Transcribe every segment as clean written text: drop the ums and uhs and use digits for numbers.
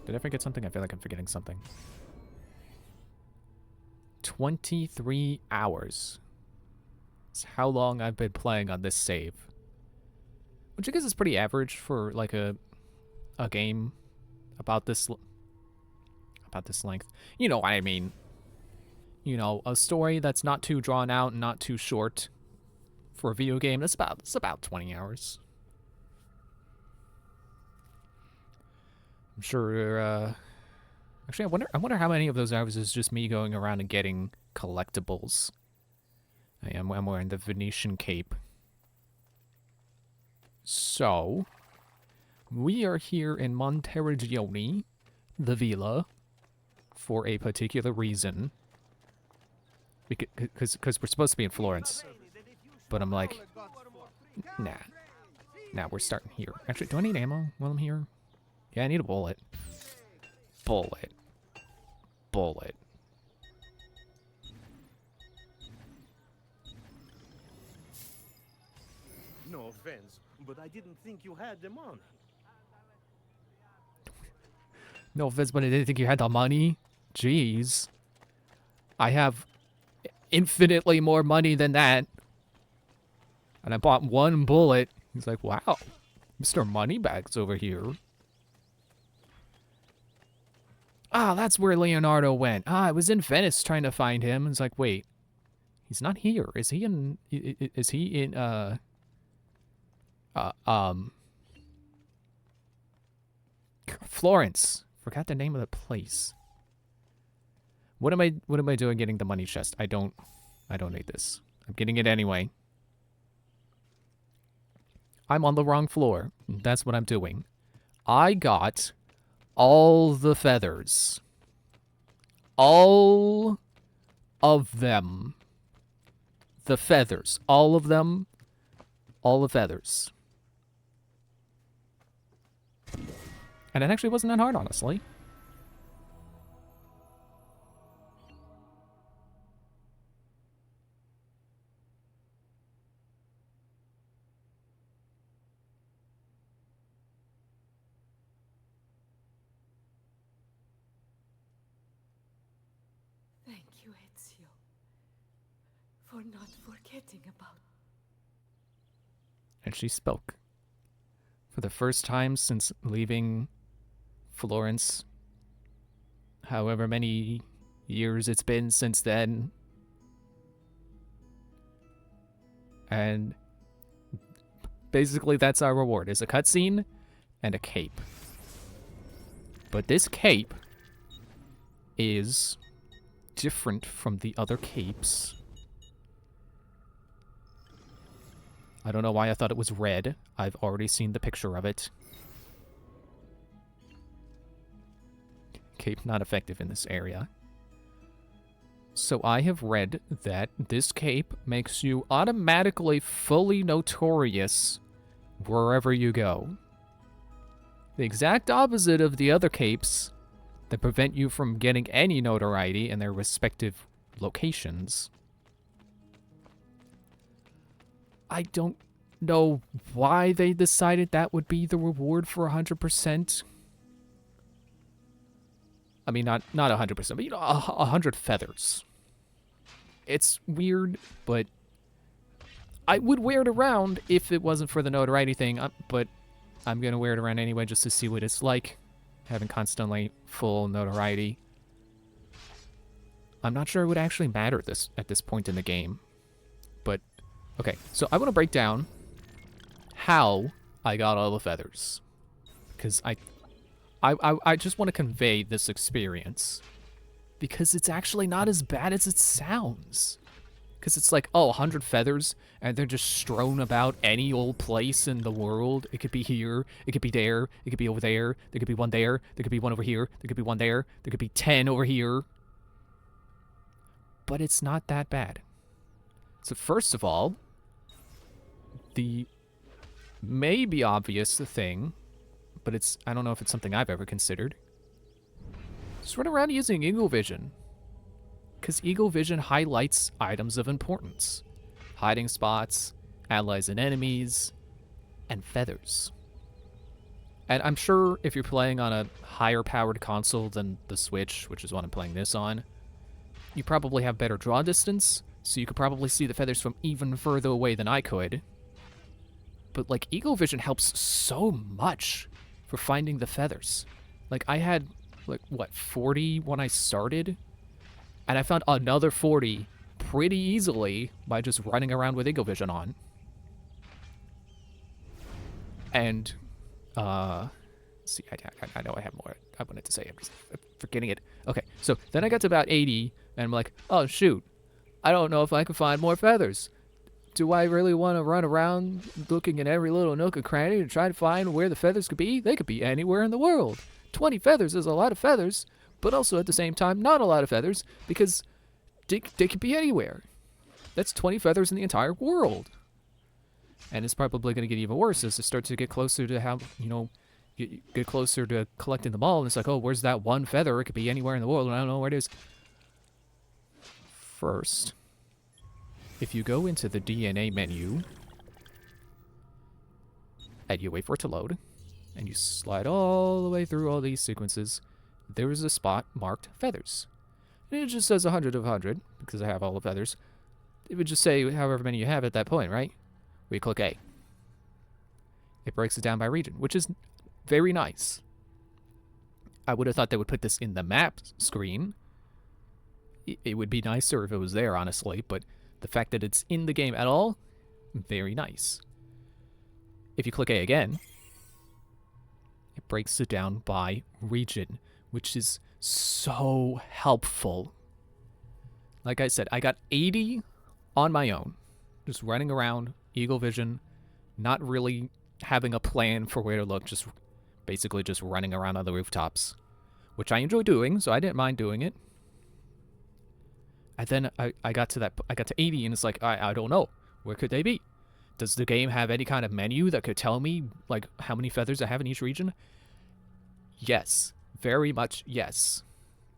Did I forget something? I feel like I'm forgetting something. 23 hours. That's how long I've been playing on this save. Which I guess is pretty average for like a game about this length. You know what I mean. You know, a story that's not too drawn out and not too short for a video game. It's about 20 hours. I'm sure actually I wonder how many of those hours is just me going around and getting collectibles. I'm wearing the Venetian cape. So, we are here in Monteriggioni, the villa, for a particular reason. Because we're supposed to be in Florence. But I'm like, nah. Nah, we're starting here. Actually, do I need ammo while I'm here? Yeah, I need a bullet. Bullet. Bullet. No offense, but I didn't think you had them on. No offense, but I didn't think you had the money. Jeez. I have infinitely more money than that. And I bought one bullet. He's like, wow, Mr. Moneybags over here. Ah, that's where Leonardo went. Ah, I was in Venice trying to find him. It's like, wait, he's not here. Is he in, Florence. Forgot the name of the place. What am I doing getting the money chest? I don't need this. I'm getting it anyway. I'm on the wrong floor. That's what I'm doing. I got all the feathers. All of them. The feathers. All of them. All the feathers. And it actually wasn't that hard, honestly. Thank you, Ezio, for not forgetting about. And she spoke. For the first time since leaving Florence, however many years it's been since then. And basically that's our reward, is a cutscene and a cape. But this cape is different from the other capes. I don't know why I thought it was red. I've already seen the picture of it. Cape not effective in this area. So I have read that this cape makes you automatically fully notorious wherever you go. The exact opposite of the other capes that prevent you from getting any notoriety in their respective locations. I don't know why they decided that would be the reward for 100%. I mean, not 100%, but, you know, 100 feathers. It's weird, but I would wear it around if it wasn't for the notoriety thing, but I'm going to wear it around anyway just to see what it's like, having constantly full notoriety. I'm not sure it would actually matter at this point in the game, but okay, so I want to break down how I got all the feathers, because I just want to convey this experience, because it's actually not as bad as it sounds. Because it's like, oh, 100 feathers, and they're just strewn about any old place in the world. It could be here, it could be there, it could be over there, there could be one there, there could be one over here, there could be one there, there could be 10 over here. But it's not that bad. So first of all, the maybe obvious thing, but I don't know if it's something I've ever considered. Just run around using Eagle Vision. Because Eagle Vision highlights items of importance. Hiding spots, allies and enemies, and feathers. And I'm sure if you're playing on a higher powered console than the Switch, which is what I'm playing this on, you probably have better draw distance, so you could probably see the feathers from even further away than I could. But, like, Eagle Vision helps so much for finding the feathers. Like, I had, like, what, 40 when I started? And I found another 40 pretty easily by just running around with Eagle Vision on. And, see, I know I have more I wanted to say. I'm just forgetting it. Okay, so then I got to about 80, and I'm like, oh, shoot. I don't know if I can find more feathers. Do I really want to run around looking in every little nook and cranny to try to find where the feathers could be? They could be anywhere in the world. 20 feathers is a lot of feathers, but also at the same time, not a lot of feathers, because they could be anywhere. That's 20 feathers in the entire world. And it's probably going to get even worse as it starts to get closer to how, you know, get closer to collecting them all. And it's like, oh, where's that one feather? It could be anywhere in the world, and I don't know where it is. First, if you go into the DNA menu, and you wait for it to load, and you slide all the way through all these sequences, there is a spot marked feathers. And it just says 100 of 100, because I have all the feathers. It would just say however many you have at that point, right? We click A. It breaks it down by region, which is very nice. I would have thought they would put this in the map screen. It would be nicer if it was there, honestly, but the fact that it's in the game at all, very nice. If you click A again, it breaks it down by region, which is so helpful. Like I said, I got 80 on my own, just running around, Eagle Vision, not really having a plan for where to look, just basically just running around on the rooftops, which I enjoy doing, so I didn't mind doing it. And then I got to 80, and it's like, I don't know. Where could they be? Does the game have any kind of menu that could tell me, like, how many feathers I have in each region? Yes. Very much yes.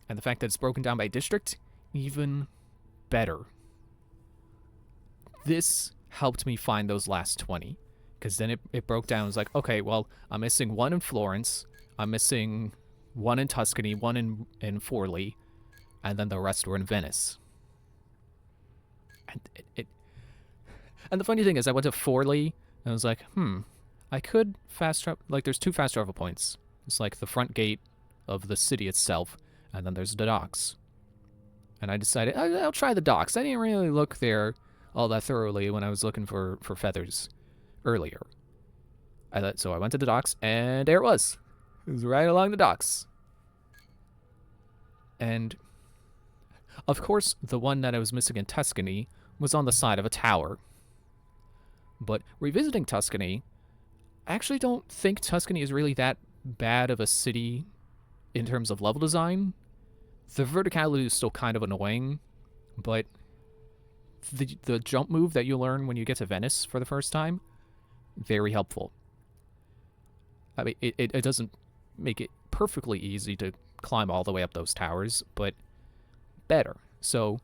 And the fact that it's broken down by district, even better. This helped me find those last 20. Because then it broke down. It was like, okay, well, I'm missing one in Florence. I'm missing one in Tuscany, one in Forli. And then the rest were in Venice. And the funny thing is, I went to Forli, and I was like, I could fast travel. Like, there's 2 fast travel points. It's like the front gate of the city itself, and then there's the docks. And I decided, I'll try the docks. I didn't really look there all that thoroughly when I was looking for feathers earlier. So I went to the docks, and there it was. It was right along the docks. And, of course, the one that I was missing in Tuscany was on the side of a tower. But revisiting Tuscany, I actually don't think Tuscany is really that bad of a city in terms of level design. The verticality is still kind of annoying, but the jump move that you learn when you get to Venice for the first time, very helpful. I mean, it doesn't make it perfectly easy to climb all the way up those towers, but better. So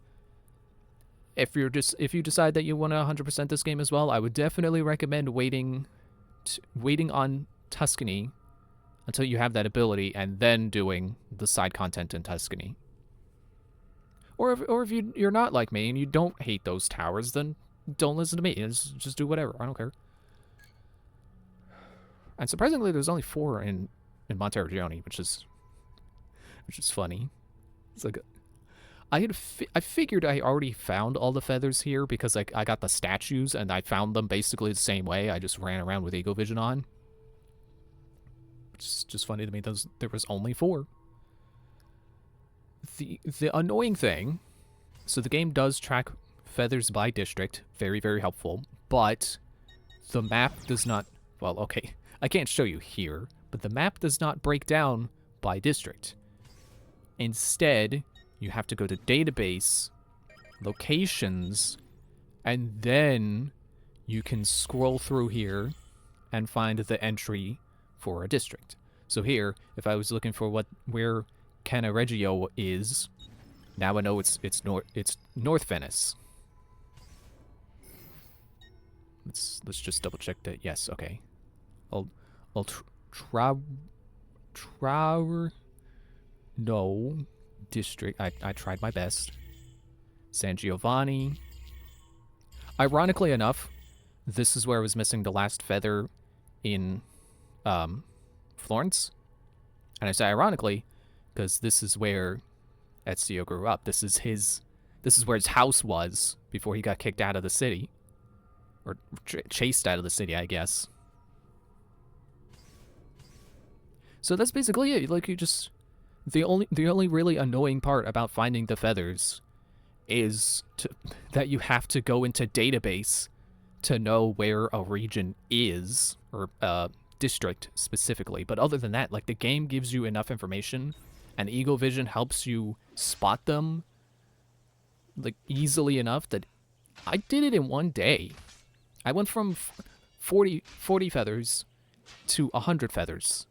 if you decide that you want to 100% this game as well, I would definitely recommend waiting on Tuscany until you have that ability, and then doing the side content in Tuscany. Or if you're not like me and you don't hate those towers, then don't listen to me. Just do whatever. I don't care. And surprisingly, there's only 4 in Monteriggioni, which is funny. It's like I figured I already found all the feathers here because I got the statues and I found them basically the same way. I just ran around with Eagle Vision on. It's just funny to me there was only 4. The annoying thing, so the game does track feathers by district, very, very helpful, but the map does not, well, okay, I can't show you here, but the map does not break down by district. Instead, you have to go to database, locations, and then you can scroll through here and find the entry for a district. So here, if I was looking for where Cannaregio is, now I know it's North Venice. Let's just double check that. Yes, okay. Trower. No. District. I tried my best. San Giovanni. Ironically enough, this is where I was missing the last feather in Florence. And I say ironically because this is where Ezio grew up. This is where his house was before he got kicked out of the city. Or chased out of the city, I guess. So that's basically it. Like, you just... The only really annoying part about finding the feathers is that you have to go into database to know where a region is, or district specifically. But other than that, like, the game gives you enough information, and Eagle Vision helps you spot them, like, easily enough that I did it in one day. I went from 40 feathers to 100 feathers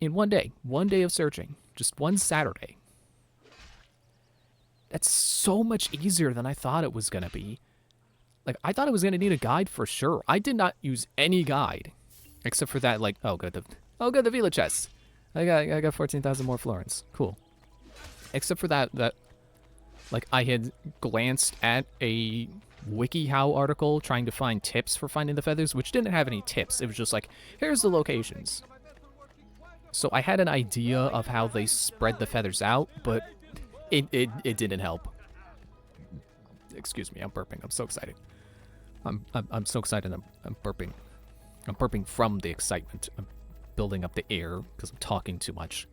in one day. One day of searching. Just one Saturday. That's so much easier than I thought it was going to be. Like, I thought I was going to need a guide for sure. I did not use any guide. Except for that, like, oh good, the Vila chest. I got 14,000 more florins. Cool. Except for that, like, I had glanced at a WikiHow article trying to find tips for finding the feathers, which didn't have any tips. It was just like, here's the locations. So I had an idea of how they spread the feathers out, but it didn't help. Excuse me, I'm burping. I'm so excited. I'm so excited. I'm burping. I'm burping from the excitement. I'm building up the air because I'm talking too much.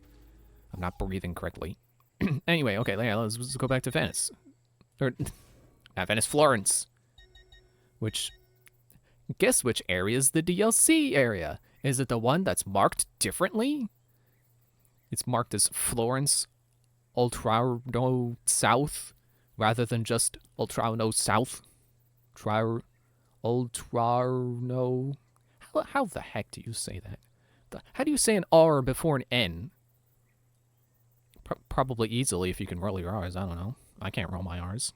I'm not breathing correctly. Anyway, okay, yeah, let's go back to Venice. Or, not Venice, Florence. Which, guess which area is the DLC area? Is it the one that's marked differently? It's marked as Florence Oltrarno South, rather than just Oltrarno South. Oltrarno... How the heck do you say that? How do you say an R before an N? Probably easily if you can roll your R's. I don't know. I can't roll my R's.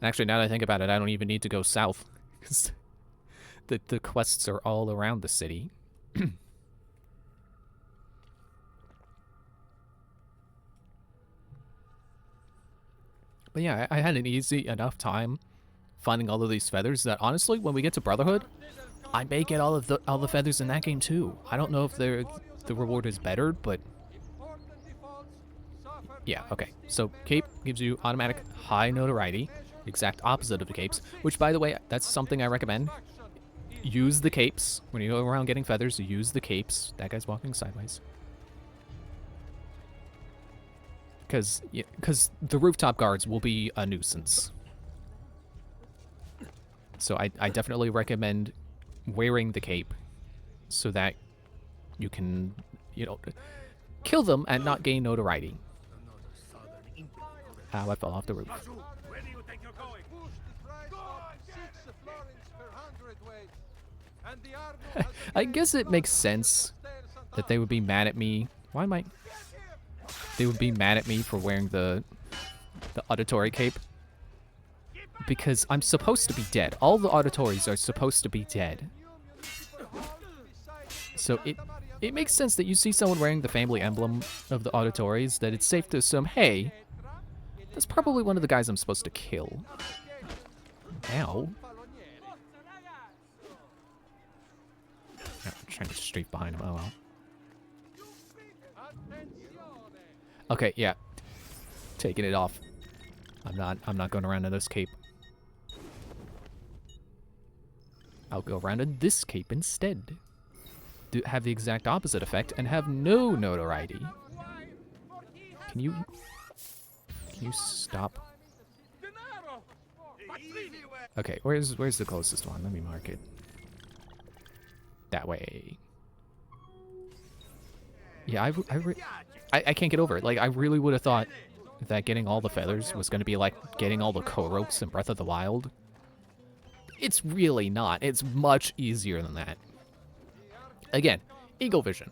Actually, now that I think about it, I don't even need to go south. Because the quests are all around the city. But yeah, I had an easy enough time finding all of these feathers that honestly, when we get to Brotherhood, I may get all the feathers in that game too. I don't know if the reward is better, but yeah, okay. So cape gives you automatic high notoriety, exact opposite of the capes, which by the way, that's something I recommend. Use the capes when you go around getting feathers. Use the capes. That guy's walking sideways. Because the rooftop guards will be a nuisance. So I definitely recommend wearing the cape so that you can, you know, kill them and not gain notoriety. Ow, I fell off the roof. Where do you think you're going? I guess it makes sense that they would be mad at me. Why am I... They would be mad at me for wearing the auditory cape. Because I'm supposed to be dead. All the auditories are supposed to be dead. So it makes sense that you see someone wearing the family emblem of the auditories, that it's safe to assume, hey, that's probably one of the guys I'm supposed to kill. Ow. I'm trying to strafe behind him. Oh well. Okay, yeah. Taking it off. I'm not going around in this cape. I'll go around in this cape instead. Have the exact opposite effect and have no notoriety. Can you stop? Okay, where's the closest one? Let me mark it. That way. Yeah, I can't get over it. Like, I really would have thought that getting all the feathers was going to be like getting all the Koroks in Breath of the Wild. It's really not. It's much easier than that. Again, Eagle Vision.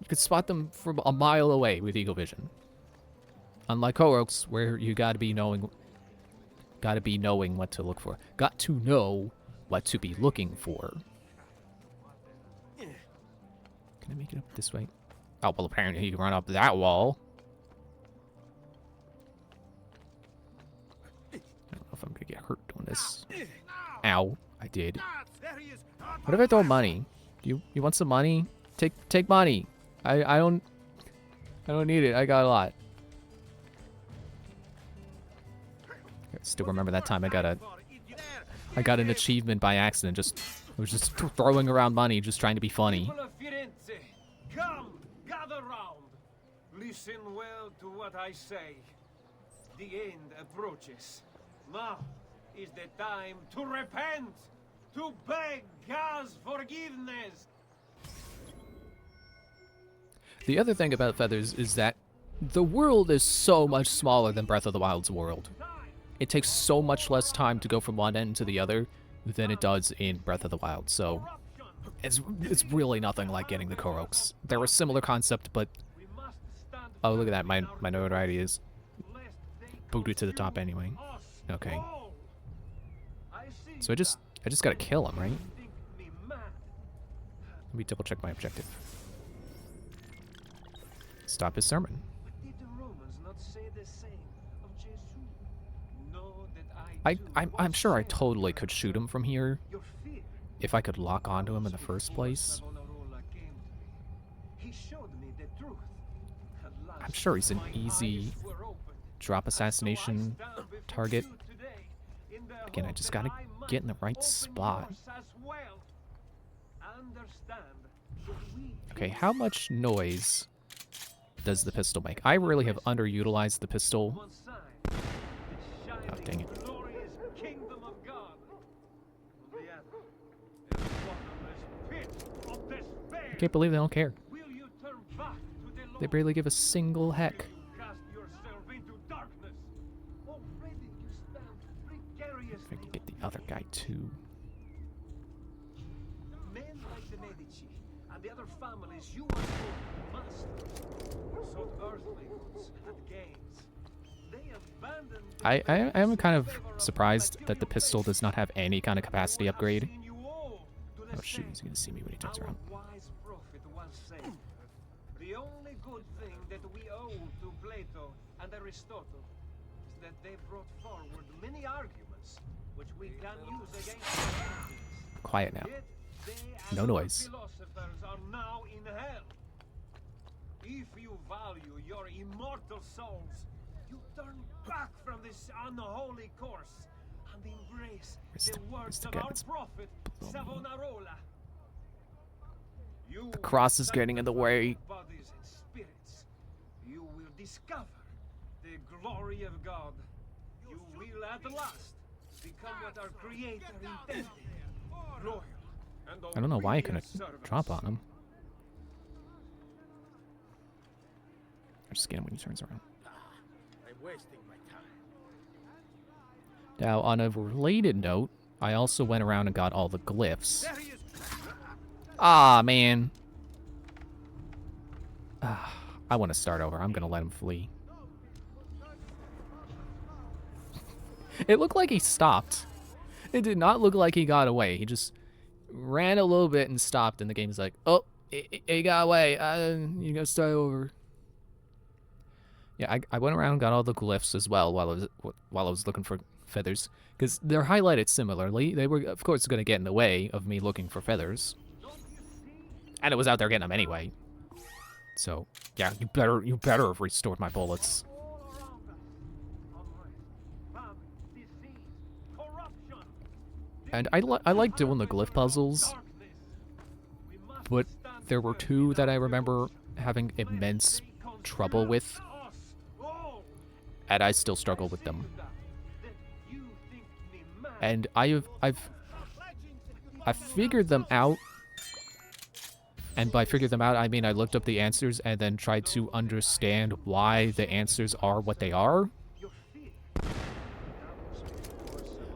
You could spot them from a mile away with Eagle Vision. Unlike Koroks, where you gotta be knowing what to look for. Got to know what to be looking for. Can I make it up this way? Oh, well, apparently he can run up that wall. I don't know if I'm gonna get hurt doing this. Ow, I did. There he is. What if I throw money? You want some money? Take money. I don't need it. I got a lot. I still remember that time I got an achievement by accident. I was just throwing around money, just trying to be funny. People of Firenze, come, gather round. Listen well to what I say. The end approaches. Now is the time to repent, to beg God's forgiveness. The other thing about Feathers is that the world is so much smaller than Breath of the Wild's world. It takes so much less time to go from one end to the other than it does in Breath of the Wild, so it's really nothing like getting the Koroks. They're a similar concept, but oh, look at that, my notoriety is booted to the top anyway. Okay, so I just gotta kill him, right? Let me double check my objective. Stop his sermon. Did the Romans not say the same of Jesus? Know that I'm sure I totally could shoot him from here your fear. if I could lock onto him in the first place. Savonarola came to me. He showed me the truth. At last, I'm sure he's an my easy eyes were opened. drop assassination So I stand before target. you today in the Again, I hope just that gotta I might get in the right open spot. yours as well. Understand that we Okay, how much noise does the pistol make? I really have underutilized the pistol. one side, the shining, Oh, dang it. glorious kingdom of God. On the other, the bottomless pit of despair. I can't believe they don't care. Will you turn back to the They Lord? barely give a single heck. Will you cast yourself into darkness? Already you stand precariously. If I can get the other guy too. Men like the Medici and the other families you once called masters sought earthly goods and gains. They abandoned the I am ways kind in of favor of surprised that the pistol does not have any kind of capacity what I've upgrade. seen you all do the Oh shoot, same. he's gonna see me when he turns Our around. wise prophet once said, the only good thing that we owe to Plato and Aristotle is that they brought forward many arguments which we can use against our enemies. Quiet now. Yet they No and other noise. philosophers are now in hell. If you value your immortal souls, you turn back from this unholy course and embrace Where's the the words guy of our that's prophet below me? Savonarola. You The cross will is getting in the sanctify way. your bodies and spirits. You will discover the glory of God. You will at last become what our Creator intended. Loyal and I don't know why I obedient couldn't servants. drop on him. I just get him when he turns around. I'm wasting my time. Now, on a related note, I also went around and got all the glyphs. There he is. Ah, man. Ah, I want to start over. I'm gonna let him flee. It looked like he stopped. It did not look like he got away. He just ran a little bit and stopped, and the game's like, oh, he got away. You gotta start over. Yeah, I went around and got all the glyphs as well while I was looking for feathers, because they're highlighted similarly. They were, of course, going to get in the way of me looking for feathers, and it was out there getting them anyway. So yeah, you better have restored my bullets. All around us. Unrest, famine, disease, corruption. And I like doing the glyph puzzles, Darkness. We must but stand there were firm two in that our I remember rules, having lest immense they trouble with, consume us all. and I still struggle with I them. see to that you think me mad. And I've figured them out. And by figure them out, I mean I looked up the answers and then tried to understand why the answers are what they are. Your fear.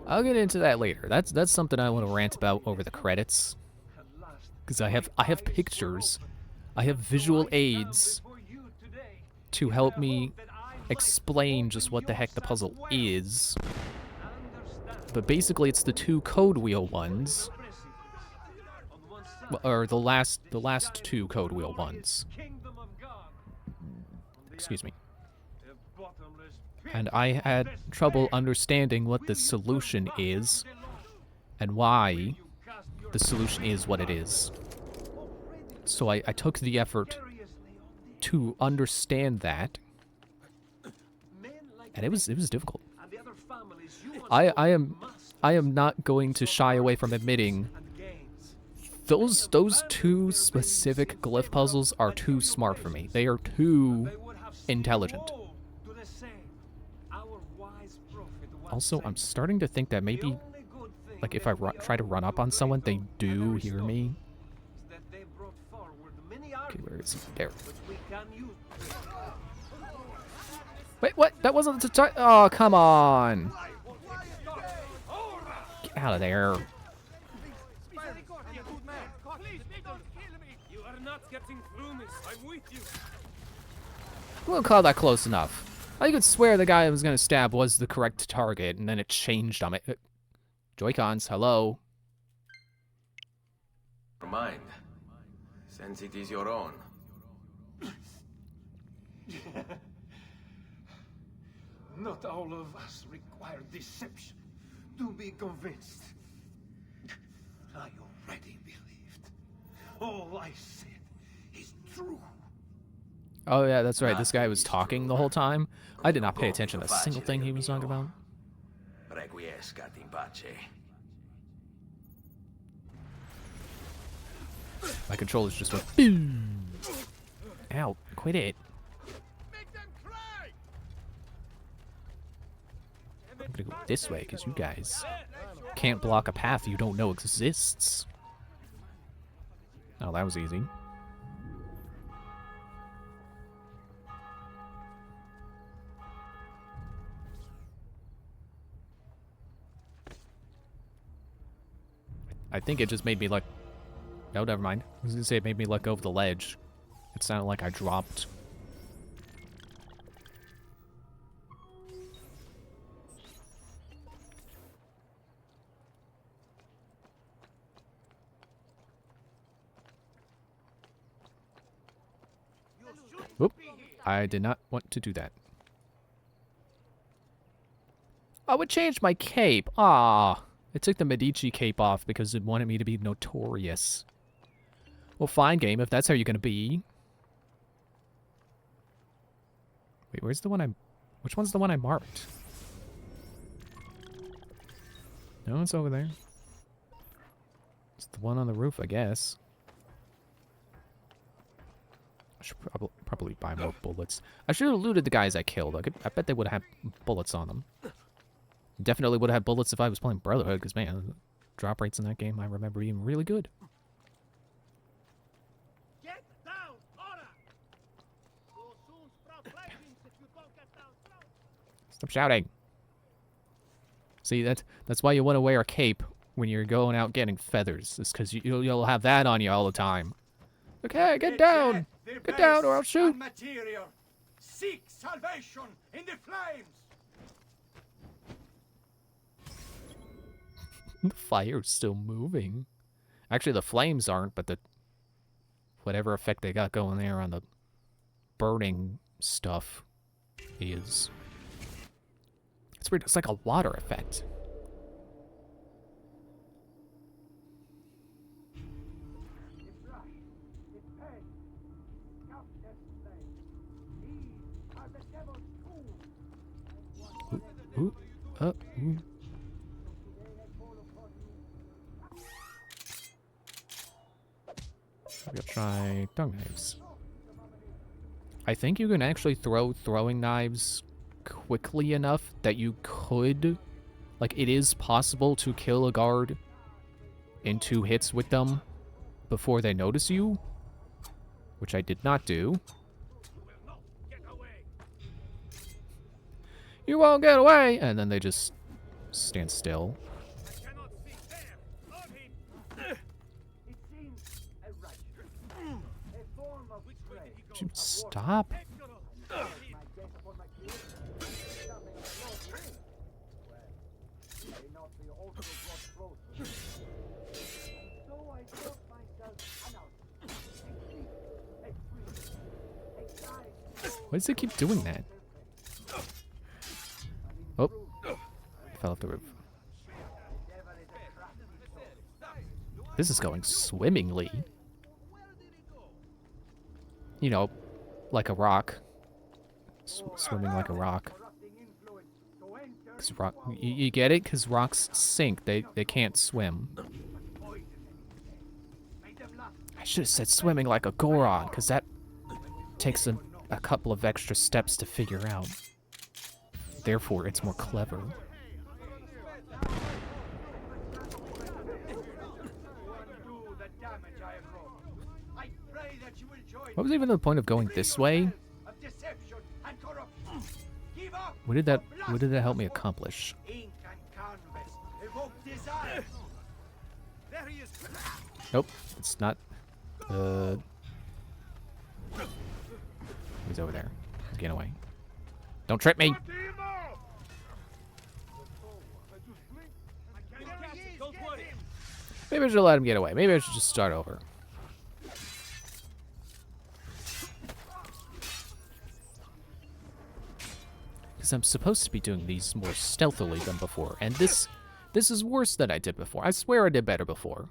I'll get into that later. That's something I want to rant about over the credits, At last, because I have pictures, I have visual aids before you today, to help me hope that I might explain just open what the heck yours the as puzzle well. is. Understand But basically, it's the two code wheel ones, precipice. On one side, or the last two Code Wheel ones. Kingdom of God. Excuse me. A bottomless And I had trouble understanding what the solution is and why the solution is what it is. So I took the effort to understand that, and it was difficult. I am not going to shy away from admitting those two specific glyph puzzles are too smart for me. They are too intelligent. Also, I'm starting to think that maybe, like, if I try to run up on someone, they do hear me. Okay, where is he? There. Wait, what? That wasn't the time. Oh, come on. Get out of there. You are not getting through this. I'm with you. I wouldn't call that close enough. I could swear the guy I was going to stab was the correct target, and then it changed on me. Joy-Cons, hello? Mind, since it is your own. Not all of us require deception to be convinced. I already believed. All I said is true. Oh yeah, that's right. This guy was talking the whole time. I did not pay attention to a single thing he was talking about. Requiescat in pace. My controllers just went boom. Ow, quit it. I'm gonna go this way because you guys can't block a path you don't know exists. Oh, that was easy. I think it just made me like... No, never mind. I was gonna say it made me let go of the ledge. It sounded like I dropped. Oop. I did not want to do that. I would change my cape. Ah. It took the Medici cape off because it wanted me to be notorious. Well, fine, game, if that's how you're gonna be. Wait, where's the one I... Which one's the one I marked? No, it's over there. It's the one on the roof, I guess. I should probably buy more bullets. I should have looted the guys I killed. I bet they would have had bullets on them. Definitely would have had bullets if I was playing Brotherhood, because, man, drop rates in that game I remember being really good. Get down, order. You'll soon sprout flames if you don't get down. Stop shouting. See, that's why you want to wear a cape when you're going out getting feathers. It's because you'll have that on you all the time. Okay, get down. Get down or I'll shoot. Material. Seek salvation in the flames. The fire's still moving. Actually, the flames aren't, but the... Whatever effect they got going there on the burning stuff is... It's weird. It's like a water effect. Ooh, ooh, ooh. I'm gonna try dung knives. I think you can actually throw throwing knives quickly enough that you could... Like, it is possible to kill a guard in 2 hits with them before they notice you. Which I did not do. You won't get away! And then they just stand still. Would you stop? Why does it keep doing that? Oh. Fell off the roof. This is going swimmingly. You know, like a rock. Swimming like a rock. 'Cause rock, you get it? Because rocks sink. They can't swim. I should have said swimming like a Goron, because that takes a couple of extra steps to figure out. Therefore, it's more clever. What was even the point of going this way? What did that help me accomplish? Nope, it's not. He's over there. He's getting away. Don't trip me! Maybe I should let him get away. Maybe I should just start over. Because I'm supposed to be doing these more stealthily than before. And this is worse than I did before. I swear I did better before.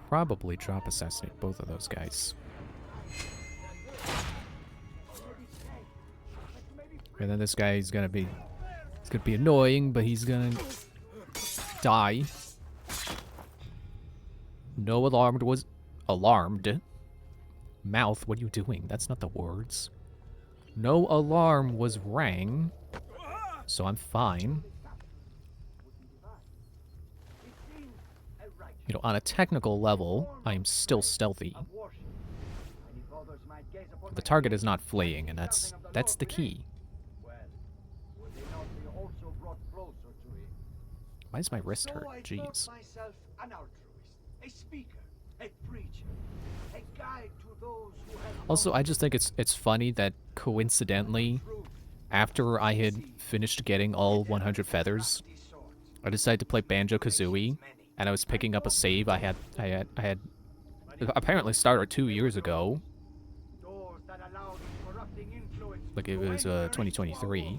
Probably drop assassinate both of those guys. And then this guy is gonna be, it's gonna be annoying, but he's gonna die. No alarmed was alarmed. Mouth, what are you doing? That's not the words. No alarm was rang, so I'm fine. You know, on a technical level, I am still stealthy. The target is not fleeing, and that's the key. Why does my wrist hurt? Jeez. Also, I just think it's funny that coincidentally, after I had finished getting all 100 feathers, I decided to play Banjo-Kazooie. And I was picking up a save I had apparently started 2 years ago. Like it was 2023.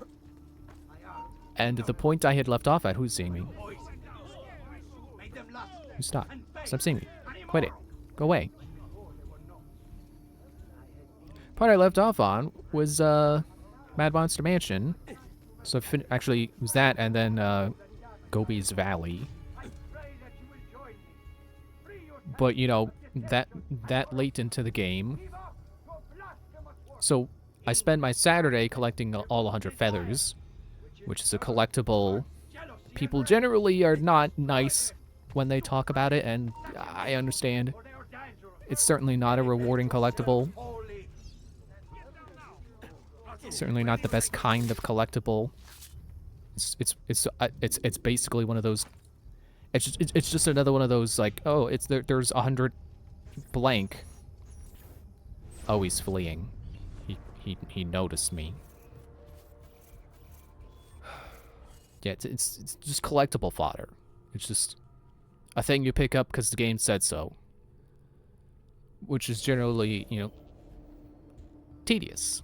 And the point I had left off at, who's seeing me? Stop. Stop seeing me. Quit it. Go away. Part I left off on was Mad Monster Mansion. So actually it was that and then Gobi's Valley. But, you know, that late into the game. So, I spend my Saturday collecting all 100 feathers, which is a collectible. People generally are not nice when they talk about it, and I understand. It's certainly not a rewarding collectible. It's certainly not the best kind of collectible. It's basically one of those. It's just another one of those, like, oh, there's 100 blank. Oh, he's fleeing. He noticed me. Yeah, it's just collectible fodder. It's just a thing you pick up because the game said so. Which is generally, you know, tedious.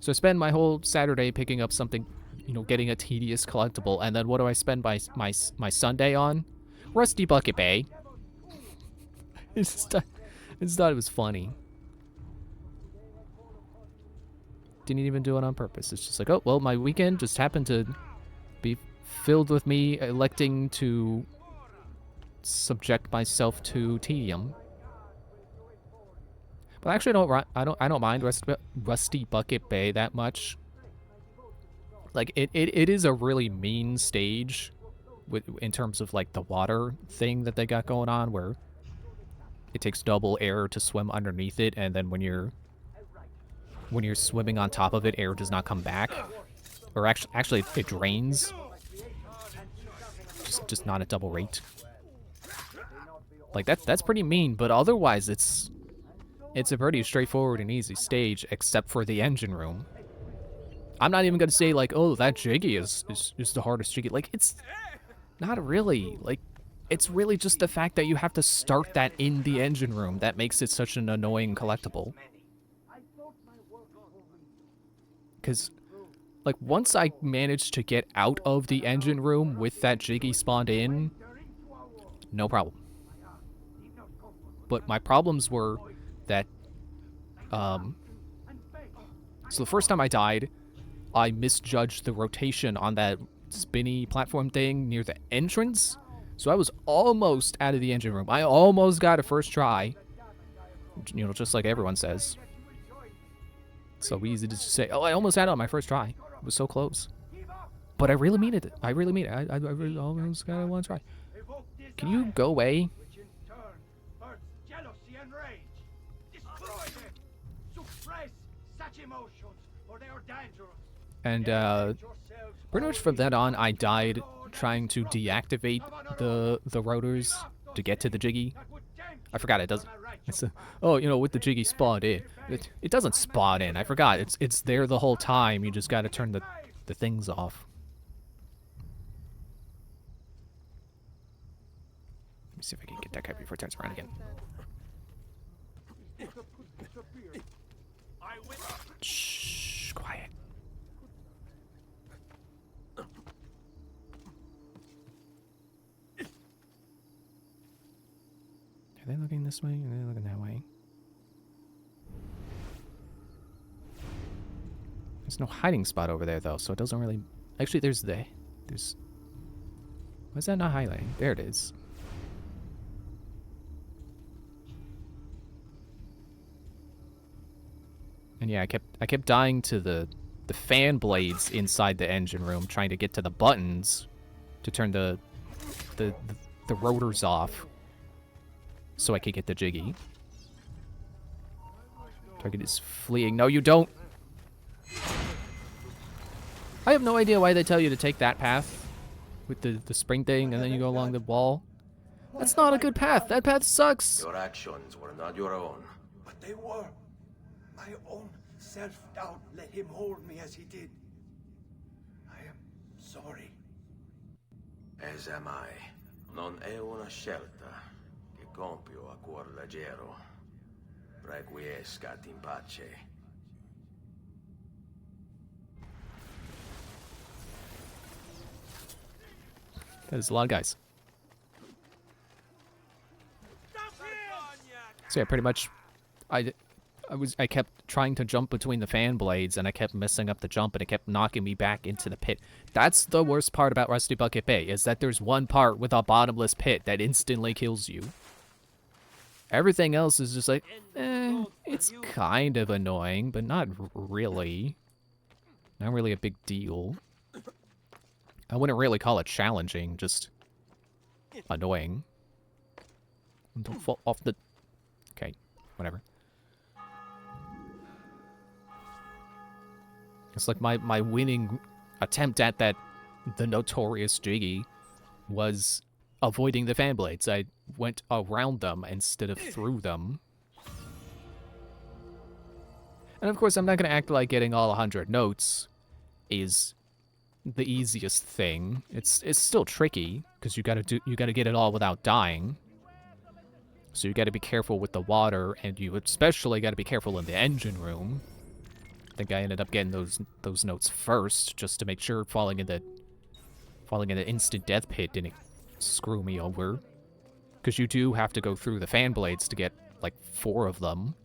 So I spend my whole Saturday picking up something, you know, getting a tedious collectible, and then what do I spend my Sunday on? Rusty Bucket Bay. I just thought it was funny. Didn't even do it on purpose. It's just like, oh, well, my weekend just happened to be filled with me electing to subject myself to tedium. But actually, I don't mind Rusty Bucket Bay that much. Like it is a really mean stage, in terms of like the water thing that they got going on, where it takes double air to swim underneath it, and then when you're swimming on top of it, air does not come back, or actually it drains. just not a double rate. Like that's pretty mean, but otherwise it's a pretty straightforward and easy stage, except for the engine room. I'm not even gonna say like, oh, that Jiggy is the hardest Jiggy. Like, it's not really. Like, it's really just the fact that you have to start that in the engine room that makes it such an annoying collectible. Because, like, once I managed to get out of the engine room with that Jiggy spawned in, no problem. But my problems were that, so the first time I died, I misjudged the rotation on that spinny platform thing near the entrance. So I was almost out of the engine room. I almost got a first try. You know, just like everyone says. It's so easy to just say, oh, I almost had it on my first try. It was so close. But I really mean it. I really mean it. I really almost got it one try. Can you go away? And pretty much from then on, I died trying to deactivate the rotors to get to the Jiggy. I forgot it doesn't. It's oh, you know, with the Jiggy spawned in, it doesn't spawn in. I forgot. It's there the whole time. You just got to turn the things off. Let me see if I can get that guy before it turns around again. Shh, quiet. Are they looking this way? Or are they looking that way? There's no hiding spot over there, though, so it doesn't really... Actually, there's... Why is that not highlighting? There it is. And yeah, I kept dying to the fan blades inside the engine room, trying to get to the buttons to turn the rotors off, so I could get the Jiggy. Target is fleeing. No, you don't. I have no idea why they tell you to take that path with the spring thing, and then you go along the wall. That's not a good path. That path sucks. Your actions were not your own. But they were. My own self-doubt let him hold me as he did. I am sorry. As am I. Non è una scelta che compio a cuor leggero. Requiescat in pace. There's a lot of guys. So yeah, pretty much, I kept trying to jump between the fan blades, and I kept messing up the jump, and it kept knocking me back into the pit. That's the worst part about Rusty Bucket Bay, is that there's one part with a bottomless pit that instantly kills you. Everything else is just like, it's kind of annoying, but not really. Not really a big deal. I wouldn't really call it challenging, just annoying. Don't fall off the... Okay, whatever. It's like my winning attempt at the notorious Jiggy was avoiding the fan blades. I went around them instead of through them. And of course, I'm not going to act like getting all 100 notes is the easiest thing. It's still tricky because you got to get it all without dying. So you got to be careful with the water, and you especially got to be careful in the engine room. I think I ended up getting those notes first, just to make sure falling in the instant death pit didn't screw me over. Because you do have to go through the fan blades to get like 4 of them.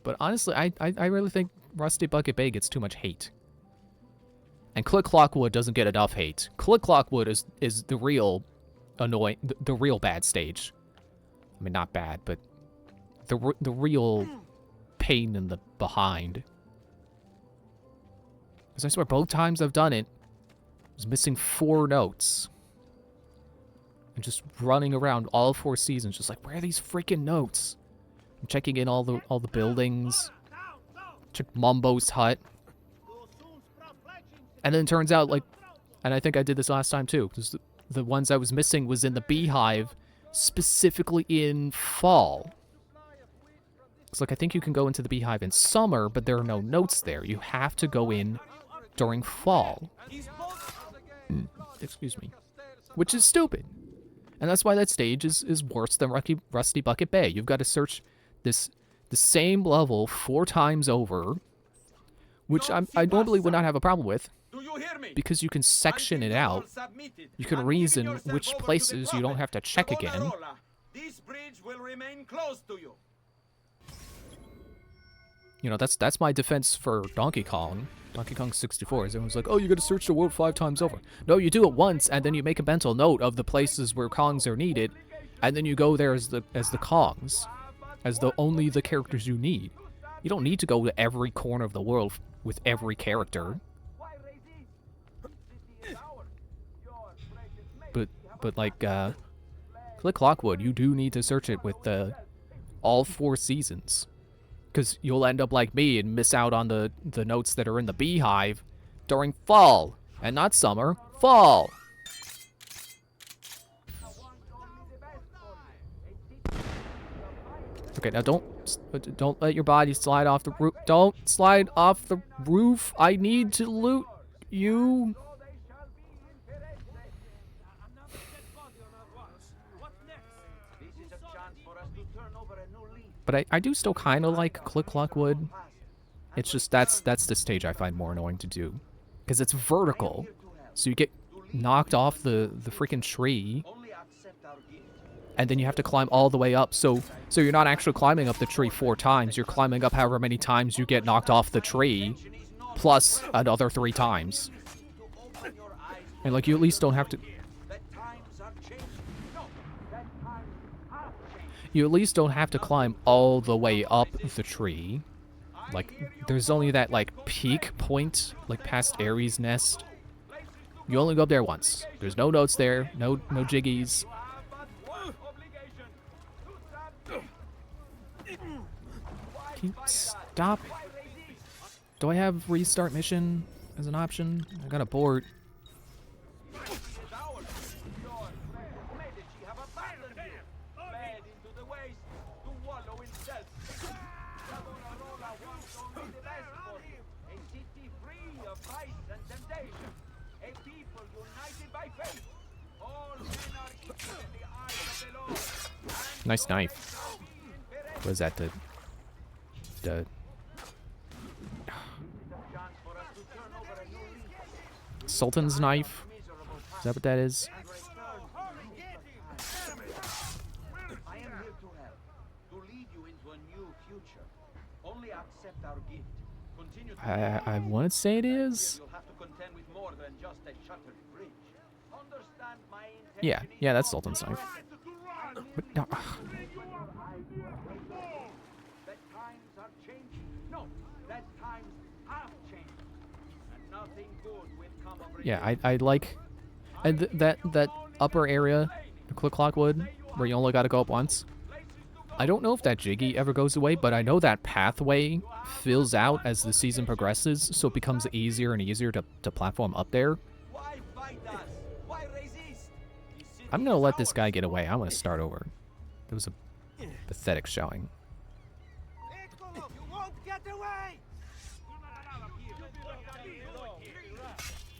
But honestly, I really think Rusty Bucket Bay gets too much hate. And Click Clockwood doesn't get enough hate. Click Clockwood is the real annoying, the real bad stage. I mean, not bad, but the real pain in the behind. Because I swear, both times I've done it, I was missing 4 notes. And just running around all 4 seasons, just like, where are these freaking notes? I'm checking in all the buildings. Check Mumbo's hut. And then it turns out, like, and I think I did this last time too, because the ones I was missing was in the beehive, specifically in fall. It's like, I think you can go into the beehive in summer, but there are no notes there. You have to go in during fall. Excuse me. Which is stupid. And that's why that stage is worse than Rusty Bucket Bay. You've got to search the same level 4 times over, which I normally would not have a problem with, because you can section it out. You can reason which places you don't have to check again. This bridge will remain closed to you. You know, that's my defense for Donkey Kong 64. Is everyone's like, oh, you got to search the world 5 times over. No, you do it once, and then you make a mental note of the places where Kongs are needed, and then you go there as the Kongs, as only the characters you need. You don't need to go to every corner of the world with every character. But like Click Clockwood, you do need to search it with all 4 seasons. Because you'll end up like me and miss out on the notes that are in the beehive during fall. And not summer, fall. Okay, now don't let your body slide off the roof. Don't slide off the roof. I need to loot you. But I do still kind of like Click Clockwood. It's just that's the stage I find more annoying to do. Because it's vertical. So you get knocked off the freaking tree. And then you have to climb all the way up. So you're not actually climbing up the tree 4 times. You're climbing up however many times you get knocked off the tree. Plus another 3 times. And like, you at least don't have to... You at least don't have to climb all the way up the tree. Like, there's only that, like, peak point, like, past Ares' nest. You only go up there once. There's no notes there, no jiggies. Can you stop? Do I have restart mission as an option? I got a board. Nice knife. What is that? The Sultan's knife? Is that what that is? I want to say it is. Yeah, that's Sultan's knife. But no. Yeah, I like that upper area, the Click Clockwood, where you only got to go up once. I don't know if that Jiggy ever goes away, but I know that pathway fills out as the season progresses, so it becomes easier and easier to platform up there. I'm gonna let this guy get away. I'm gonna start over. It was a pathetic showing.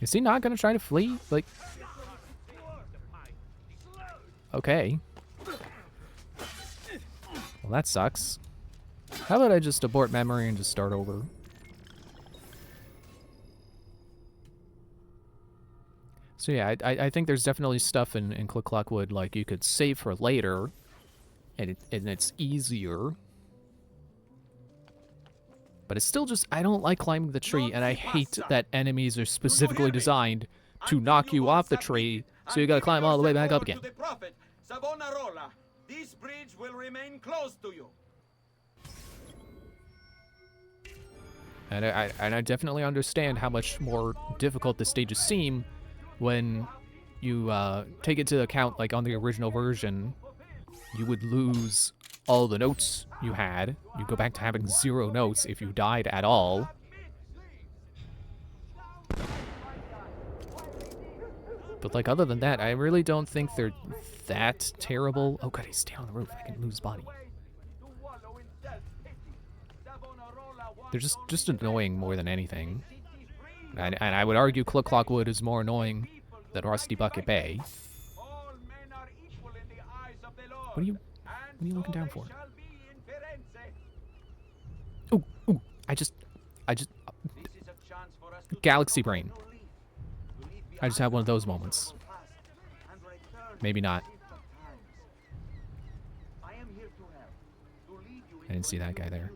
Is he not gonna try to flee? Like, okay. Well, that sucks. How about I just abort memory and just start over? So yeah, I think there's definitely stuff in Click Clockwood, like, you could save for later, and it's easier. But it's still just, I don't like climbing the tree, and I hate that enemies are specifically designed to knock you off the tree, so you gotta climb all the way back up again. This bridge will remain closed to you. And I definitely understand how much more difficult the stages seem when you take into account, like, on the original version, you would lose all the notes you had. You go back to having 0 notes if you died at all. But like other than that, I really don't think they're that terrible. Oh god, he's staying on the roof. I can move his body. They're just annoying more than anything. And I would argue Cluck Clockwood is more annoying than Rusty Bucket Bay. What are you looking down for? Ooh, ooh, I just Galaxy Brain. I just had one of those moments. Maybe not. I didn't see that guy there.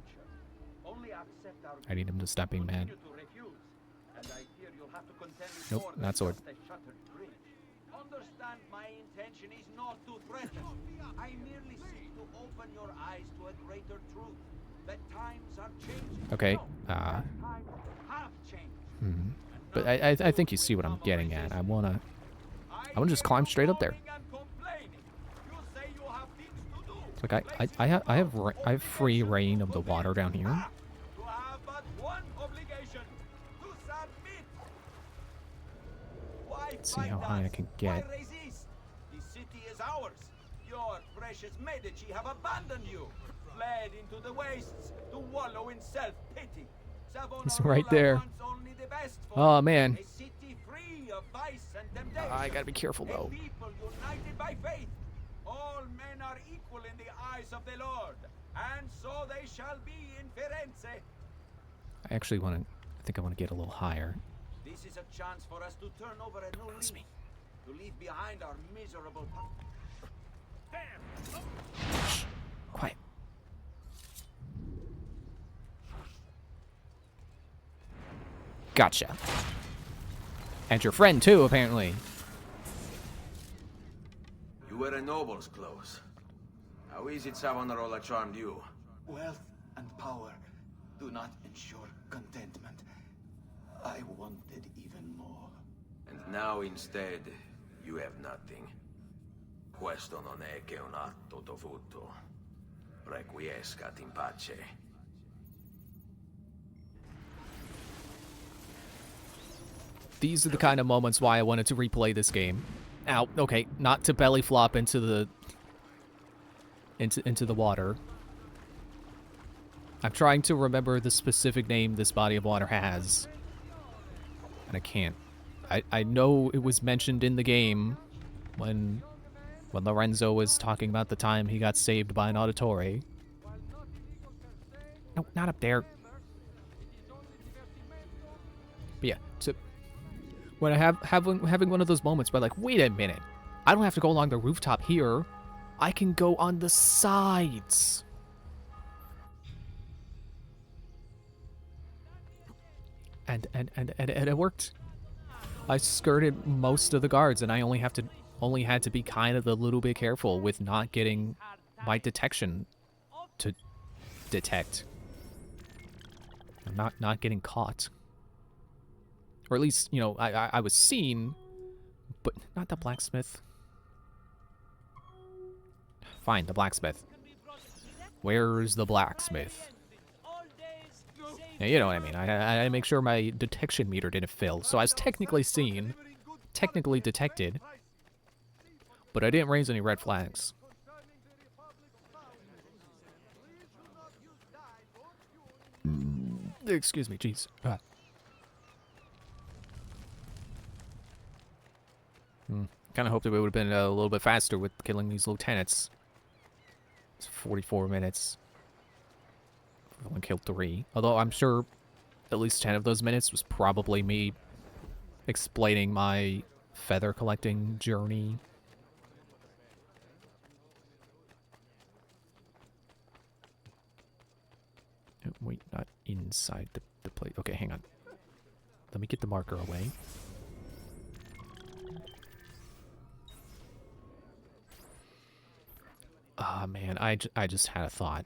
I need him to stop being mad. Nope, not sword. Understand my intention is not to threaten. I merely seek to open your eyes to a greater truth. That times are changing. Okay. Times have changed. But I think you see what I'm getting at. I wanna just climb straight up there. Like I have free reign of the water down here. Let's see how high I can get. The city is ours. Your precious Medici have abandoned you, fled into the wastes to wallow in self-pity. It's right there. Oh man. I gotta be careful though. People united by faith. All men are equal in the eyes of the Lord, and so they shall be in Firenze. I actually want to. I think I want to get a little higher. This is a chance for us to turn over a new leaf, to leave behind our miserable past. Quiet. Gotcha. And your friend too, apparently. You were a noble's close. How is it Savonarola charmed you? Wealth and power do not ensure contentment. I wanted even more. And now instead, you have nothing. Questo non è che un atto dovuto. Requiescat in pace. These are the kind of moments why I wanted to replay this game. Ow, okay, not to belly flop into the water. I'm trying to remember the specific name this body of water has. And I can't. I know it was mentioned in the game when Lorenzo was talking about the time he got saved by an auditore. No, not up there. But yeah, so when I having one of those moments where like, wait a minute, I don't have to go along the rooftop here. I can go on the sides. And it worked. I skirted most of the guards, and I only had to be kind of a little bit careful with not getting my detection to detect. I'm not getting caught. Or at least, you know, I was seen, but not the blacksmith. Fine, the blacksmith. Where's the blacksmith? Yeah, you know what I mean. I make sure my detection meter didn't fill, so I was technically seen, technically detected, but I didn't raise any red flags. Excuse me, jeez. Kind of hoped that we would have been a little bit faster with killing these lieutenants. It's 44 minutes. We only killed 3. Although I'm sure at least 10 of those minutes was probably me explaining my feather collecting journey. Oh, wait, not inside the plate. Okay, hang on. Let me get the marker away. Ah, man, I just had a thought.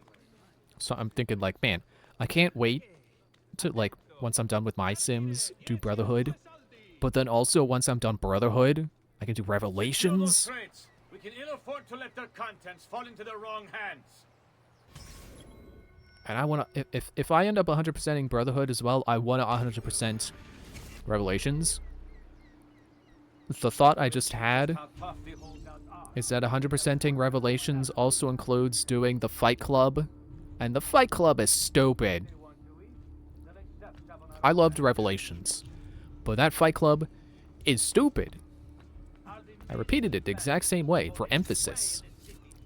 So I'm thinking, like, man, I can't wait to, like, once I'm done with my Sims, do Brotherhood. But then also, once I'm done Brotherhood, I can do Revelations. We can ill afford to let their contents fall into the wrong hands. And I want to, if I end up 100%ing Brotherhood as well, I want to 100% Revelations. the thought I just had How tough the holdouts are. is that 100%ing Revelations also includes doing the Fight Club, and the Fight Club is stupid. I loved Revelations, but that Fight Club is stupid. I repeated it the exact same way for emphasis.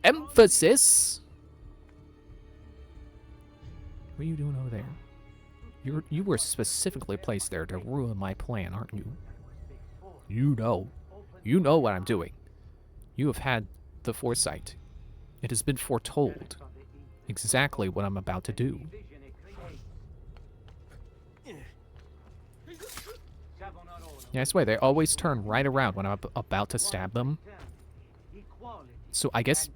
Emphasis! What are you doing over there? You were specifically placed there to ruin my plan, aren't you? You know. You know what I'm doing. You have had the foresight. It has been foretold. Exactly what I'm about to do. Yeah, I swear, they always turn right around when I'm about to stab them. So I guess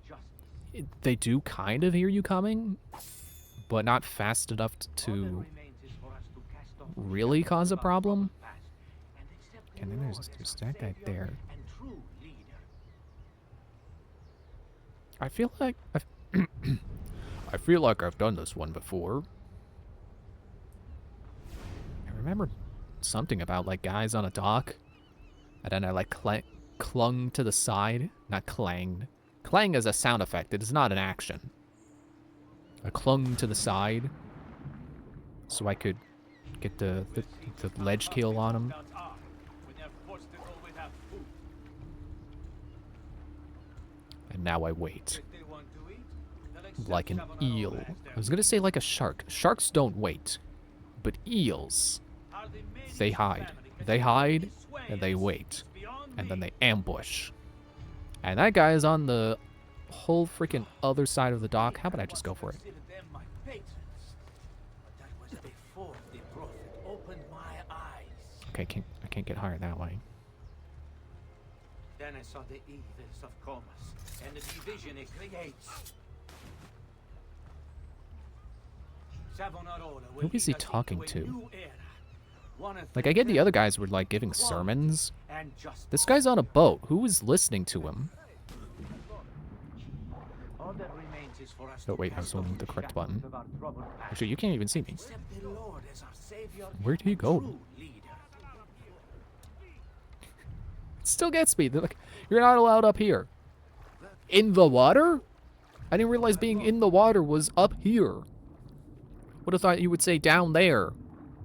they do kind of hear you coming, but not fast enough to really cause a problem. And then there's that guy there. I feel like I feel like I've done this one before. I remember something about like guys on a dock, and then I like clung to the side, not clanged. Clang is a sound effect. It is not an action. I clung to the side so I could get the ledge kill on him. And now I wait. Like an eel. I was gonna say like a shark. Sharks don't wait. But eels, they hide. They hide, and they wait. And then they ambush. And that guy is on the whole freaking other side of the dock. How about I just go for it? Okay, I can't get higher that way. Then I saw the evils of Comus and the division it creates. Who is he talking to? Like, I get the other guys were, like, giving sermons. This guy's on a boat. Who is listening to him? Oh, wait, I was holding the correct button. Actually, you can't even see me. Where'd he go? It still gets me. They're like, you're not allowed up here. In the water? I didn't realize being in the water was up here. Would have thought you would say down there.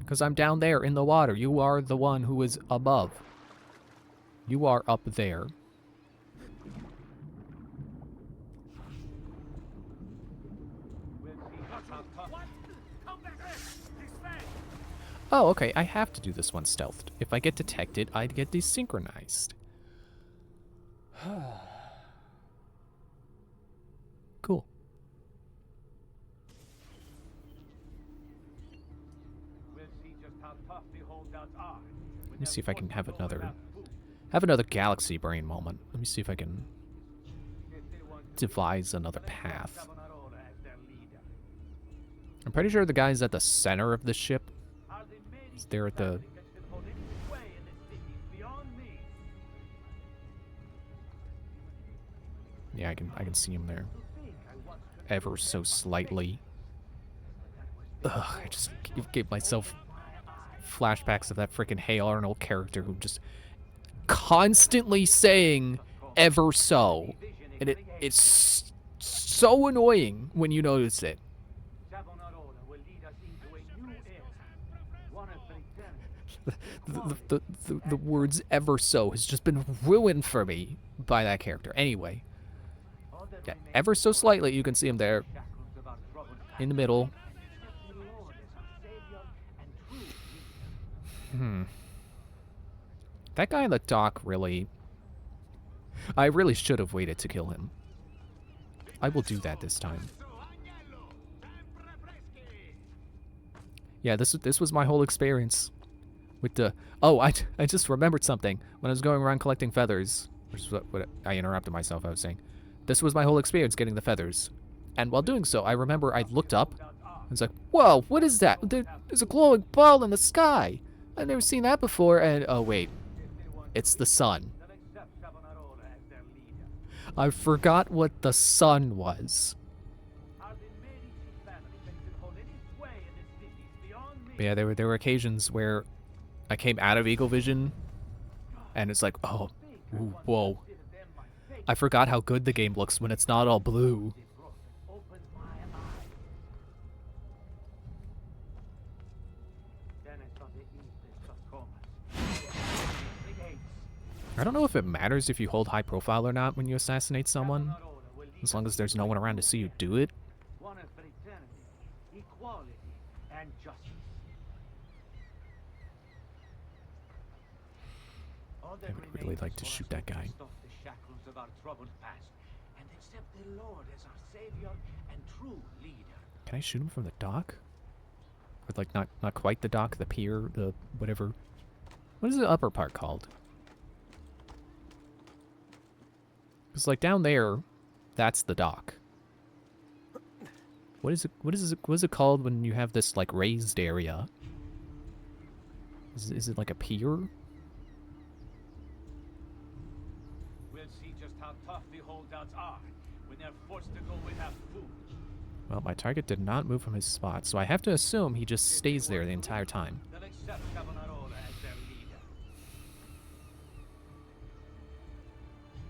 Because I'm down there in the water. You are the one who is above. You are up there. Oh, okay. I have to do this one stealthed. If I get detected, I'd get desynchronized. Cool. Let me see if I can have another galaxy brain moment. Let me see if I can devise another path. I'm pretty sure the guy's at the center of the ship. He's there at the... Yeah, I can see him there. Ever so slightly. Ugh, I just gave myself flashbacks of that freaking Hey Arnold character who just constantly saying ever so. And it's so annoying when you notice it. The words ever so has just been ruined for me by that character. Anyway. Yeah, ever so slightly you can see him there. In the middle. That guy on the dock really... I really should have waited to kill him. I will do that this time. Yeah, this was my whole experience. With the... Oh, I just remembered something. When I was going around collecting feathers... Which is what I interrupted myself, I was saying. This was my whole experience getting the feathers. And while doing so, I remember I looked up. And was like, whoa, what is that? There's a glowing ball in the sky. I've never seen that before, and oh wait, it's the sun. I forgot what the sun was. But yeah, there were occasions where I came out of Eagle Vision, And it's like, oh, ooh, whoa. I forgot how good the game looks when it's not all blue. I don't know if it matters if you hold high profile or not when you assassinate someone, as long as there's no one around to see you do it. One and for eternity, equality and justice. All that I would really remains like is to for shoot us that guy. cast off the shackles of our troubled past and accept the Lord as our savior and true leader. Can I shoot him from the dock? Or like not quite the dock, the pier, the whatever. What is the upper part called? Because like down there, that's the dock. What is it called when you have this like raised area? Is it like a pier? We'll see just how tough the holdouts are when they're forced to go without food. Well, my target did not move from his spot, so I have to assume he just stays there the entire time. They'll accept Savonarola as their leader.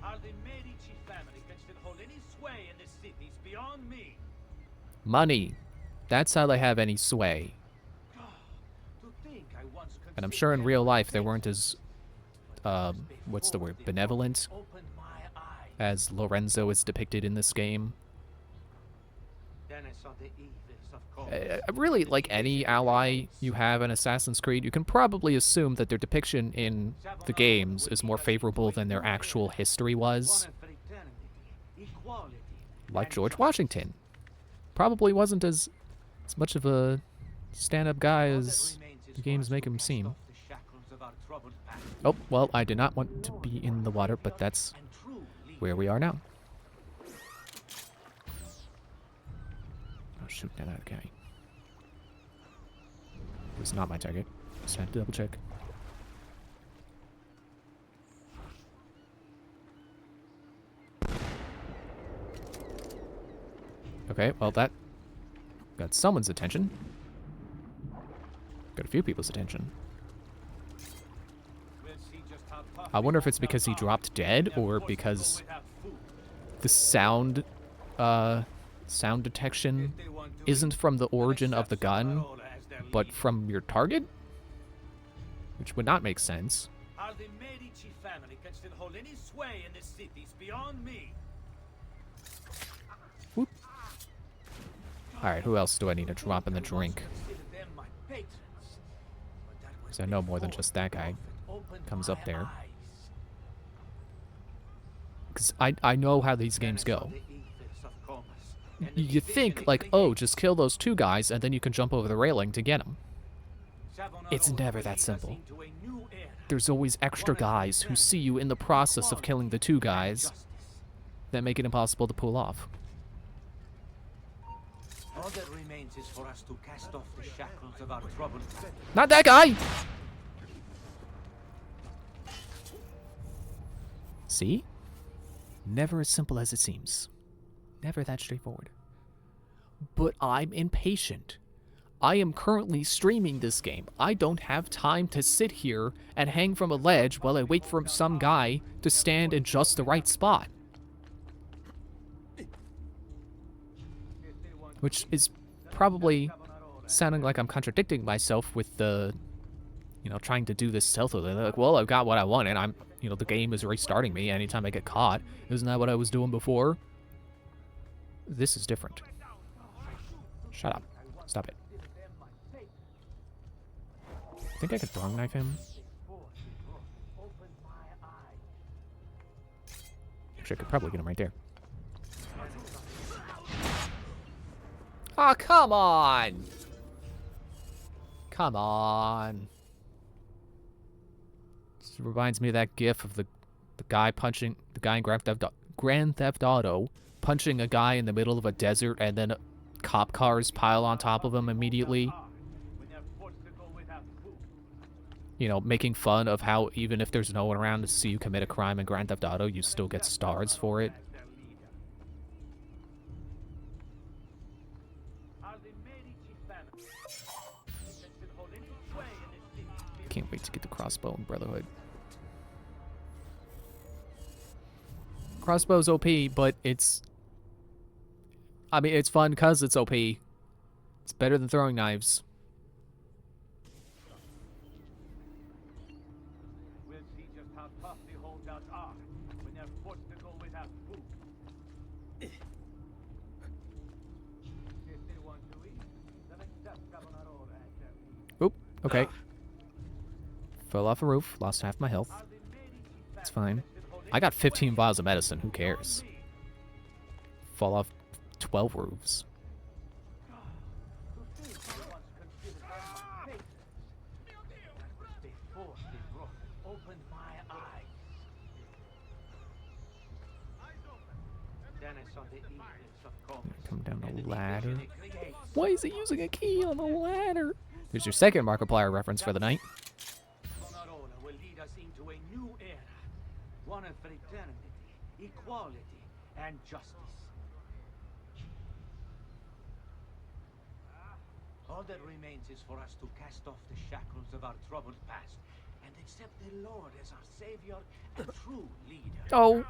Are the Medici family can still hold any sway in the cities beyond me? Money. That's how they have any sway. To think I once And I'm sure in real life they weren't as, what's the word, benevolent opened my eyes. as Lorenzo is depicted in this game. Then I saw the evils of course. Really, like any ally you have in Assassin's Creed, you can probably assume that their depiction in the games is more favorable than their actual history was. One and for eternity, equality Like and George justice. Washington. Probably wasn't as much of a stand-up guy All that as remains is the for games us make to him cast seem. off the shackles of our troubled past Oh, well, I did not want to be in the water, but that's and true leader. where we are now. Oh, shoot, that other guy. It was not my target. Just had to double check. Okay, well that got someone's attention. Got a few people's attention. We'll see just how tough I the wonder if it's holdouts because he are dropped when dead they're or forced to go because without food. the sound detection If they want to isn't eat, from the they'll origin of accept the gun, Savonarola as their but leader. from your target? Which would not make sense. Are the Medici family can still hold any sway in the cities beyond me? Whoop. Alright, who else do I need to drop in the drink? Consider them my patrons. But that was Because I know more than before just that the guy prophet opened comes my up there. eyes. Because I know how these Then I games saw go. the evils of Comus, and the You division think, in like, three oh, gates. just kill those two guys, and then you can jump over the railing to get them. It's Savonarola never will that lead us simple. into a new era. There's always extra guys who see you in the process of killing the two guys Justice. that make it impossible to pull off. All that remains is for us to cast off the shackles of our troubled past. Not that guy! See? Never as simple as it seems. Never that straightforward. But I'm impatient. I am currently streaming this game. I don't have time to sit here and hang from a ledge while I wait for some guy to stand in just the right spot. Which is probably sounding like I'm contradicting myself with the, trying to do this stealthily. Like, well, I've got what I want, and I'm, the game is restarting me anytime I get caught. Isn't that what I was doing before? This is different. Shut up. Stop it. I think I could throwing knife him. Actually, I could probably get him right there. Oh, come on! Come on. This reminds me of that gif of the guy punching, the guy in Grand Theft Auto punching a guy in the middle of a desert and then cop cars pile on top of him immediately. When they're forced to go without food. Making fun of how even if there's no one around to see you commit a crime in Grand Theft Auto, you still get stars for it. As their leader. Are the Medici family can still hold any sway in the cities beyond Can't wait to get the crossbow in Brotherhood. Crossbow's OP, but it's... I mean, it's fun because it's OP. It's better than throwing knives. We'll see just how tough the holdouts are when they're forced to go without food. If they want to eat, then accept Carbonara as their meat. Oop, okay. Fell off a roof, lost half my health. It's fine. I got 15 vials of medicine, who cares? Fall off 12 roofs. Come down the ladder. Why is he using a key on the ladder? There's your second Markiplier reference for the night. Savonarola will lead us into a new era, one of fraternity, equality, and justice. All that remains is for us to cast off the shackles of our troubled past and accept the Lord as our savior and true leader. Oh.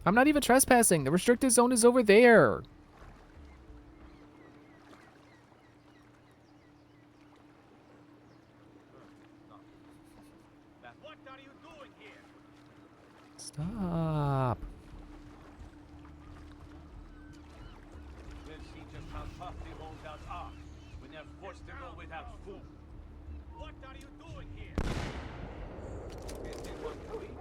I'm not even trespassing. The restricted zone is over there. What are you doing here? Stop. We'll see just how tough the holdouts are when they're forced to go without food. What are you doing here? If they want to eat,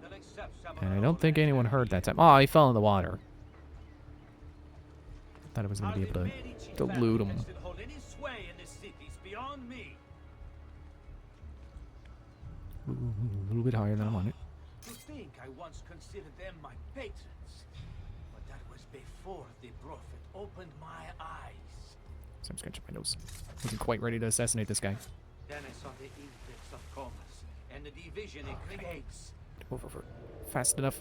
then accept And I don't think anyone heard that time. Oh, he fell in the water. Thought I was going to be able to loot him. Hold any sway in this city is beyond me. Ooh, a little bit higher than I wanted. To think I once considered them my patrons, but that was before the prophet opened my eyes. So I'm scratching my nose. Wasn't quite ready to assassinate this guy. Then I saw the edicts of Comus and the division it creates. Over. Fast enough.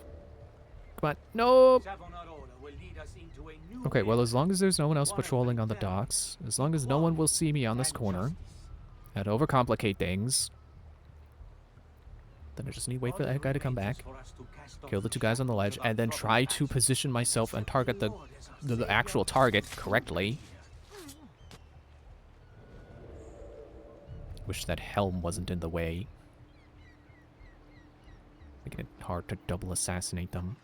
Come on. Nope. Savonarola will lead us into a new Okay, well, era, as long as there's no one else one of patrolling on the fraternity, docks, as long as no one will see me on this and corner, justice. and overcomplicate things, then I just need to wait All for that that guy to come remains back, is for us to cast off kill the the two guys on the ledge, shackles of and then our try troubled to past position myself and target the, Lord as our the savior actual and target true correctly. leader. Wish that helm wasn't in the way. Making it hard to double assassinate them.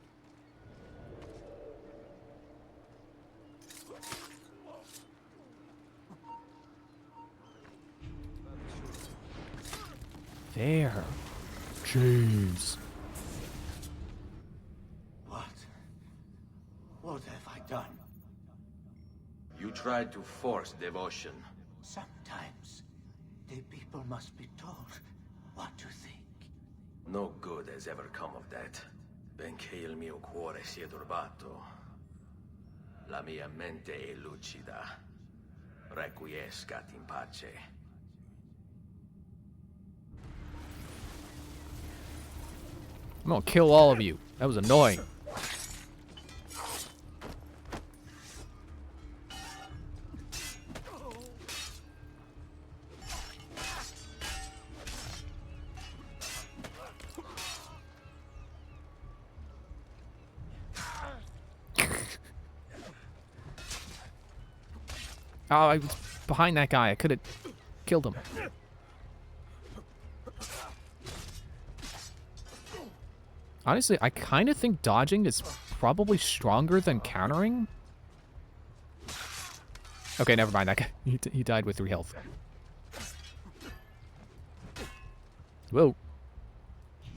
There. Jeez. What? What have I done? You tried to force devotion. Sometimes the people must be told what to think. No good has ever come of that. Benché il mio cuore sia turbato, la mia mente è lucida. Requiescat in pace. I'm gonna kill all of you. That was annoying. Oh, I was behind that guy. I could have killed him. Honestly, I kind of think dodging is probably stronger than countering. Okay, never mind. That guy, he died with 3 health. Whoa.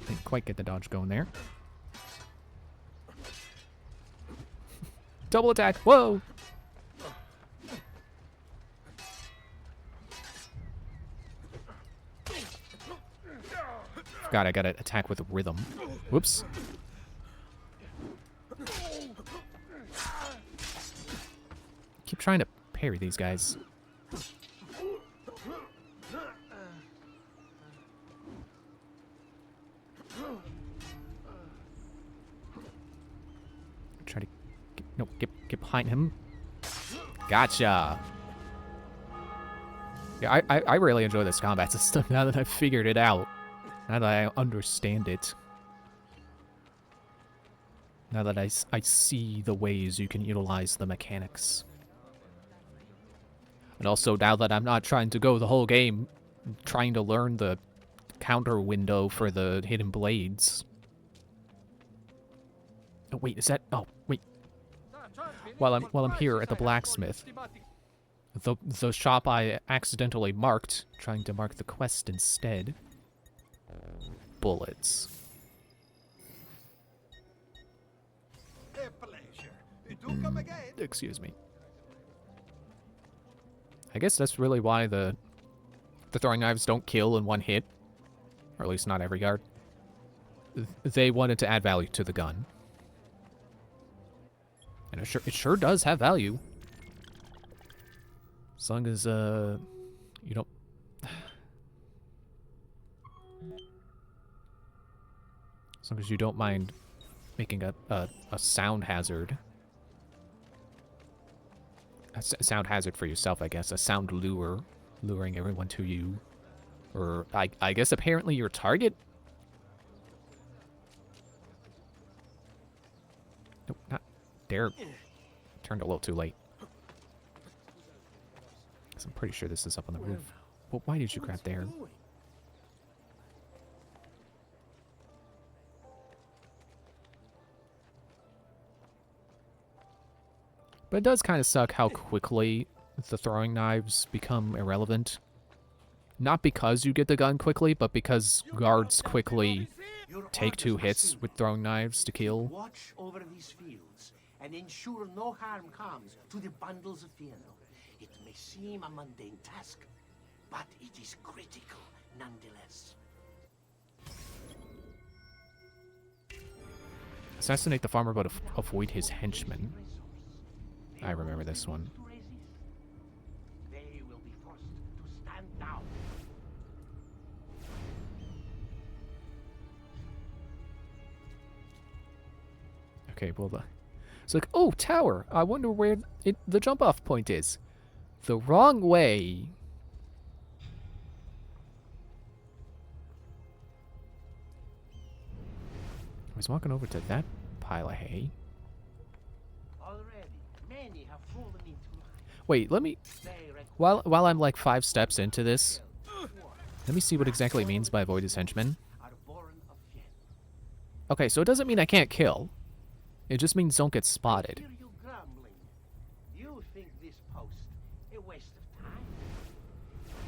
Didn't quite get the dodge going there. Double attack. Whoa. God, I gotta attack with rhythm. Whoops. Keep trying to parry these guys. Try to get behind him. Gotcha. Yeah, I really enjoy this combat system now that I've figured it out. Now that I understand it. Now that I see the ways you can utilize the mechanics. And also now that I'm not trying to go the whole game trying to learn the counter window for the hidden blades. Oh wait, is that... Oh, wait. While I'm here at the blacksmith, the shop I accidentally marked, trying to mark the quest instead. Bullets. A pleasure. Do come again. Excuse me. I guess that's really why the throwing knives don't kill in one hit. Or at least not every guard. They wanted to add value to the gun. And it sure does have value. As long as, you don't... As long as you don't mind making a sound hazard. A sound hazard for yourself, I guess. A sound lure. Luring everyone to you. Or, I guess apparently your target? Nope, not dare. Turned a little too late. I'm pretty sure this is up on the roof. Well, why did you grab there? But it does kind of suck how quickly the throwing knives become irrelevant. Not because you get the gun quickly, but because guards quickly take 2 hits with throwing knives to kill. Watch over these fields and ensure no harm comes to the bundles of Fiero. It may seem a mundane task, but it is critical nonetheless. Assassinate the farmer, but avoid his henchmen. I remember this one. They will be forced to stand down. Okay, well, it's like, oh, tower. I wonder where the jump-off point is. The wrong way. I was walking over to that pile of hay. Already, many have fallen into line. Wait, let me... While I'm like 5 steps into this, let me see what exactly it means by avoid his henchmen. Okay, so it doesn't mean I can't kill. It just means don't get spotted. Hear you grumbling. You think this post a waste of time?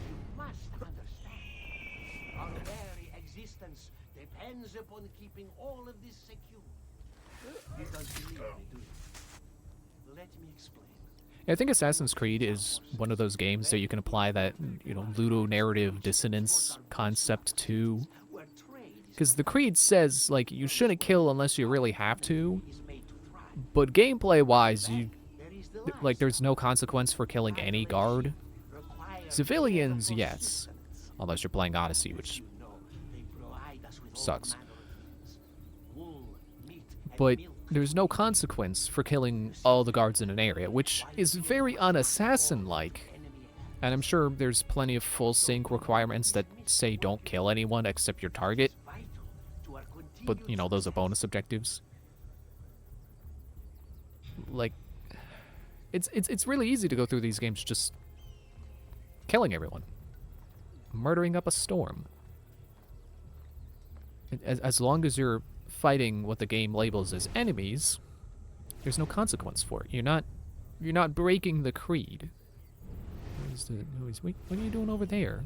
You must understand. Our very existence depends upon keeping all of this secure. You don't believe me, do you? Let me explain. I think Assassin's Creed is one of those games that you can apply that, ludonarrative dissonance concept to. Because the Creed says, like, you shouldn't kill unless you really have to. But gameplay-wise, there's no consequence for killing any guard. Civilians, yes. Unless you're playing Odyssey, which sucks. But there's no consequence for killing all the guards in an area, which is very un-assassin-like. And I'm sure there's plenty of full sync requirements that say don't kill anyone except your target. But, those are bonus objectives. Like, it's really easy to go through these games just killing everyone. Murdering up a storm. As long as you're fighting what the game labels as enemies, there's no consequence for it. You're not breaking the creed. Wait, what are you doing over there?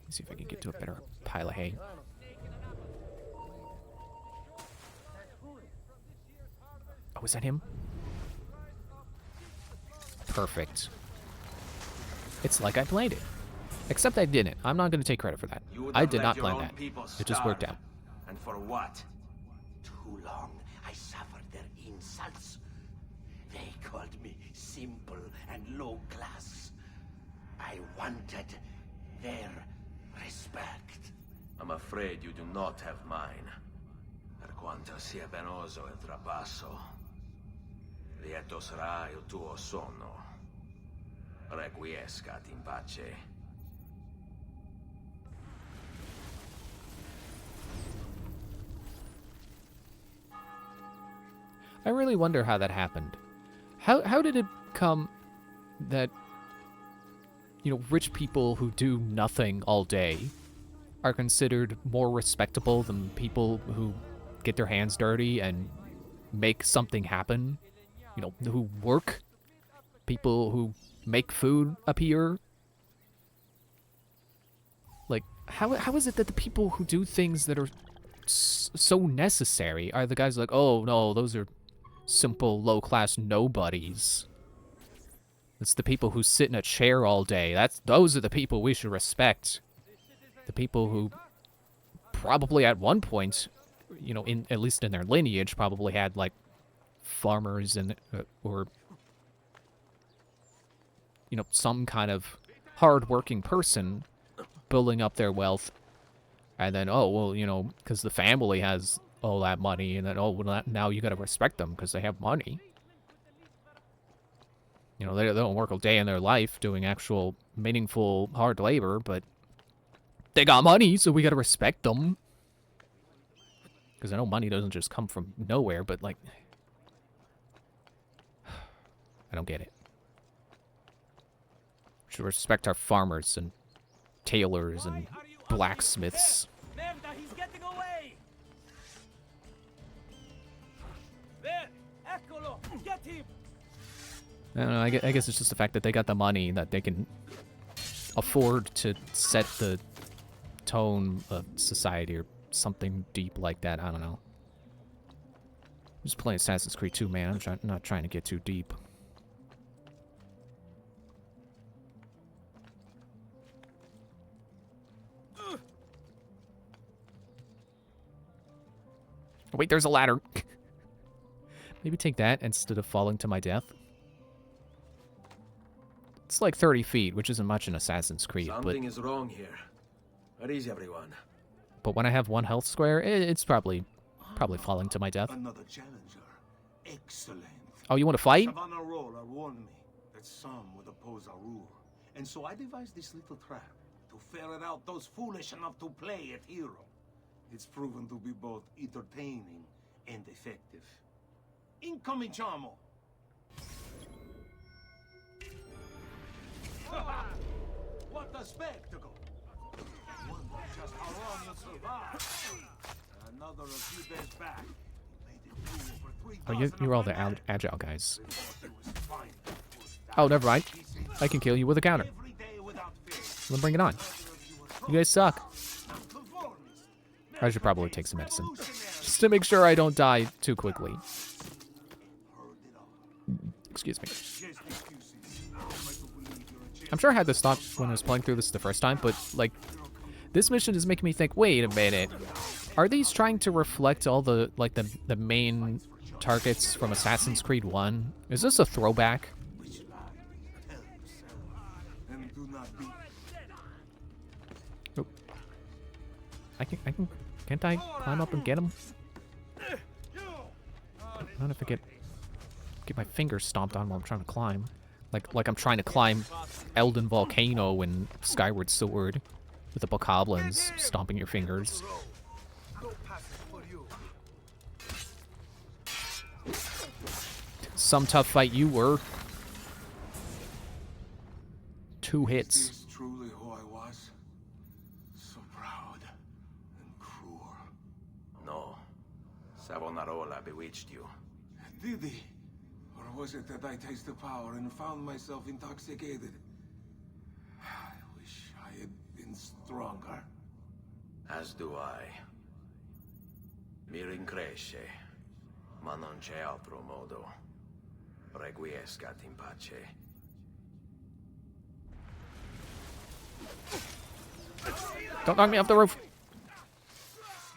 Let's see if I can get to a better pile of hay. Oh, is that him? Perfect. It's like I planned it. Except I didn't. I'm not going to take credit for that. I did not plan that. It just worked out. And for what? Too long I suffered their insults. They called me simple and low class. I wanted their respect. I'm afraid you do not have mine. Per quanto sia penoso il trapasso, lieto sarà il tuo sonno. Requiescat in pace. I really wonder how that happened. How did it come that, you know, rich people who do nothing all day are considered more respectable than people who get their hands dirty and make something happen? You know, who work? People who make food appear? Like, how is it that the people who do things that are so necessary are the guys like, oh no, those are simple low-class nobodies? It's the people who sit in a chair all day. Those are the people we should respect. The people who probably at one point, you know, at least in their lineage, probably had like farmers and or you know, some kind of hard-working person building up their wealth, and then, oh well, you know, because the family has all that money, and then, oh well, now you gotta respect them because they have money. You know, they don't work a day in their life doing actual meaningful hard labor, but they got money, so we gotta respect them. Because I know money doesn't just come from nowhere, but like, I don't get it. We should respect our farmers and tailors and blacksmiths. Merda, he's getting away! There! Eccolo! Get him! I don't know, I guess it's just the fact that they got the money, that they can afford to set the tone of society or something deep like that. I don't know. I'm just playing Assassin's Creed 2, man. I'm not trying to get too deep. Wait, there's a ladder. Maybe take that instead of falling to my death. It's like 30 feet, which isn't much in Assassin's Creed, Something is wrong here. Where is everyone? but when I have one health square, it's probably falling to my death. Another challenger. Excellent. Oh, you want to fight? Savonarola warned me that some would oppose our rule. And so I devised this little trap to ferret out those foolish enough to play at hero. It's proven to be both entertaining and effective. Incominciamo! What a spectacle! Wonder just how long you'll survive. Another a few days back. Made it through over 3,000 Oh, you're all the agile guys. Oh, never mind. I can kill you with a counter. Then bring it on. You guys suck. I should probably take some medicine. Just to make sure I don't die too quickly. Excuse me. I'm sure I had this thought when I was playing through this the first time, but, like, this mission is making me think, wait a minute. Are these trying to reflect all the, like, the main targets from Assassin's Creed 1? Is this a throwback? Oh. Can't I climb up and get him? I don't know if I get my fingers stomped on while I'm trying to climb. Like I'm trying to climb Elden Volcano and Skyward Sword with the bokoblins stomping your fingers. Some tough fight you were. 2 hits. Is this truly who I was? So proud and cruel. No. Savonarola bewitched you. Did he? Or was it that I tasted power and found myself intoxicated? I wish I had been stronger. As do I. Mi rincresce, ma non c'è altro modo. Requiescat in pace. Don't knock me off the roof.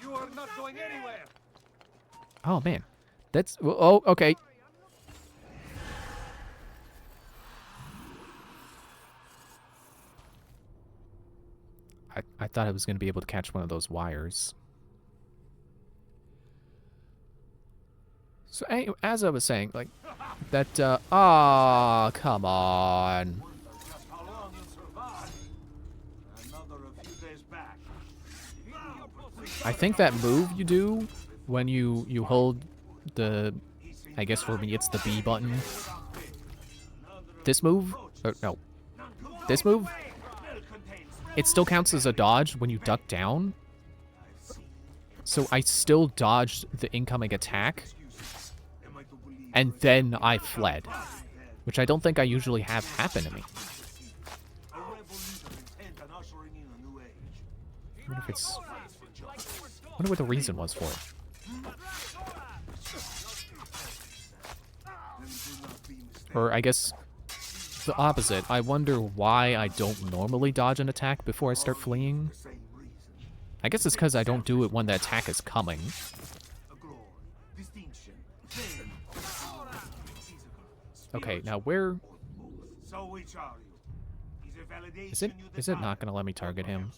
You are not going anywhere. Oh man, that's oh okay. I thought I was gonna be able to catch one of those wires. So as I was saying, like that. Ah, come on. How long you'll survive? Another a few days back. I think that move you do when you hold the I guess for me it's the B button. This move? Or, no. This move? It still counts as a dodge when you duck down. So I still dodged the incoming attack. And then I fled. Which I don't think I usually have happen to me. I wonder if it's... I wonder what the reason was for it. Or I guess the opposite. I wonder why I don't normally dodge an attack before I start fleeing. I guess it's because I don't do it when the attack is coming. Okay, now where... Is it not going to let me target him?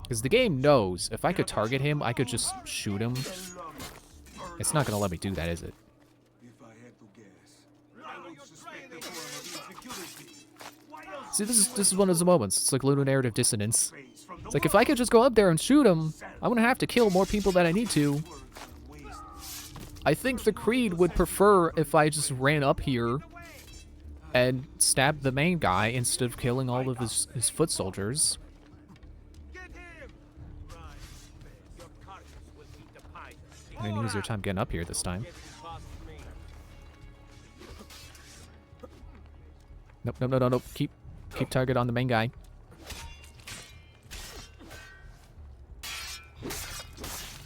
Because the game knows if I could target him, I could just shoot him. It's not going to let me do that, is it? See, this is one of those moments. It's like ludonarrative dissonance. It's like if I could just go up there and shoot him, I'm going to have to kill more people than I need to. I think the Creed would prefer if I just ran up here and stabbed the main guy instead of killing all of his foot soldiers. I didn't use your time getting up here this time. Nope. Keep target on the main guy.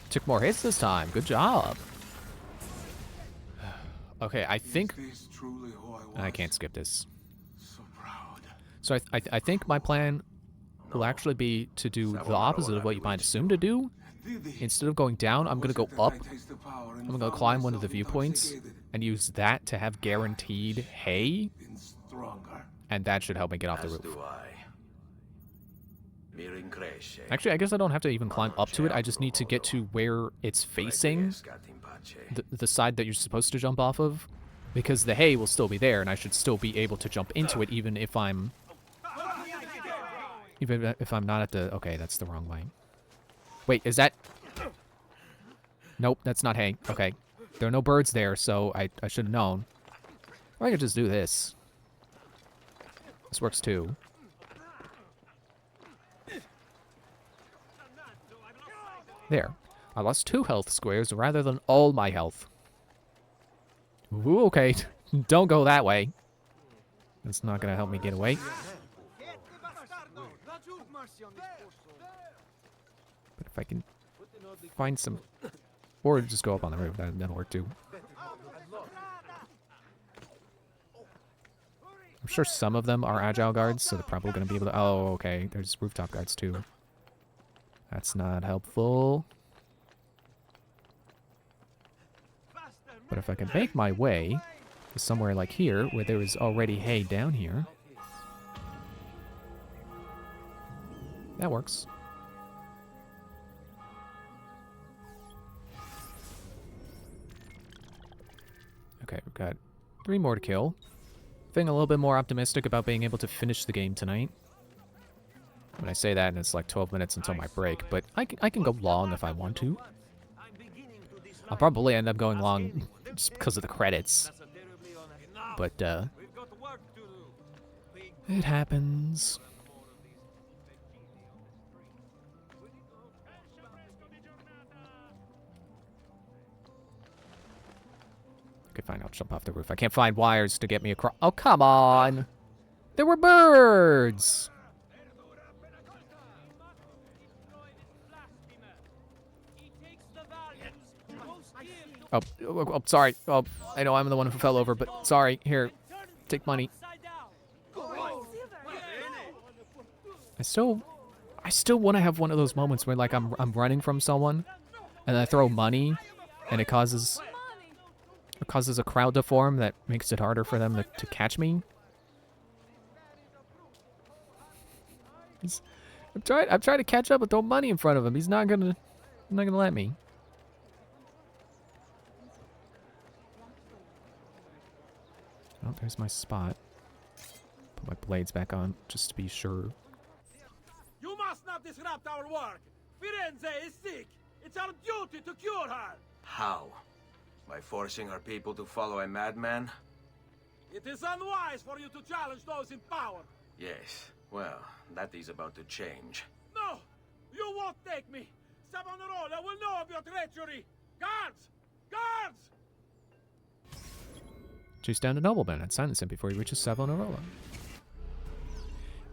Took more hits this time. Good job. Okay, I think... I can't skip this. So I think my plan will actually be to do the opposite of what you might assume to do. Instead of going down, I'm going to go up. I'm going to climb one of the viewpoints and use that to have guaranteed hay. And that should help me get off the roof. Actually, I guess I don't have to even climb up to it. I just need to get to where it's facing. The side that you're supposed to jump off of. Because the hay will still be there, and I should still be able to jump into it even if I'm... Even if I'm not at the... Okay, that's the wrong way. Wait, is that... Nope, that's not hay. Okay. There are no birds there, so I should have known. Or I could just do this. This works too. There. I lost 2 health squares rather than all my health. Ooh, okay. Don't go that way. That's not gonna help me get away. But if I can find some... Or just go up on the roof, that'll work too. I'm sure some of them are agile guards, so they're probably gonna be able to... Oh, okay. There's rooftop guards too. That's not helpful. But if I can make my way to somewhere like here, where there is already hay down here... That works. Okay, we've got 3 more to kill. Feeling a little bit more optimistic about being able to finish the game tonight. When I say that, and it's like 12 minutes until my break, but I can go long if I want to. I'll probably end up going long just because of the credits. But, it happens. Okay, fine, I'll jump off the roof. I can't find wires to get me across. Oh, come on! There were birds! Oh, sorry. Oh, I know I'm the one who fell over, but sorry. Here, take money. I still want to have one of those moments where, like, I'm running from someone, and I throw money, and it causes a crowd to form that makes it harder for them to catch me. I'm trying to catch up and throw money in front of him. He's not gonna let me. Oh, there's my spot. Put my blades back on, just to be sure. You must not disrupt our work. Firenze is sick. It's our duty to cure her. How? By forcing our people to follow a madman? It is unwise for you to challenge those in power. Yes. Well, that is about to change. No! You won't take me! Savonarola will know of your treachery! Guards! Guards! Chase down the nobleman and silence him before he reaches Savonarola.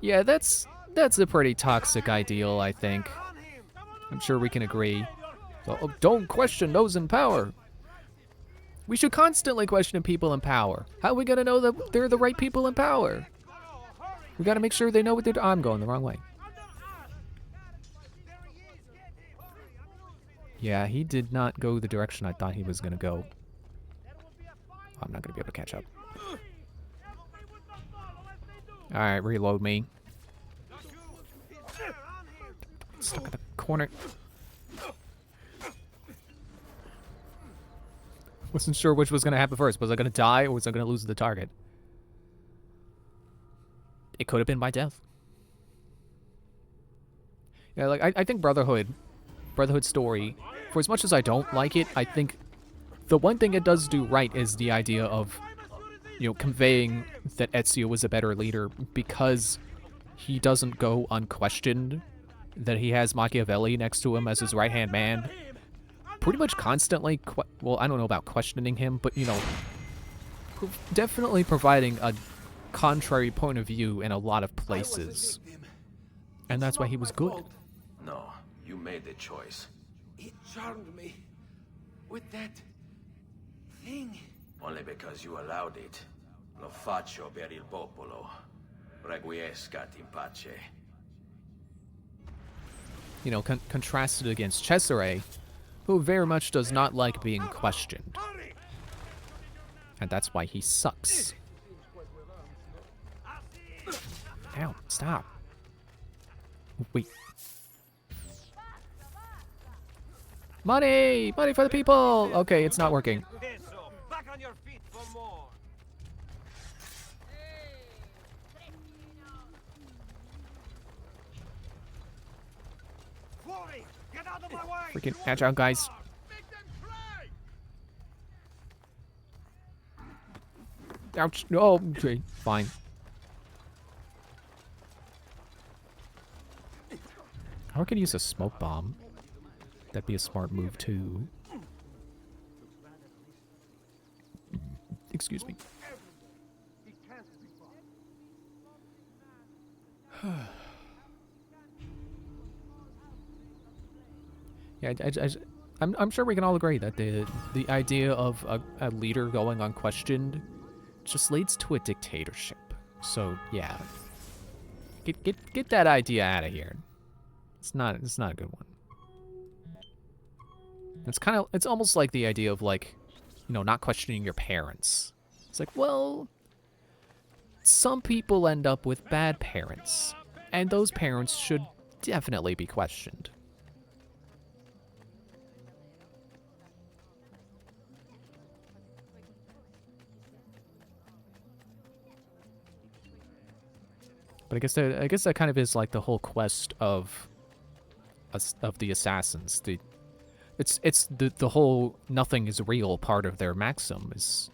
Yeah, that's a pretty toxic ideal, I think. I'm sure we can agree. So, don't question those in power. We should constantly question people in power. How are we gonna know that they're the right people in power? We gotta make sure they know what they're. I'm going the wrong way. Yeah, he did not go the direction I thought he was gonna go. I'm not gonna be able to catch up. Alright, reload me. Stuck in the corner. Wasn't sure which was gonna happen first. Was I gonna die or was I gonna lose the target? It could have been my death. Yeah, like I think Brotherhood story, for as much as I don't like it, I think the one thing it does do right is the idea of, you know, conveying that Ezio was a better leader because he doesn't go unquestioned, that he has Machiavelli next to him as his right-hand man, pretty much constantly, well, I don't know about questioning him, but, you know, definitely providing a contrary point of view in a lot of places. And that's why he was good. No, you made the choice. It charmed me with that thing. Only because you allowed it. Lo faccio per il popolo. Requiescat in pace. You know, contrasted against Cesare, who very much does not like being questioned. And that's why he sucks. Ow, stop. Wait. Money! Money for the people! Okay, it's not working. Back on your feet for more. Get out of my way! Freaking agile guys. Ouch. No, okay, fine. Or I could use a smoke bomb. That'd be a smart move too. Excuse me. Yeah, I'm sure we can all agree that the idea of a leader going unquestioned just leads to a dictatorship. So yeah, get that idea out of here. It's not a good one. It's almost like the idea of, like, you know, not questioning your parents. It's like, well, some people end up with bad parents, and those parents should definitely be questioned. But I guess that kind of is like the whole quest of the assassins. It's the whole nothing is real part of their maxim is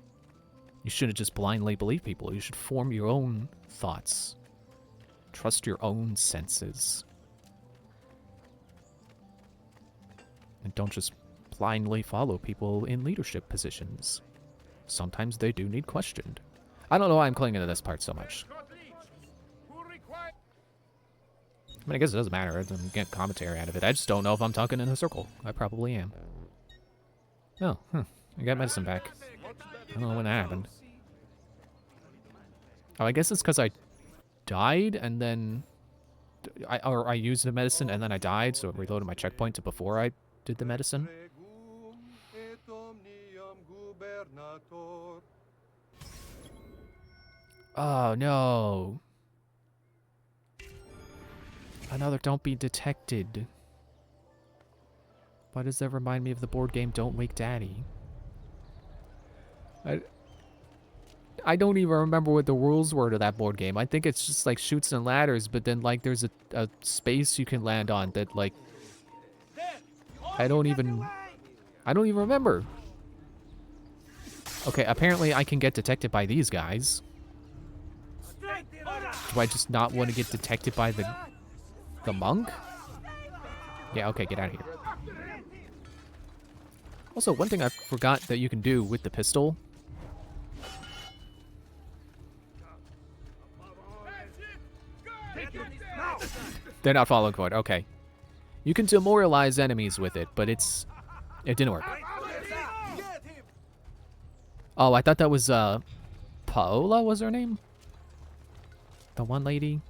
you shouldn't just blindly believe people. You should form your own thoughts. Trust your own senses. And don't just blindly follow people in leadership positions. Sometimes they do need questioned. I don't know why I'm clinging to this part so much. I mean, I guess it doesn't matter. I don't get commentary out of it. I just don't know if I'm talking in a circle. I probably am. Oh, I got medicine back. I don't know when that happened. Oh, I guess it's because I died and then... I used the medicine and then I died, so it reloaded my checkpoint to before I did the medicine. Oh, no. Another Don't Be Detected. Why does that remind me of the board game Don't Wake Daddy? I don't even remember what the rules were to that board game. I think it's just like chutes and ladders, but then like there's a space you can land on that like I don't even remember. Okay, apparently I can get detected by these guys. Do I just not want to get detected by the monk? Yeah, okay, get out of here. Also, one thing I forgot that you can do with the pistol. They're not following for it. Okay. You can demoralize enemies with it, but it didn't work. Oh, I thought that was Paola was her name? The one lady?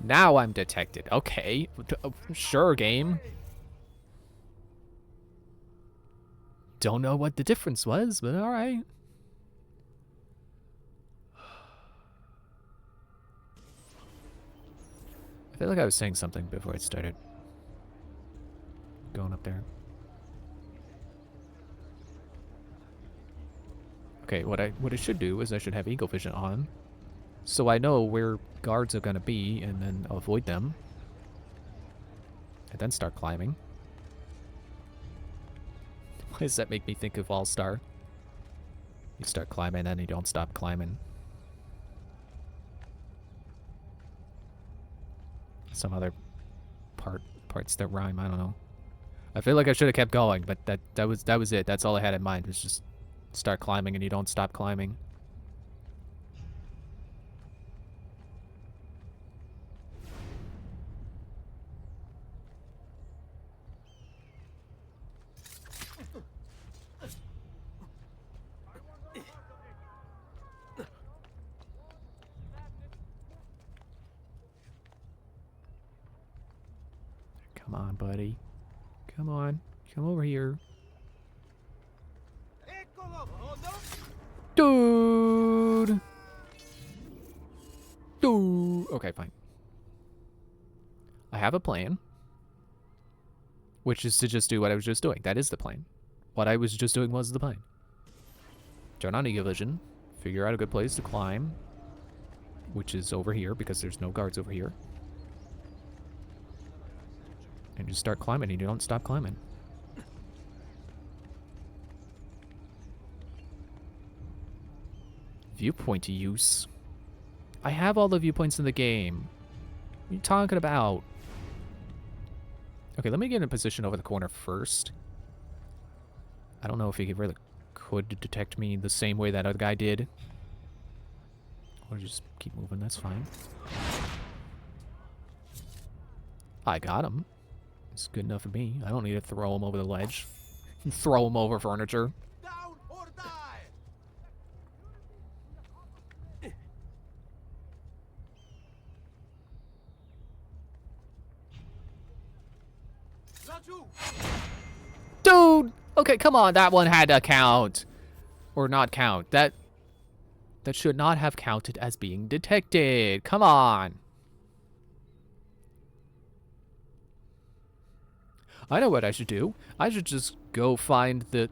Now I'm detected. Okay. Sure, game. Don't know what the difference was, but alright. I feel like I was saying something before it started. Going up there. Okay, what I should do is I should have Eagle Vision on, so I know where guards are gonna be, and then avoid them, and then start climbing. Why does that make me think of All-Star? You start climbing, and you don't stop climbing. Some other parts that rhyme. I don't know. I feel like I should have kept going, but that was it. That's all I had in mind. Was just start climbing and you don't stop climbing. Come on, buddy. Come on. Come over here. Dude! Dude! Okay, fine. I have a plan. Which is to just do what I was just doing. That is the plan. What I was just doing was the plan. Turn on Eagle Vision. Figure out a good place to climb. Which is over here, because there's no guards over here. And just start climbing, and you don't stop climbing. Viewpoint use. I have all the viewpoints in the game. What are you talking about? Okay, let me get in position over the corner first. I don't know if he really could detect me the same way that other guy did. Or just keep moving, that's fine. I got him. It's good enough for me. I don't need to throw him over the ledge. Throw him over furniture. Down or die! Dude! Okay, come on. That one had to count. Or not count. That should not have counted as being detected. Come on. I know what I should do. I should just go find the...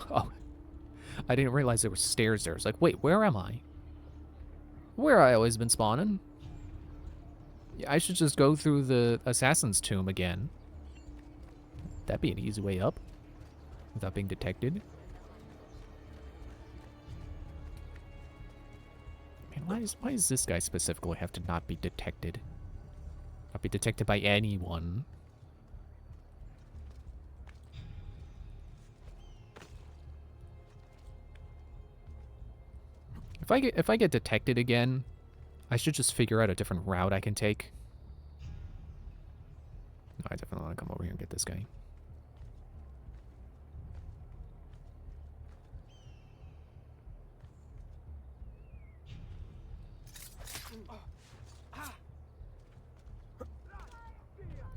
Oh. I didn't realize there were stairs there. It's like, wait, where am I? Where have I always been spawning? Yeah, I should just go through the assassin's tomb again. That'd be an easy way up. Without being detected. Man, why does this guy specifically have to not be detected? Not be detected by anyone. If I get detected again, I should just figure out a different route I can take. No, I definitely want to come over here and get this guy.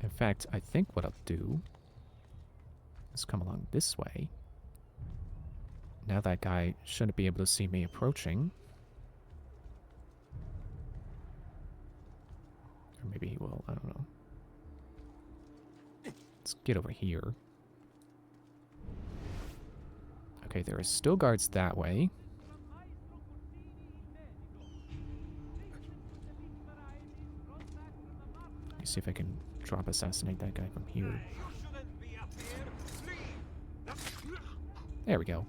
In fact, I think what I'll do is come along this way. Now that guy shouldn't be able to see me approaching. Or maybe he will, I don't know. Let's get over here. Okay, there are still guards that way. Let me see if I can drop assassinate that guy from here. There we go.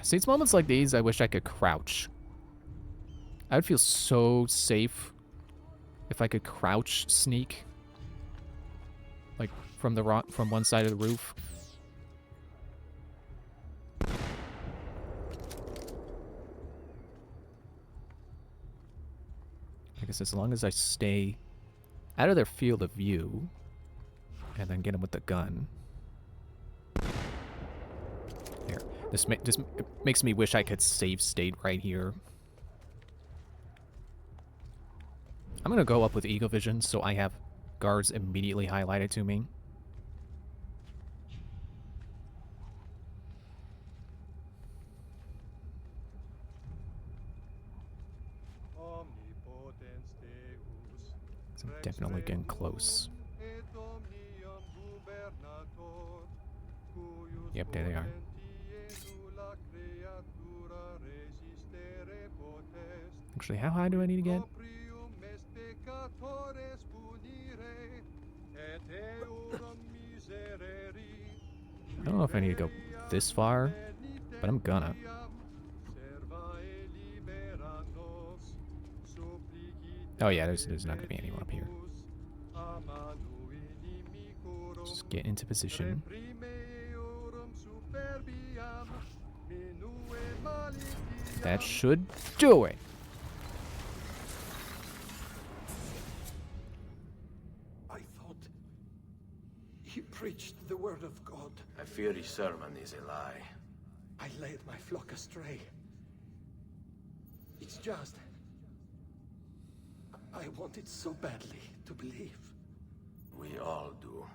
See, it's moments like these I wish I could crouch. I would feel so safe if I could crouch sneak. Like, from the from one side of the roof. I guess as long as I stay out of their field of view and then get them with the gun. There. This makes me wish I could save state right here. I'm gonna go up with Eagle Vision so I have guards immediately highlighted to me. I'm definitely getting close. Yep, there they are. Actually, how high do I need to get? I don't know if I need to go this far, but I'm gonna. Oh yeah, there's not gonna be anyone up here. Just get into position. That should do it. I thought he preached the word of God. I fear his sermon is a lie. I led my flock astray. It's just... I wanted so badly to believe. We all do.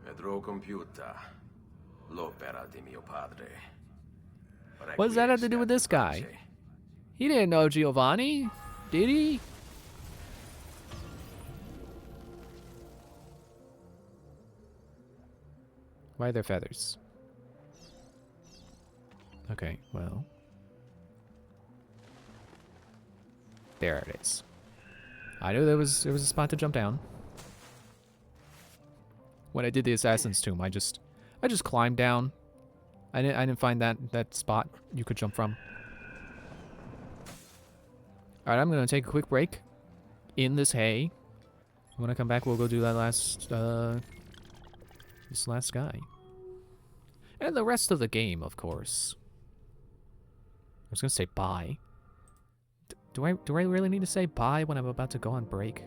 Vedrò compiuta l'opera di mio padre. What does that have to do with this guy? He didn't know Giovanni, did he? Why are there feathers? Okay, well. There it is. I knew there was a spot to jump down. When I did the Assassin's Tomb, I just climbed down. I didn't find that spot you could jump from. Alright, I'm gonna take a quick break in this hay. When I come back, we'll go do that this last guy. And the rest of the game, of course. I was gonna say bye. Do I really need to say bye when I'm about to go on break?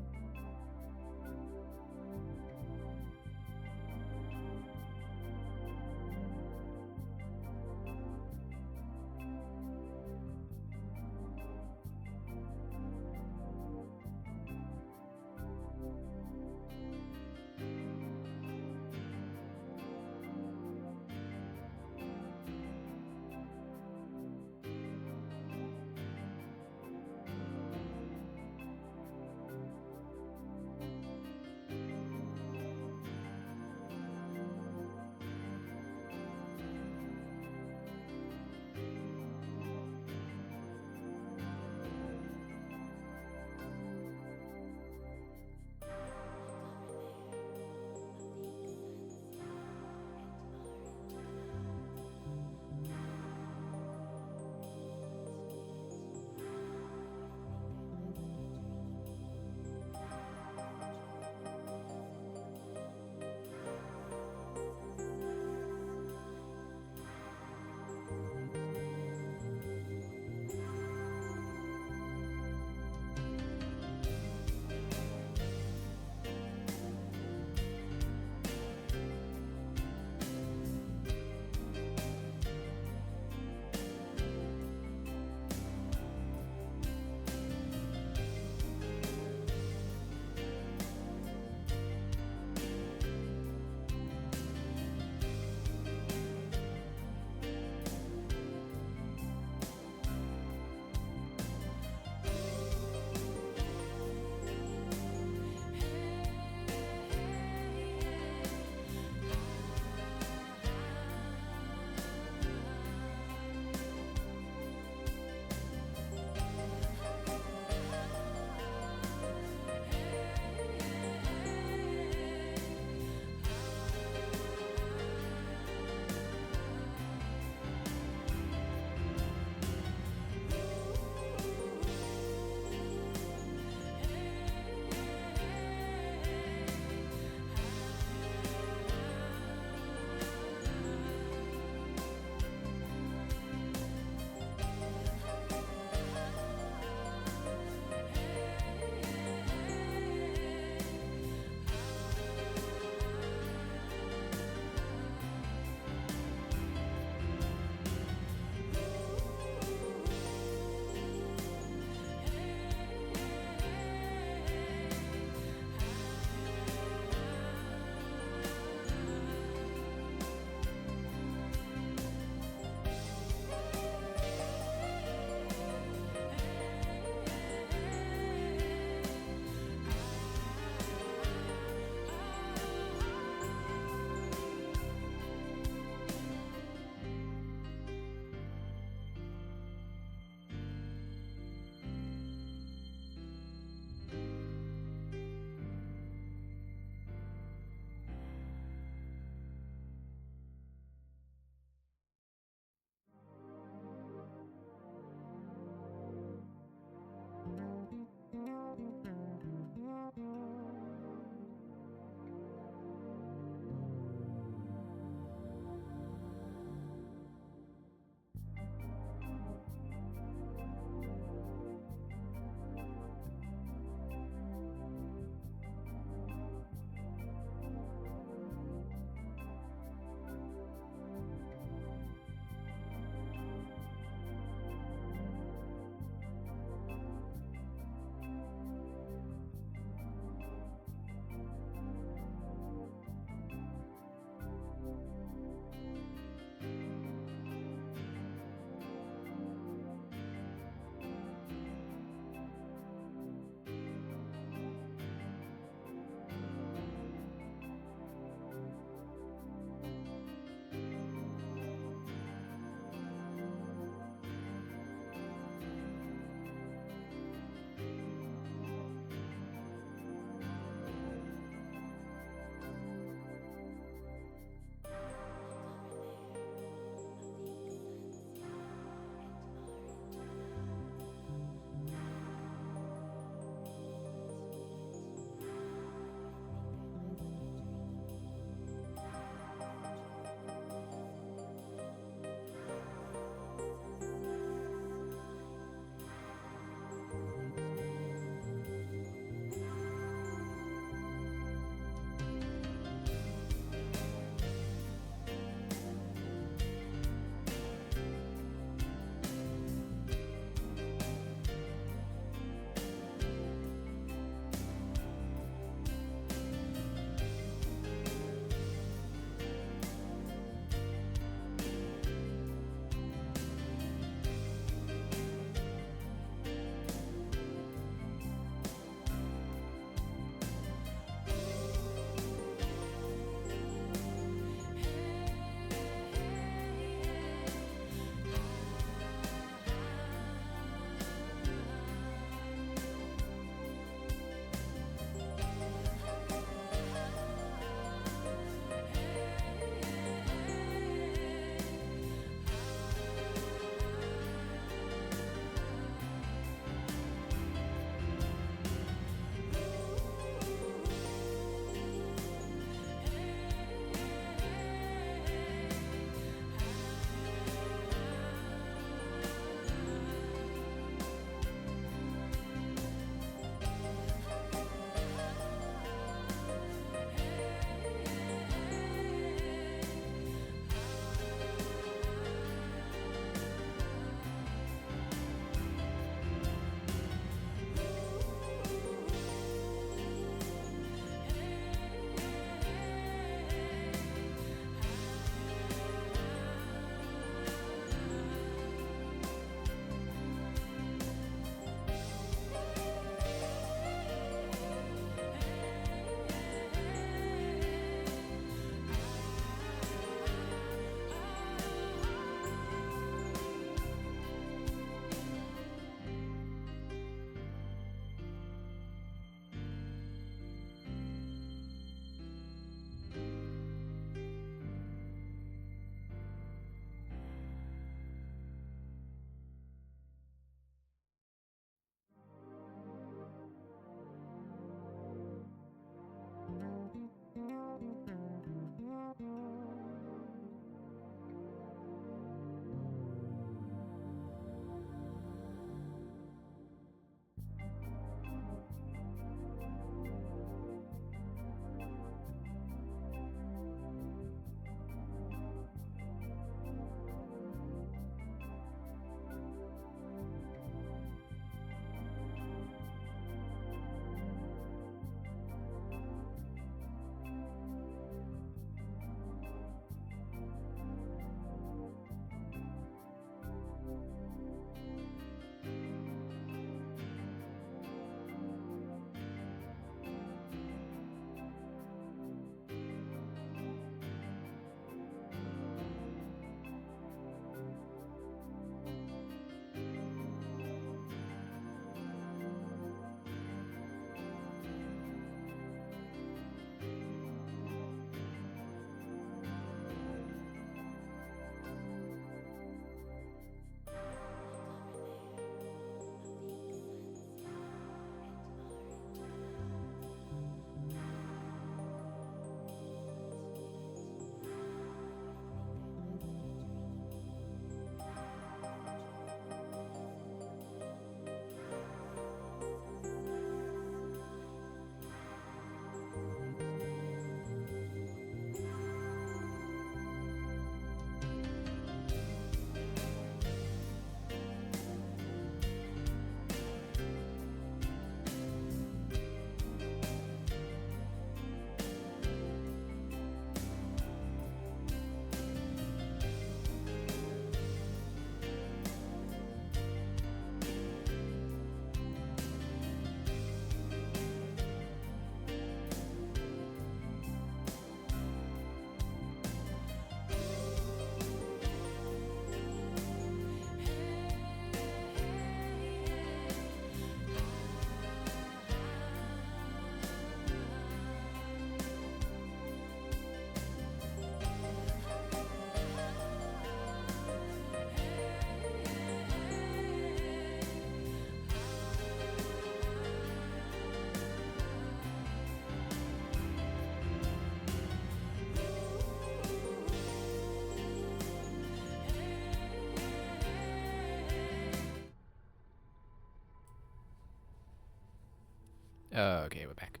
Okay, we're back.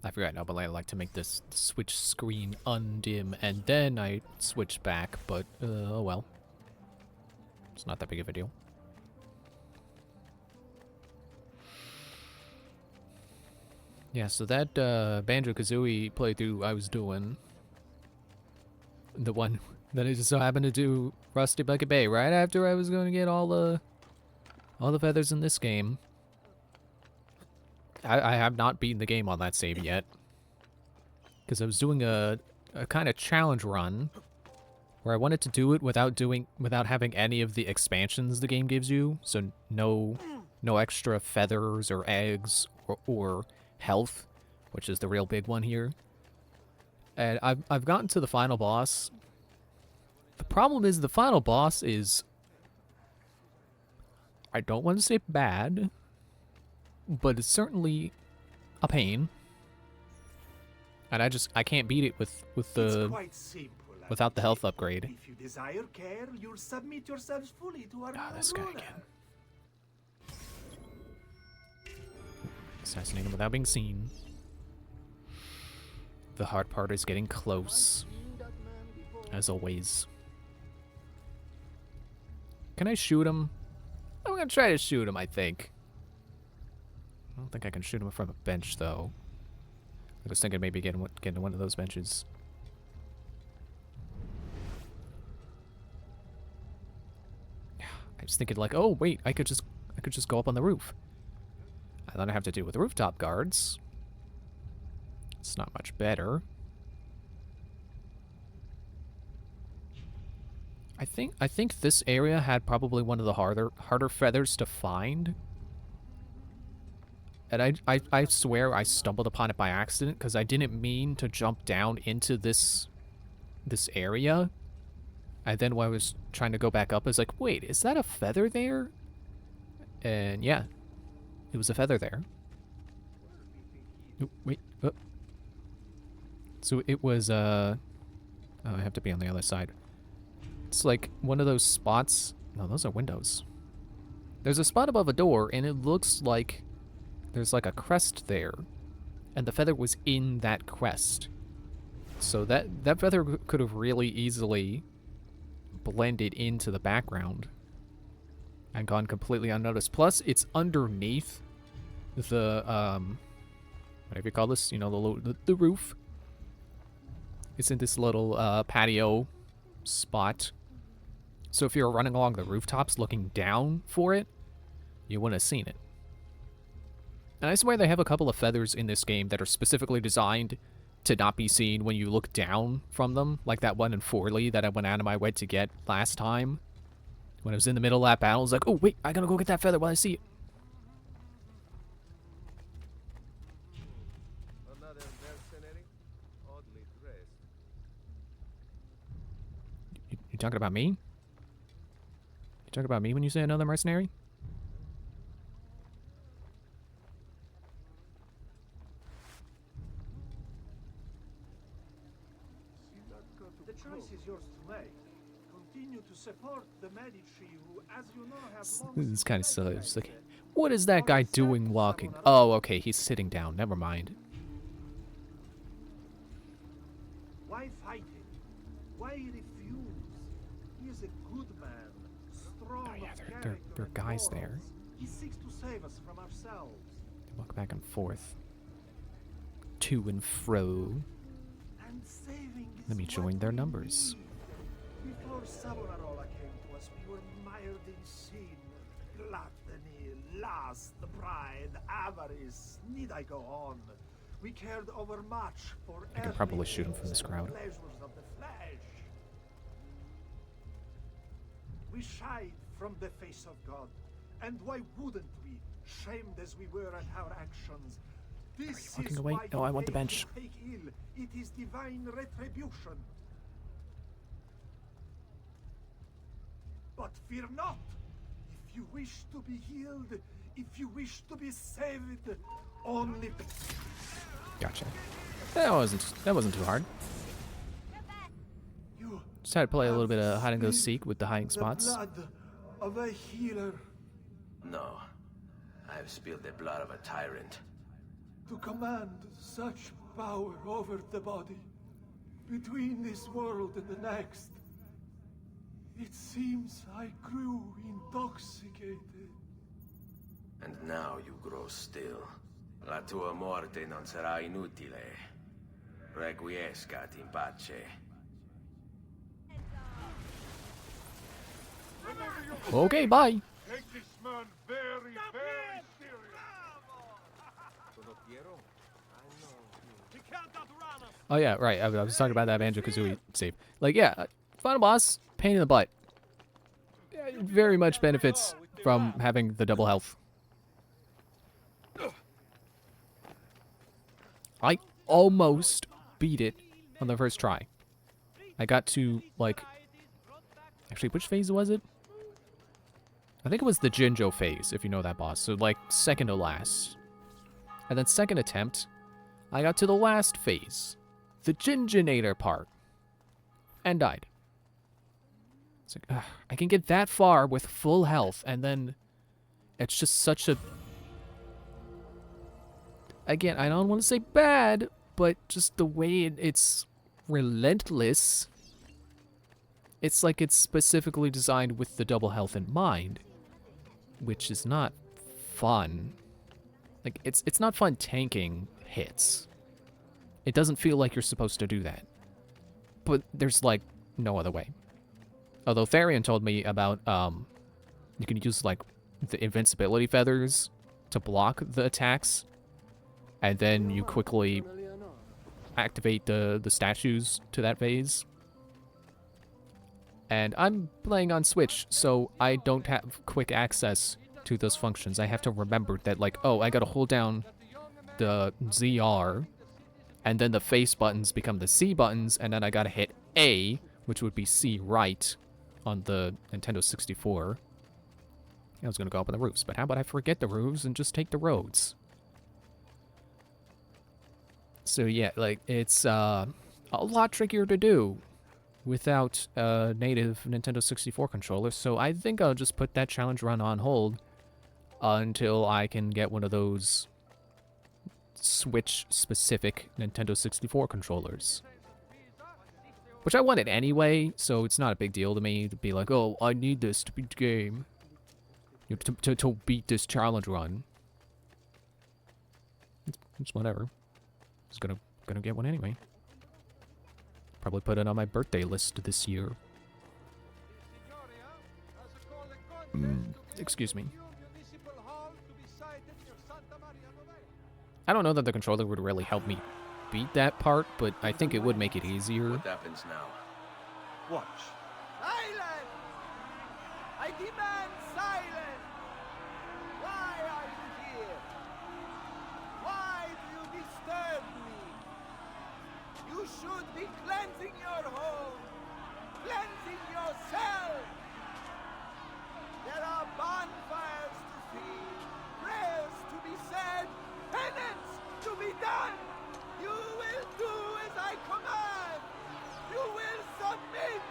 I forgot now, but I like to make this switch screen undim and then I switch back, but oh well. It's not that big of a deal. Yeah, so that Banjo-Kazooie playthrough I was doing, the one that I just so happened to do Rusty Bucket Bay right after I was going to get all the feathers in this game. I have not beaten the game on that save yet, because I was doing a kind of challenge run where I wanted to do it without having any of the expansions the game gives you, so no extra feathers or eggs or health, which is the real big one here. And I've gotten to the final boss. The problem is the final boss is, I don't want to say bad, but it's certainly a pain. And I can't beat it with the without the health upgrade. If you desire care, you'll submit yourselves fully to our This guy again. Assassinate him without being seen. The hard part is getting close, as always. Can I shoot him? I'm gonna try to shoot him, I think. I don't think I can shoot him from a bench, though. I was thinking maybe getting one of those benches. I was thinking like, oh wait, I could just go up on the roof. And then I have to deal with rooftop guards. It's not much better. I think this area had probably one of the harder feathers to find. And I swear I stumbled upon it by accident because I didn't mean to jump down into this area. And then when I was trying to go back up, I was like, wait, is that a feather there? And yeah, it was a feather there. Oh, wait. Oh. So it was, oh, I have to be on the other side. It's like one of those spots. No, those are windows. There's a spot above a door, and it looks like there's like a crest there. And the feather was in that crest. So that feather could have really easily blended into the background and gone completely unnoticed. Plus, it's underneath the, whatever you call this, you know, the roof. It's in this little patio spot. So if you're running along the rooftops looking down for it, you wouldn't have seen it. And I swear they have a couple of feathers in this game that are specifically designed to not be seen when you look down from them, like that one in Forley that I went out of my way to get last time. When I was in the middle of that battle, I was like, oh wait, I gotta go get that feather while I see it. Another mercenary, oddly dressed. You talking about me? You talking about me when you say another mercenary? The choice is yours to make. Continue to support the Medici, who, as you know, have This is kind of silly. It's like, what is that guy doing walking? Oh, okay, he's sitting down. Never mind. Why fight him? Why refuse? He is a good man, strong. Oh yeah, of there character are and guys there. morals. He seeks to save us from ourselves. They walk back and forth, to and fro. And saving is Let me join what their we numbers. need. Before Savonarola came to us, we were mired in sin, gluttony, lust, pride, avarice. Need I go on? We cared overmuch for I could probably shoot him from this crowd. pleasures of the flesh. We shied from the face of God, and why wouldn't we? Shamed as we were at our actions. This walking is away? why No, you I want the take bench. to take ill. It is divine retribution. But fear not. If you wish to be healed, if you wish to be saved, only. Gotcha. That wasn't too hard. You Just had to play a little bit of hide and go have seek with the hiding the spots. blood of a healer. No. I've spilled the blood of a tyrant. to command such power over the body, between this world and the next. It seems I grew intoxicated. And now you grow still. La tua morte non sarà inutile. Requiescat in pace. Okay, bye. Take this man very, very serious. He can't outrun us. Oh yeah, right. I was talking about that Banjo-Kazooie save. Like, yeah, final boss, pain in the butt. It very much benefits from having the double health. I almost beat it on the first try. I got to, like... Actually, which phase was it? I think it was the Jinjo phase, if you know that boss. So, like, second to last. And then second attempt, I got to the last phase. The Jinjonator part. And died. It's like, ugh, I can get that far with full health, and then... It's just such a... Again, I don't want to say bad, but just the way it's relentless. It's like it's specifically designed with the double health in mind, which is not fun. Like, it's not fun tanking hits. It doesn't feel like you're supposed to do that. But there's, like, no other way. Although Therian told me about, you can use, like, the invincibility feathers to block the attacks. And then you quickly activate the statues to that phase. And I'm playing on Switch, so I don't have quick access to those functions. I have to remember that, like, oh, I gotta hold down the ZR, and then the face buttons become the C buttons, and then I gotta hit A, which would be C right on the Nintendo 64. I was gonna go up on the roofs, but how about I forget the roofs and just take the roads? So yeah, like, it's a lot trickier to do without a native Nintendo 64 controller, so I think I'll just put that challenge run on hold until I can get one of those Switch-specific Nintendo 64 controllers. Which I wanted anyway, so it's not a big deal to me to be like, oh, I need this to beat the game. You know, to beat this challenge run. It's whatever. Just gonna get one anyway. Probably put it on my birthday list this year. Excuse me. I don't know that the controller would really help me beat that part, but I think it would make it easier. What happens now? Watch. Silence! I demand silence! Why are you here? Why do you disturb me? You should be cleansing your home, cleansing yourself. There are bonfires to see, prayers to be said, penance to be done. You will do as I command. You will submit.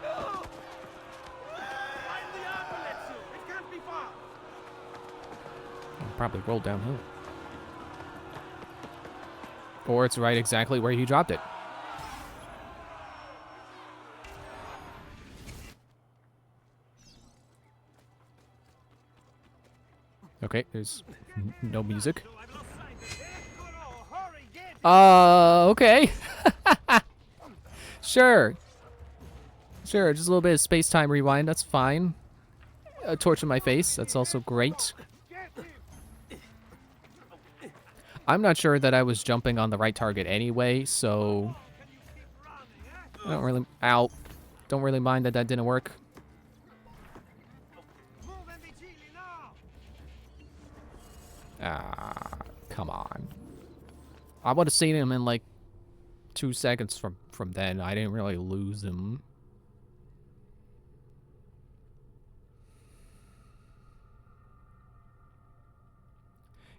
No! Find the ambulance! It can't be far! Probably rolled downhill. Or it's right exactly where he dropped it. Okay, there's no music. Okay. Sure. Sure, just a little bit of space-time rewind, that's fine. A torch in my face, that's also great. I'm not sure that I was jumping on the right target anyway, so... I don't really... Ow. Don't really mind that that didn't work. Ah, come on. I would have seen him in like 2 seconds from then. I didn't really lose him.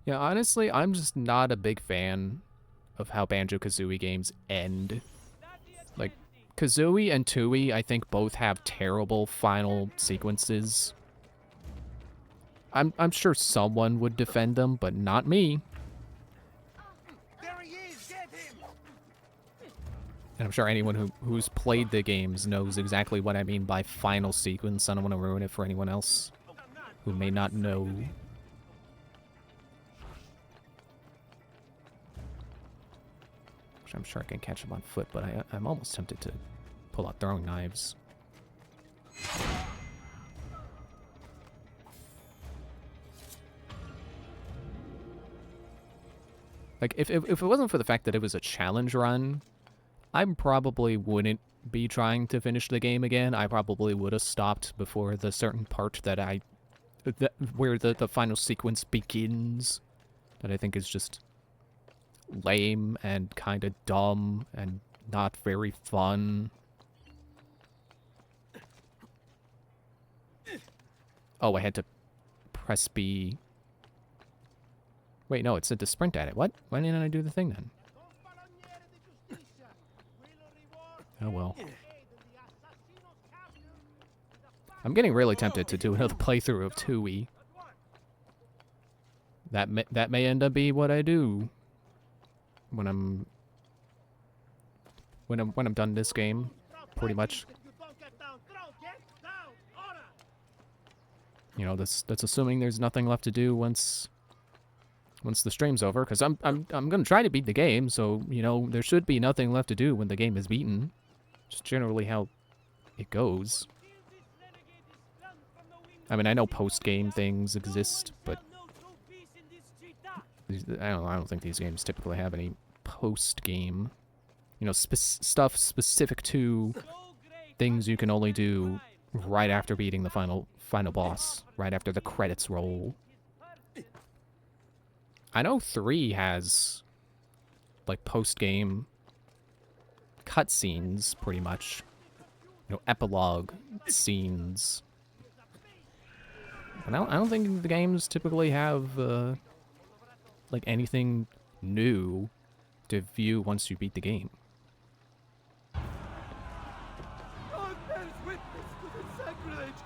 Yeah, honestly, I'm just not a big fan of how Banjo-Kazooie games end. Like, Kazooie and Tooie, I think both have terrible final sequences. I'm sure someone would defend them, but not me. There he is! Get him! And I'm sure anyone who's played the games knows exactly what I mean by final sequence. I don't want to ruin it for anyone else who may not know. Which I'm sure I can catch him on foot, but I'm almost tempted to pull out throwing knives. Like, if it wasn't for the fact that it was a challenge run, I probably wouldn't be trying to finish the game again. I probably would have stopped before the certain part that where the final sequence begins. That I think is just lame and kind of dumb and not very fun. Oh, I had to press B. Wait, no, it said to sprint at it. What? Why didn't I do the thing then? Oh well. I'm getting really tempted to do another playthrough of 2E. That may end up be what I do when I'm done this game, pretty much. You know, that's assuming there's nothing left to do once the stream's over, because I'm gonna try to beat the game, so you know there should be nothing left to do when the game is beaten. Just generally how it goes. I mean, I know post-game things exist, but I don't think these games typically have any post-game, you know, stuff specific to things you can only do right after beating the final boss, right after the credits roll. I know 3 has like post-game cutscenes, pretty much. You know, epilogue scenes. But I don't think the games typically have like anything new to view once you beat the game. God bears witness to the sacrilege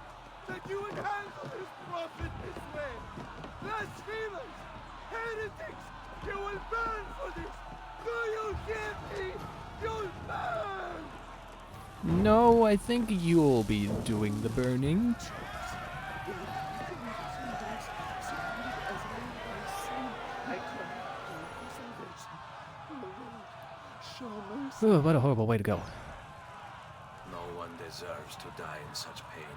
that you would handle this prophet this way. Blasphemers! Heretics! You will burn for this! Do you hear me? You'll burn! No, I think you'll be doing the burning. Oh, what a horrible way to go. No one deserves to die in such pain.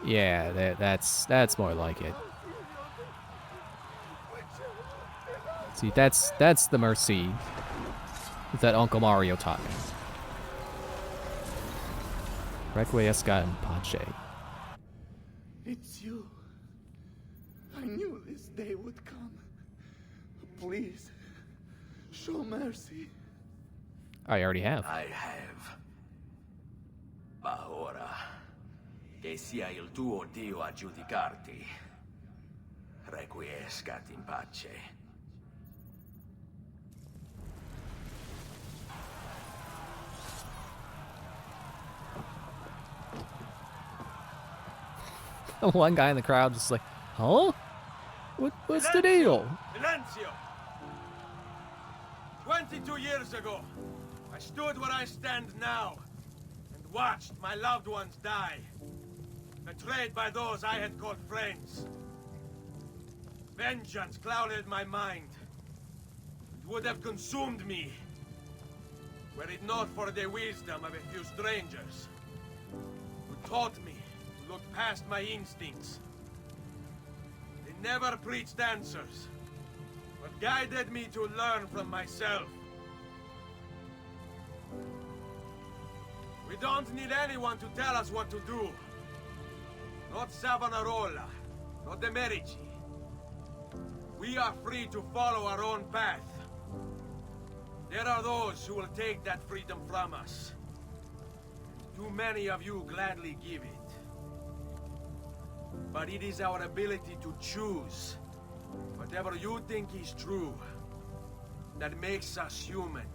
Yeah, that's more like it. See, that's the mercy that Uncle Mario taught me. Requiescat in pace. It's you. I knew this day would come. Please, show mercy. I already have. I have. Ma ora, che sia il tuo Dio a giudicarti. Requiescat in pace. One guy in the crowd just like, huh? What's the deal? Silencio! 22 years ago, I stood where I stand now and watched my loved ones die, betrayed by those I had called friends. Vengeance clouded my mind. It would have consumed me, were it not for the wisdom of a few strangers who taught me to look past my instincts. They never preached answers, but guided me to learn from myself. We don't need anyone to tell us what to do. Not Savonarola, not the Medici. We are free to follow our own path. There are those who will take that freedom from us. Too many of you gladly give it. But it is our ability to choose whatever you think is true that makes us human.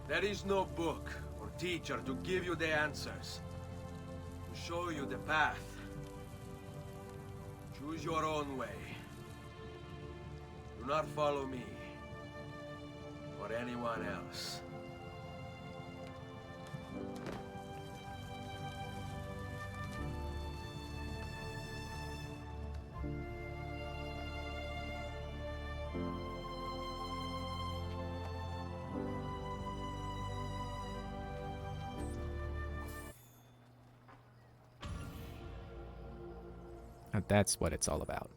There is no book or teacher to give you the answers, to show you the path. Choose your own way. Do not follow me. Or anyone else. And that's what it's all about.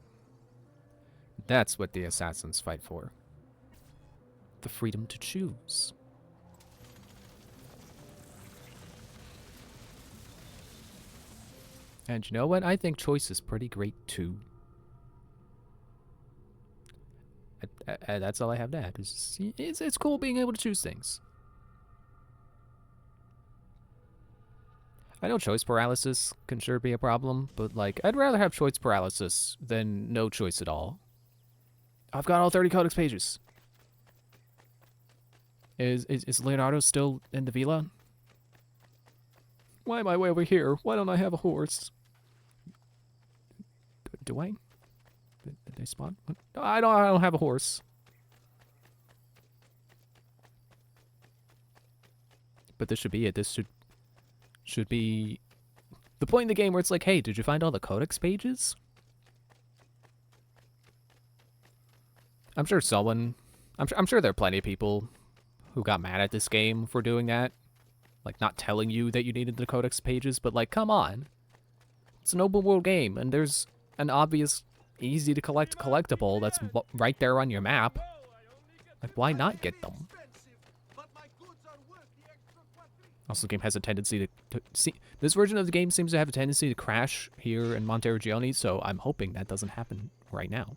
That's what the assassins fight for. The freedom to choose. And you know what? I think choice is pretty great too. That's all I have to add. It's cool being able to choose things. I know choice paralysis can sure be a problem, but like, I'd rather have choice paralysis than no choice at all. I've got all 30 codex pages. Is Leonardo still in the villa? Why am I way over here? Why don't I have a horse? Do I? Did they spawn? No, I don't have a horse. But this should be it. This should be the point in the game where it's like, hey, did you find all the codex pages? I'm sure someone, I'm sure there are plenty of people who got mad at this game for doing that. Like, not telling you that you needed the codex pages, but like, come on. It's an open world game, and there's an obvious, easy to collect collectible that's right there on your map. Like, why not get them? Also, the game has a tendency to see. This version of the game seems to have a tendency to crash here in Monteriggioni, so I'm hoping that doesn't happen right now.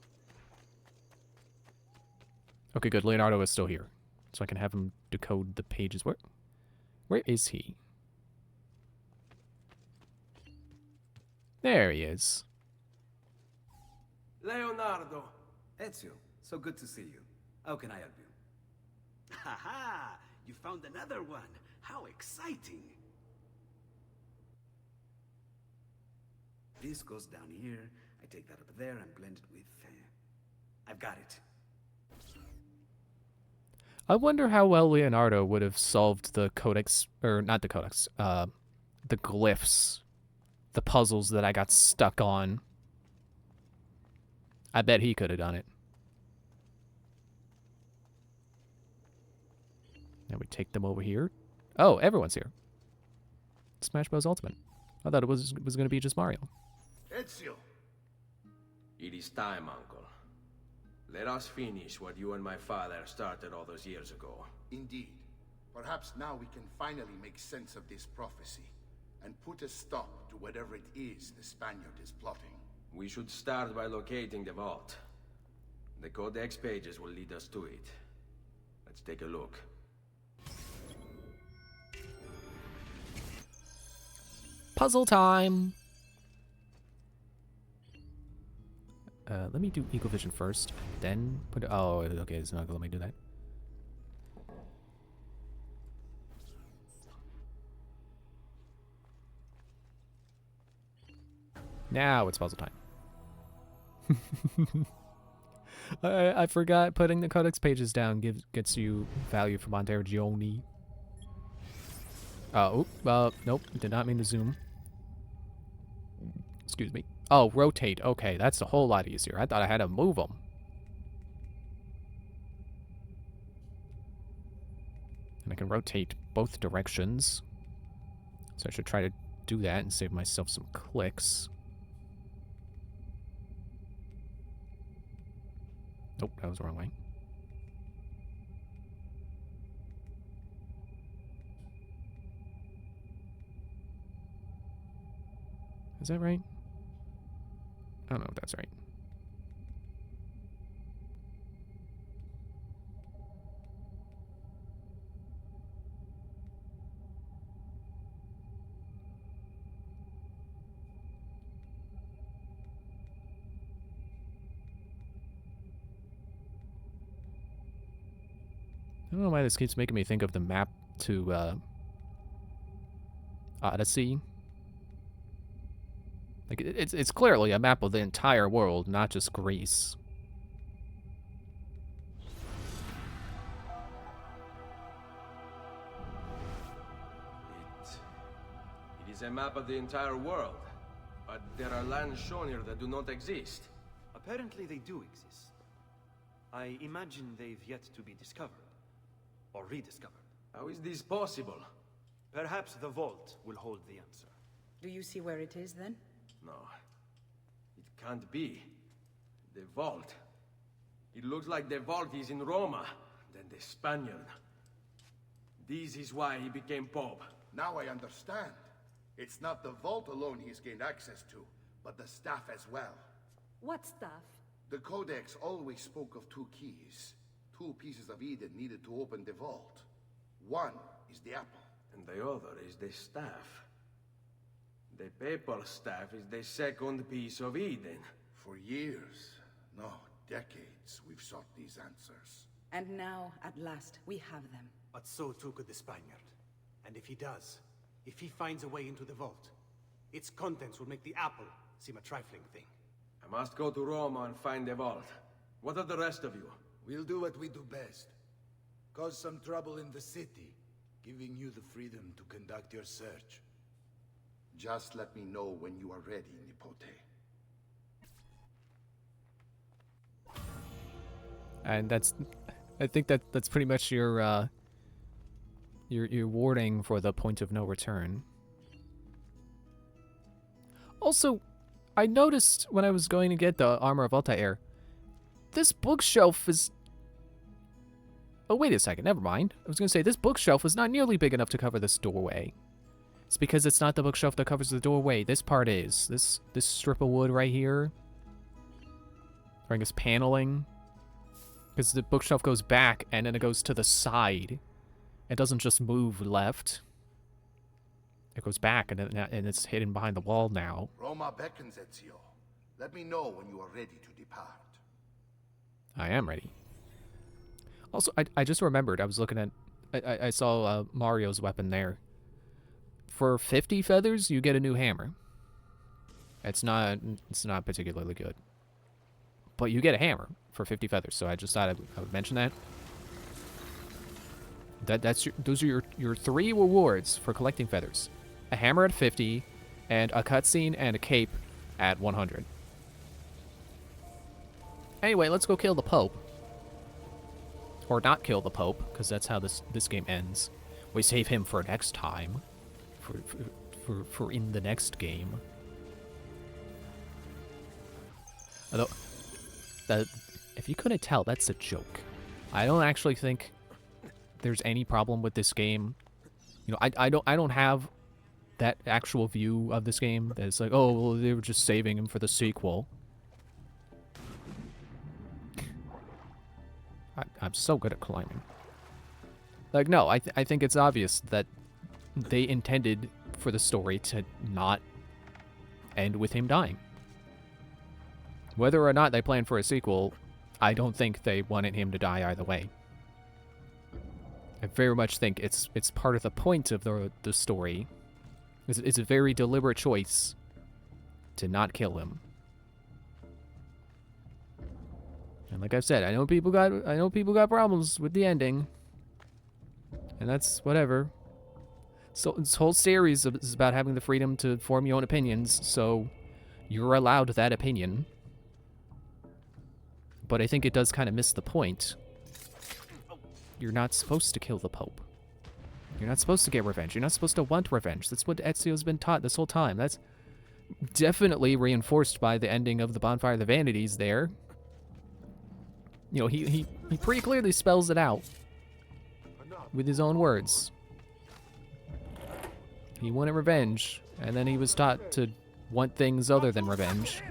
Okay, good. Leonardo is still here, so I can have him decode the pages. Where is he? There he is. Leonardo. Ezio, so good to see you. How can I help you? Ha ha! You found another one. How exciting! This goes down here. I take that up there and blend it with... I've got it. I wonder how well Leonardo would have solved the codex, or not the codex, the glyphs, the puzzles that I got stuck on. I bet he could have done it. Now we take them over here. Oh, everyone's here. Smash Bros. Ultimate. I thought it was going to be just Mario. Ezio! It is time, Uncle. Let us finish what you and my father started all those years ago. Indeed. Perhaps now we can finally make sense of this prophecy and put a stop to whatever it is the Spaniard is plotting. We should start by locating the vault. The codex pages will lead us to it. Let's take a look. Puzzle time! Let me do Eagle Vision first, then put it... Oh, okay, it's not gonna let me do that. Now it's puzzle time. I forgot putting the codex pages down gets you value for Monteriggioni. Oh, nope, did not mean to zoom. Excuse me. Oh, rotate. Okay, that's a whole lot easier. I thought I had to move them. And I can rotate both directions. So I should try to do that and save myself some clicks. Nope, that was the wrong way. Is that right? I don't know if that's right. I don't know why this keeps making me think of the map to Odyssey. Like, it's clearly a map of the entire world, not just Greece. It is a map of the entire world, but there are lands shown here that do not exist. Apparently they do exist. I imagine they've yet to be discovered. Or rediscovered. How is this possible? Perhaps the vault will hold the answer. Do you see where it is, then? No. It can't be. The vault. It looks like the vault is in Roma, then the Spaniard. This is why he became Pope. Now I understand. It's not the vault alone he's gained access to, but the staff as well. What stuff? The Codex always spoke of two keys. Two pieces of Eden needed to open the vault. One is the apple. And the other is the staff. The papal staff is the second piece of Eden. For years, no, decades, we've sought these answers. And now, at last, we have them. But so too could the Spaniard. And if he does, if he finds a way into the vault, its contents will make the apple seem a trifling thing. I must go to Roma and find the vault. What of the rest of you? We'll do what we do best. Cause some trouble in the city, giving you the freedom to conduct your search. Just let me know when you are ready, Nipote. And I think that's pretty much your warning for the point of no return. Also, I noticed when I was going to get the Armor of Altair, this bookshelf is... Oh, wait a second, never mind. I was going to say, this bookshelf is not nearly big enough to cover this doorway. It's because it's not the bookshelf that covers the doorway. This part is. This strip of wood right here. Or I guess paneling. Because the bookshelf goes back and then it goes to the side. It doesn't just move left. It goes back and it's hidden behind the wall now. Roma beckons, Ezio. Let me know when you are ready to depart. I am ready. Also, I just remembered, I was looking at... I saw Mario's weapon there. For 50 feathers, you get a new hammer. It's not particularly good. But you get a hammer for 50 feathers, so I just thought I would mention that. Those are your 3 rewards for collecting feathers. A hammer at 50, and a cutscene and a cape at 100. Anyway, let's go kill the Pope. Or not kill the Pope, because that's how this game ends. We save him for next time. For in the next game. Although, if you couldn't tell, that's a joke. I don't actually think there's any problem with this game. You know, I don't have that actual view of this game. That it's like, oh, well, they were just saving him for the sequel. I'm so good at climbing. Like, no, I think it's obvious that they intended for the story to not end with him dying. Whether or not they planned for a sequel, I don't think they wanted him to die either way. I very much think it's part of the point of the story. It's a very deliberate choice to not kill him. And like I've said, I know people got problems with the ending. And that's whatever. So this whole series is about having the freedom to form your own opinions, so you're allowed that opinion. But I think it does kind of miss the point. You're not supposed to kill the Pope. You're not supposed to get revenge. You're not supposed to want revenge. That's what Ezio's been taught this whole time. That's definitely reinforced by the ending of the Bonfire of the Vanities there. You know, he pretty clearly spells it out with his own words. He wanted revenge, and then he was taught to want things other than revenge.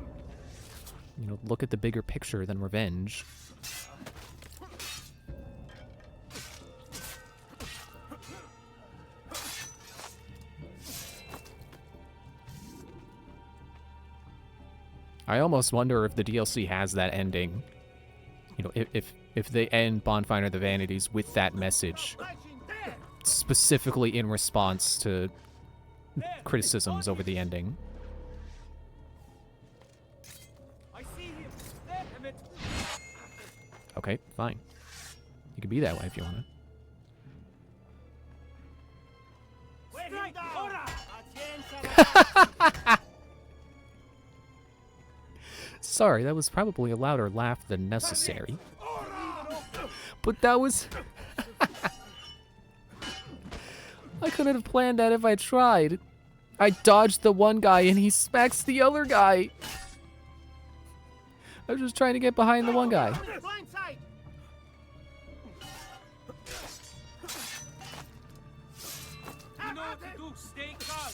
You know, look at the bigger picture than revenge. I almost wonder if the DLC has that ending. You know, if they end Bonfire of the Vanities with that message, specifically in response to criticisms over the ending. Okay, fine. You can be that way if you want to. Sorry, that was probably a louder laugh than necessary. But that was... I couldn't have planned that if I tried. I dodged the one guy and he smacks the other guy. I was just trying to get behind the one guy. Stay calm.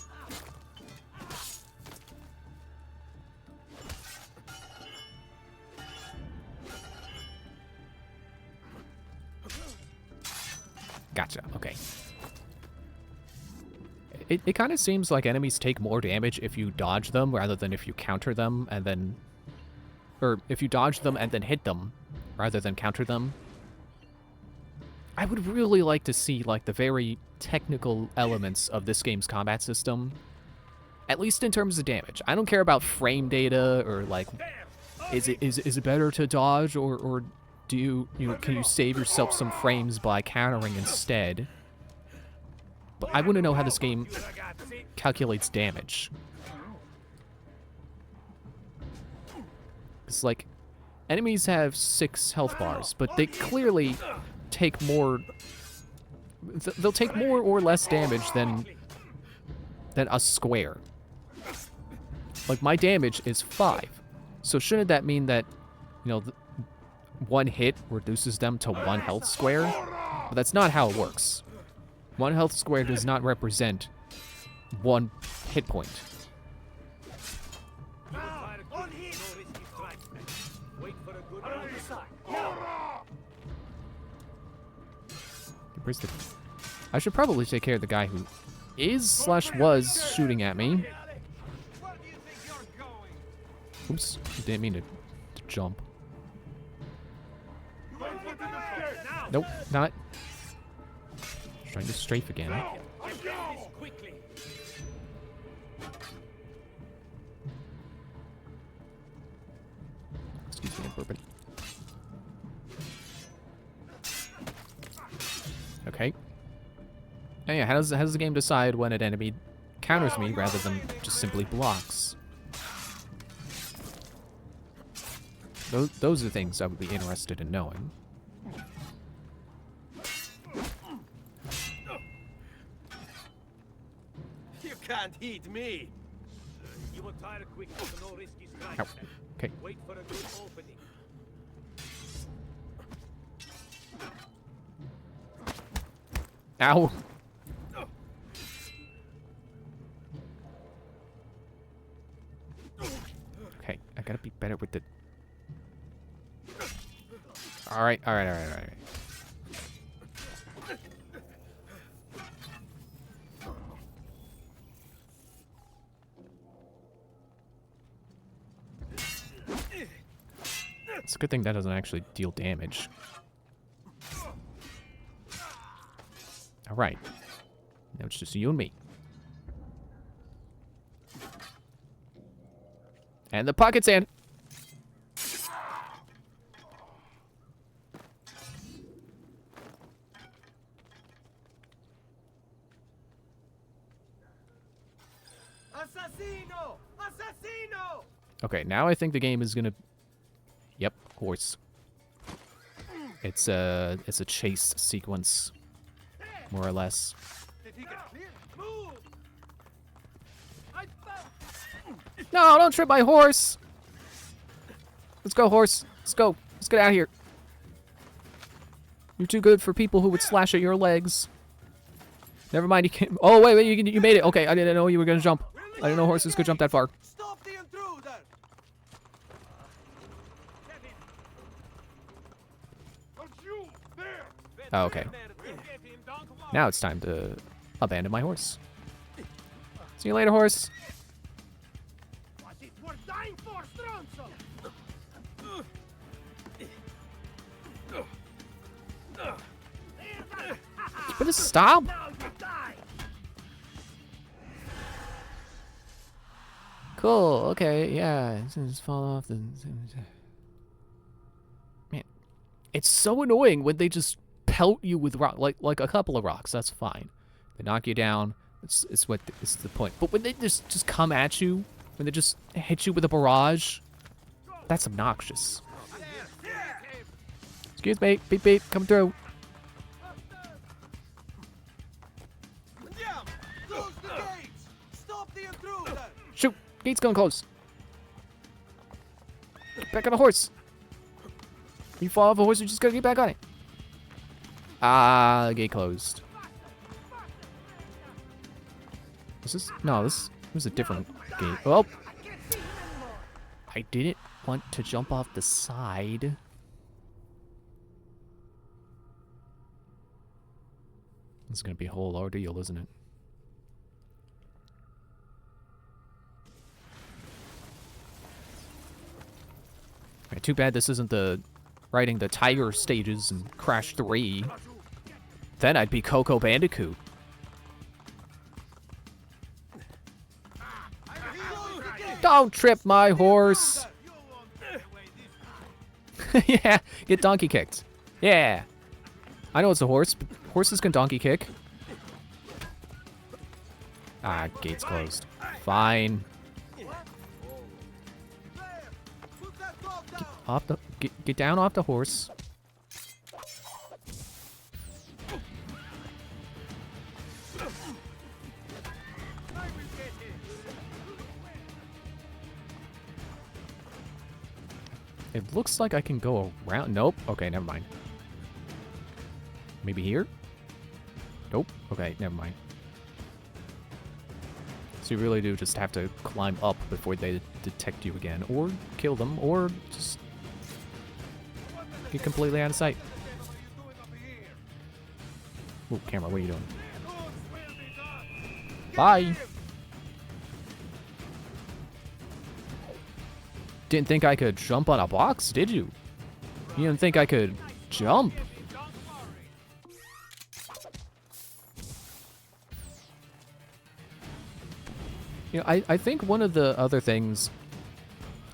Gotcha, okay. It kind of seems like enemies take more damage if you dodge them rather than if you counter them and then... Or if you dodge them and then hit them rather than counter them. I would really like to see like the very technical elements of this game's combat system. At least in terms of damage. I don't care about frame data or like... Is it better to dodge or do can you save yourself some frames by countering instead? But I want to know how this game calculates damage. It's like, enemies have 6 health bars, but they clearly take more... They'll take more or less damage than a square. Like, my damage is 5. So shouldn't that mean that, you know, one hit reduces them to 1 health square? But that's not how it works. 1 health square does not represent 1 hit point. Where's the... I should probably take care of the guy who is/was shooting at me. Oops, didn't mean to jump. Nope, not. Just trying to strafe again. Excuse me, I'm burping. Okay. Oh yeah, how does the game decide when an enemy counters me rather than just simply blocks? Those are things I would be interested in knowing. You can't hit me. You will tire quick with no risky strikes. Okay. Wait for a good opening. Ow. Okay, I gotta be better with the... Alright. It's a good thing that doesn't actually deal damage. Alright. Now it's just you and me. And the pocket sand. Assassino! Assassino! Okay, now I think the game is gonna... Yep, horse. It's a chase sequence, more or less. Did he get clear? Move! No, don't trip my horse! Let's go, horse. Let's go. Let's get out of here. You're too good for people who would slash at your legs. Never mind, you can't... Oh, wait, you made it. Okay, I didn't know you were gonna jump. I didn't know horses could jump that far. Stop the intruder! Oh, okay. Now it's time to abandon my horse. See you later, horse. Was it worth dying for, Stronzo? But just stop. Now you die! Cool. Okay. Yeah. Just fall off the. Man, It's so annoying when they just pelt you with rock, like a couple of rocks. That's fine. They knock you down. It's the point. But when they just come at you, when they just hit you with a barrage, that's obnoxious. Excuse me, beep beep, come through. Close the gates! Stop the intruder! Shoot, gate's going close. Get back on the horse. You fall off a horse, you just gotta get back on it. Ah, gate closed. Is this? No, this was a different gate. Well, I didn't want to jump off the side. This is gonna be a whole ordeal, isn't it? Right, too bad this isn't the riding the tiger stages in Crash 3. Then I'd be Coco Bandicoot. Don't trip my horse. Yeah, get donkey kicked. Yeah. I know it's a horse, but horses can donkey kick. Ah, gate's closed. Fine. Get down off the horse. It looks like I can go around. Nope. Okay, never mind. Maybe here? Nope. Okay, never mind. So you really do just have to climb up before they detect you again. Or kill them, or just get completely out of sight. Ooh, camera, what are you doing? Bye! Didn't think I could jump on a box, did you? You didn't think I could jump? You know, I think one of the other things,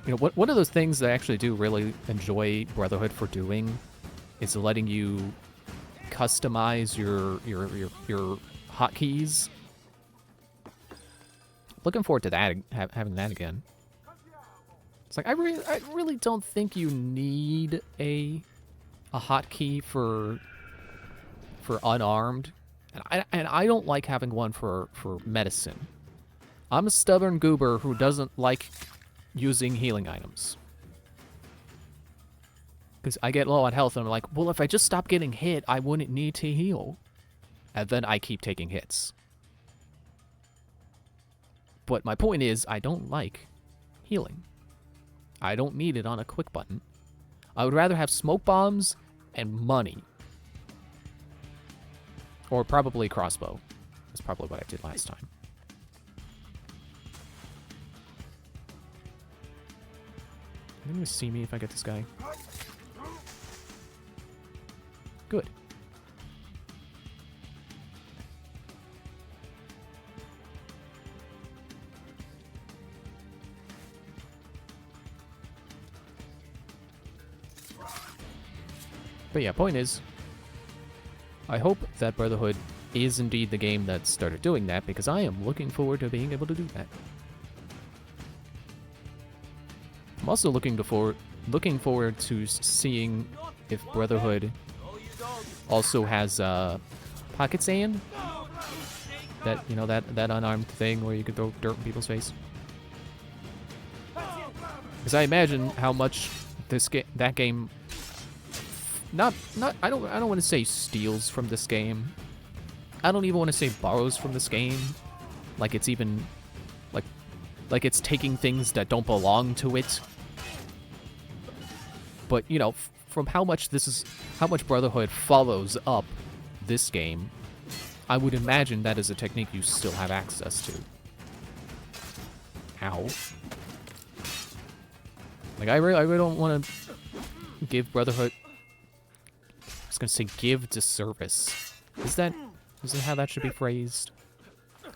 you know, one of those things that I actually do really enjoy Brotherhood for doing is letting you customize your hotkeys. Looking forward to that, having that again. It's like I really don't think you need a hotkey for unarmed, and I don't like having one for medicine. I'm a stubborn goober who doesn't like using healing items. Because I get low on health and I'm like, well, if I just stop getting hit, I wouldn't need to heal. And then I keep taking hits. But my point is, I don't like healing. I don't need it on a quick button. I would rather have smoke bombs and money. Or probably crossbow. That's probably what I did last time. Are they gonna see me if I get this guy? Good. But yeah, point is, I hope that Brotherhood is indeed the game that started doing that, because I am looking forward to being able to do that. I'm also looking forward to seeing if Brotherhood also has pocket sand. That, you know, that unarmed thing where you can throw dirt in people's face. Because I imagine how much that game I don't want to say steals from this game. I don't even want to say borrows from this game. Like it's even like it's taking things that don't belong to it. But, you know, from how much Brotherhood follows up this game, I would imagine that is a technique you still have access to. Ow. Like, I really don't want to give Brotherhood... I was going to say give disservice. Isn't how that should be phrased?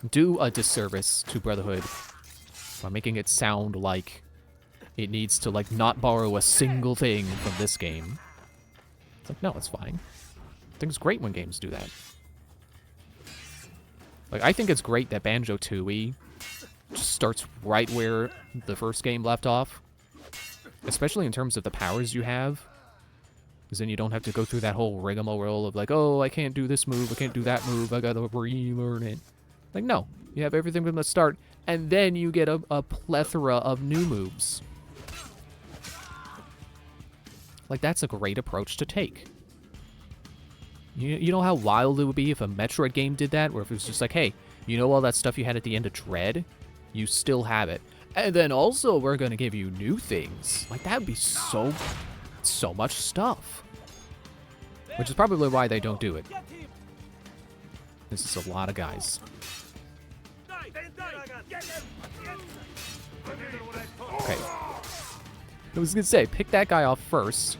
Do a disservice to Brotherhood by making it sound like it needs to, like, not borrow a single thing from this game. It's like, no, it's fine. I think it's great when games do that. Like, I think it's great that Banjo-Tooie just starts right where the first game left off. Especially in terms of the powers you have. Because then you don't have to go through that whole rigmarole of like, oh, I can't do this move, I can't do that move, I gotta relearn it. Like, no. You have everything from the start, and then you get a plethora of new moves. Like, that's a great approach to take. You know how wild it would be if a Metroid game did that? Where if it was just like, hey, you know all that stuff you had at the end of Dread? You still have it. And then also, we're going to give you new things. Like, that would be so much stuff. Which is probably why they don't do it. This is a lot of guys. Okay. I was going to say, pick that guy off first.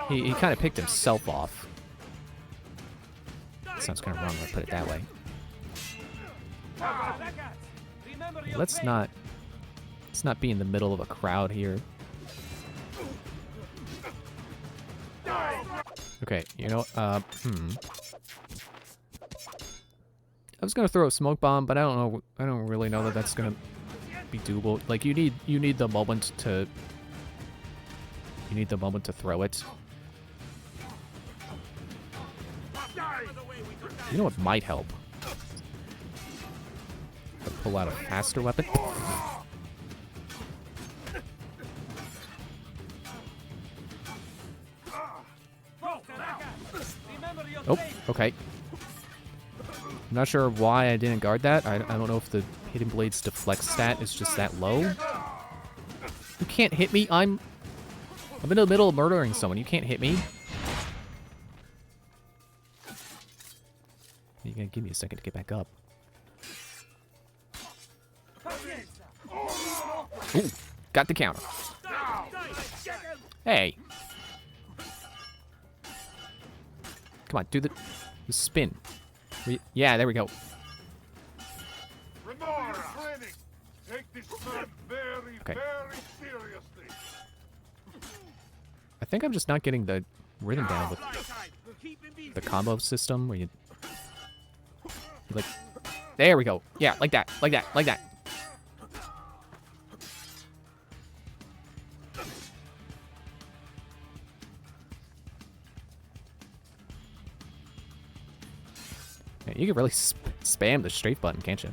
He kind of picked himself off. Sounds kind of wrong when I put it that way. Let's not be in the middle of a crowd here. Okay, you know, I was gonna throw a smoke bomb, but I don't really know that that's gonna be doable. Like, you need the moment to throw it. You know what might help? Pull out a faster weapon. Oh, okay. I'm not sure why I didn't guard that. I don't know if the Hidden Blade's deflect stat is just that low. You can't hit me. I'm in the middle of murdering someone. You can't hit me. You gotta give me a second to get back up. Ooh, got the counter. Hey. Come on, do the spin. Yeah, there we go. Okay. I think I'm just not getting the rhythm down with the combo system where you like, there we go. Yeah, like that, like that, like that. Yeah, you can really spam the strafe button, can't you?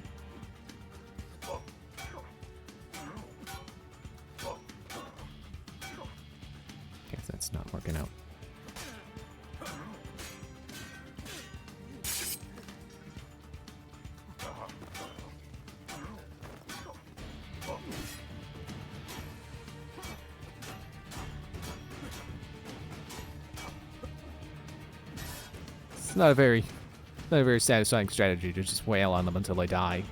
Guess that's not working out. It's not a very satisfying strategy to just wail on them until they die.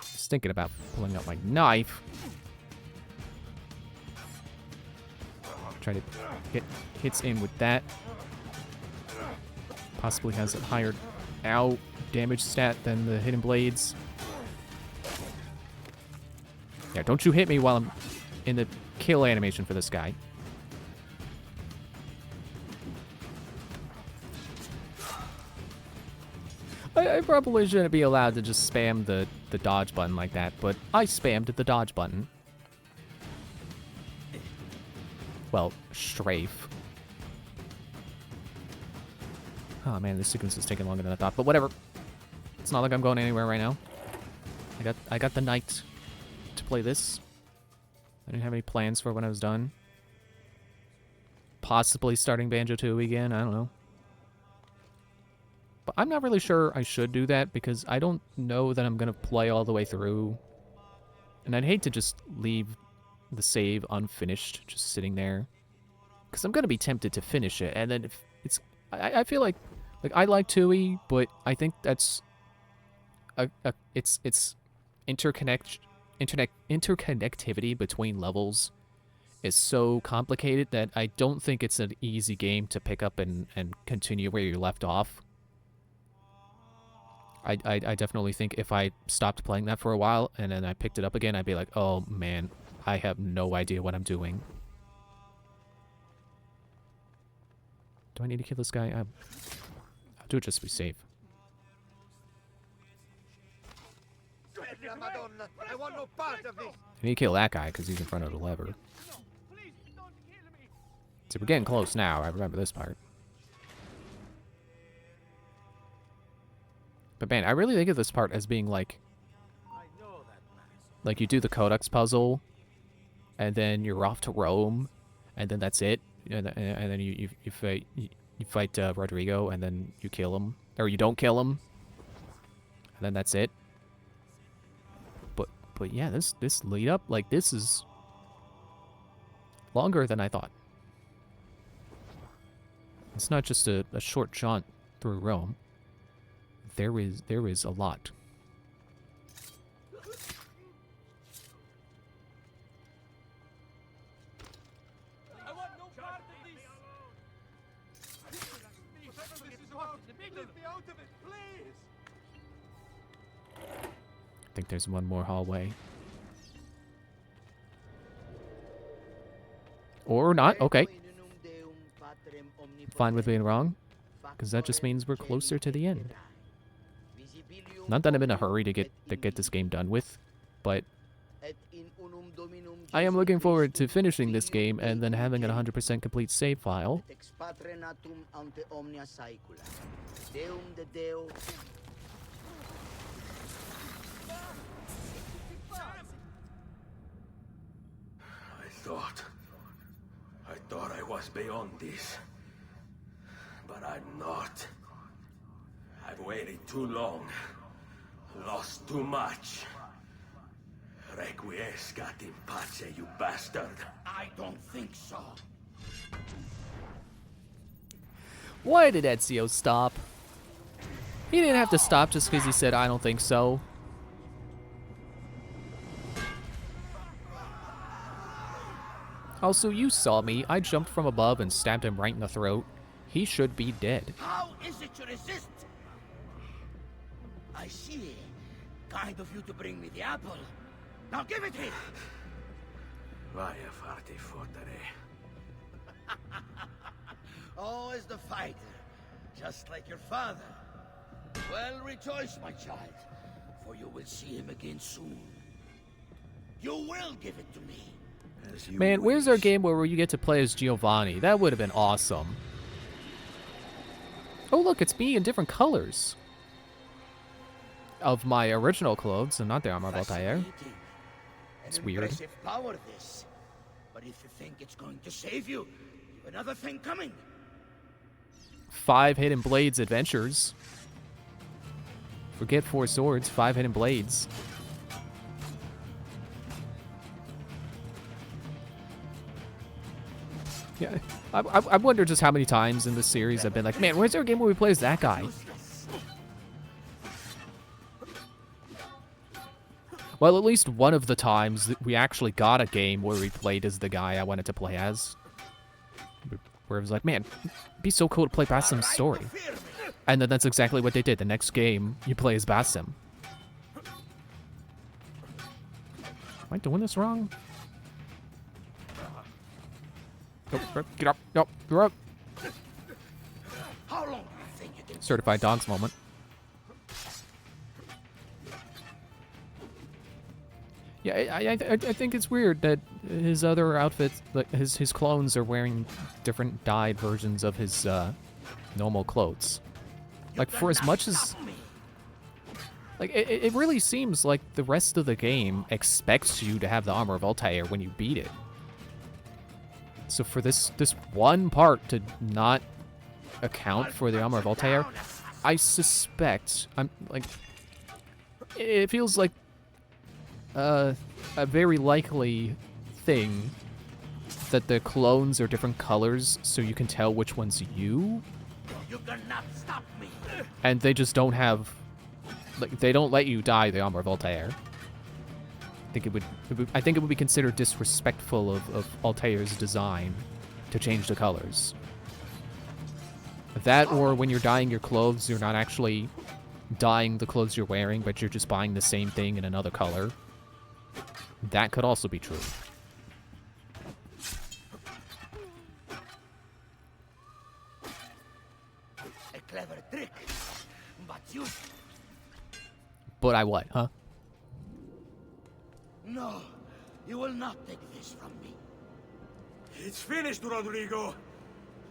Just thinking about pulling out my knife. Try to get hits in with that. Possibly has a higher damage stat than the Hidden Blades. Yeah, don't you hit me while I'm in the kill animation for this guy. I probably shouldn't be allowed to just spam the dodge button like that, but I spammed the dodge button. Well, strafe. Oh man, this sequence is taking longer than I thought, but whatever. It's not like I'm going anywhere right now. I got the night to play this. I didn't have any plans for when I was done. Possibly starting Banjo-Tooie again, I don't know. But I'm not really sure I should do that because I don't know that I'm going to play all the way through. And I'd hate to just leave the save unfinished, just sitting there. Because I'm going to be tempted to finish it. And then if it's... I feel like I like Tooie, but I think that's... It's interconnectivity between levels is so complicated that I don't think it's an easy game to pick up and continue where you left off. I definitely think if I stopped playing that for a while and then I picked it up again, I'd be like, oh man, I have no idea what I'm doing. Do I need to kill this guy? I'll do it just to be safe. Madonna, I want no part of this. I need to kill that guy because he's in front of the lever. So we're getting close now. I remember this part. But man, I really think of this part as being like you do the Codex puzzle, and then you're off to Rome, and then that's it. And then you fight Rodrigo, and then you kill him, or you don't kill him, and then that's it. But yeah, this lead up, like, this is longer than I thought. It's not just a short jaunt through Rome. There is a lot. I want no part of this. Leave me out of it, please. I think there's one more hallway. Or not, okay. Fine with being wrong, because that just means we're closer to the end. Not that I'm in a hurry to get this game done with, but I am looking forward to finishing this game and then having a 100% complete save file. I thought I was beyond this. But I'm not. I've waited too long. Lost too much. Requiescat in pace, you bastard. I don't think so. Why did Ezio stop? He didn't have to stop just because he said, I don't think so. Also, you saw me. I jumped from above and stabbed him right in the throat. He should be dead. How is it you resist? I see. Kind of you to bring me the apple. Now give it here. Vai a farti fottere. Always the fighter, just like your father. Well, rejoice, my child, for you will see him again soon. You will give it to me. Man, where's our game where you get to play as Giovanni? That would have been awesome. Oh, look, it's me in different colors of my original clothes and not the armor of Altair. It's weird. Power, this. But if you think it's going to save you, you've another thing coming. 5 Hidden Blades adventures. Forget 4 swords, 5 Hidden Blades. Yeah, I wonder just how many times in this series I've been like, man, where's there a game where we play as that guy? Well, at least one of the times that we actually got a game where we played as the guy I wanted to play as. Where it was like, man, it'd be so cool to play Basim's story. And then that's exactly what they did. The next game, you play as Basim. Am I doing this wrong? Nope, get up. Nope, you're up. How long do you think you can Certified dogs moment. Yeah, I think it's weird that his other outfits, like his clones, are wearing different dyed versions of his normal clothes. Like, for as much as, like, it really seems like the rest of the game expects you to have the armor of Altair when you beat it. So for this one part to not account for the armor of Altair, I suspect it feels like a very likely thing that the clones are different colors, so you can tell which one's you. You cannot stop me. And they just don't have, like, they don't let you dye the armor of Altair. I think it would be considered disrespectful of Altair's design to change the colors. That, or when you're dyeing your clothes, you're not actually dyeing the clothes you're wearing, but you're just buying the same thing in another color. That could also be true. refuse? But I what, huh? No, you will not take this from me. It's finished, Rodrigo.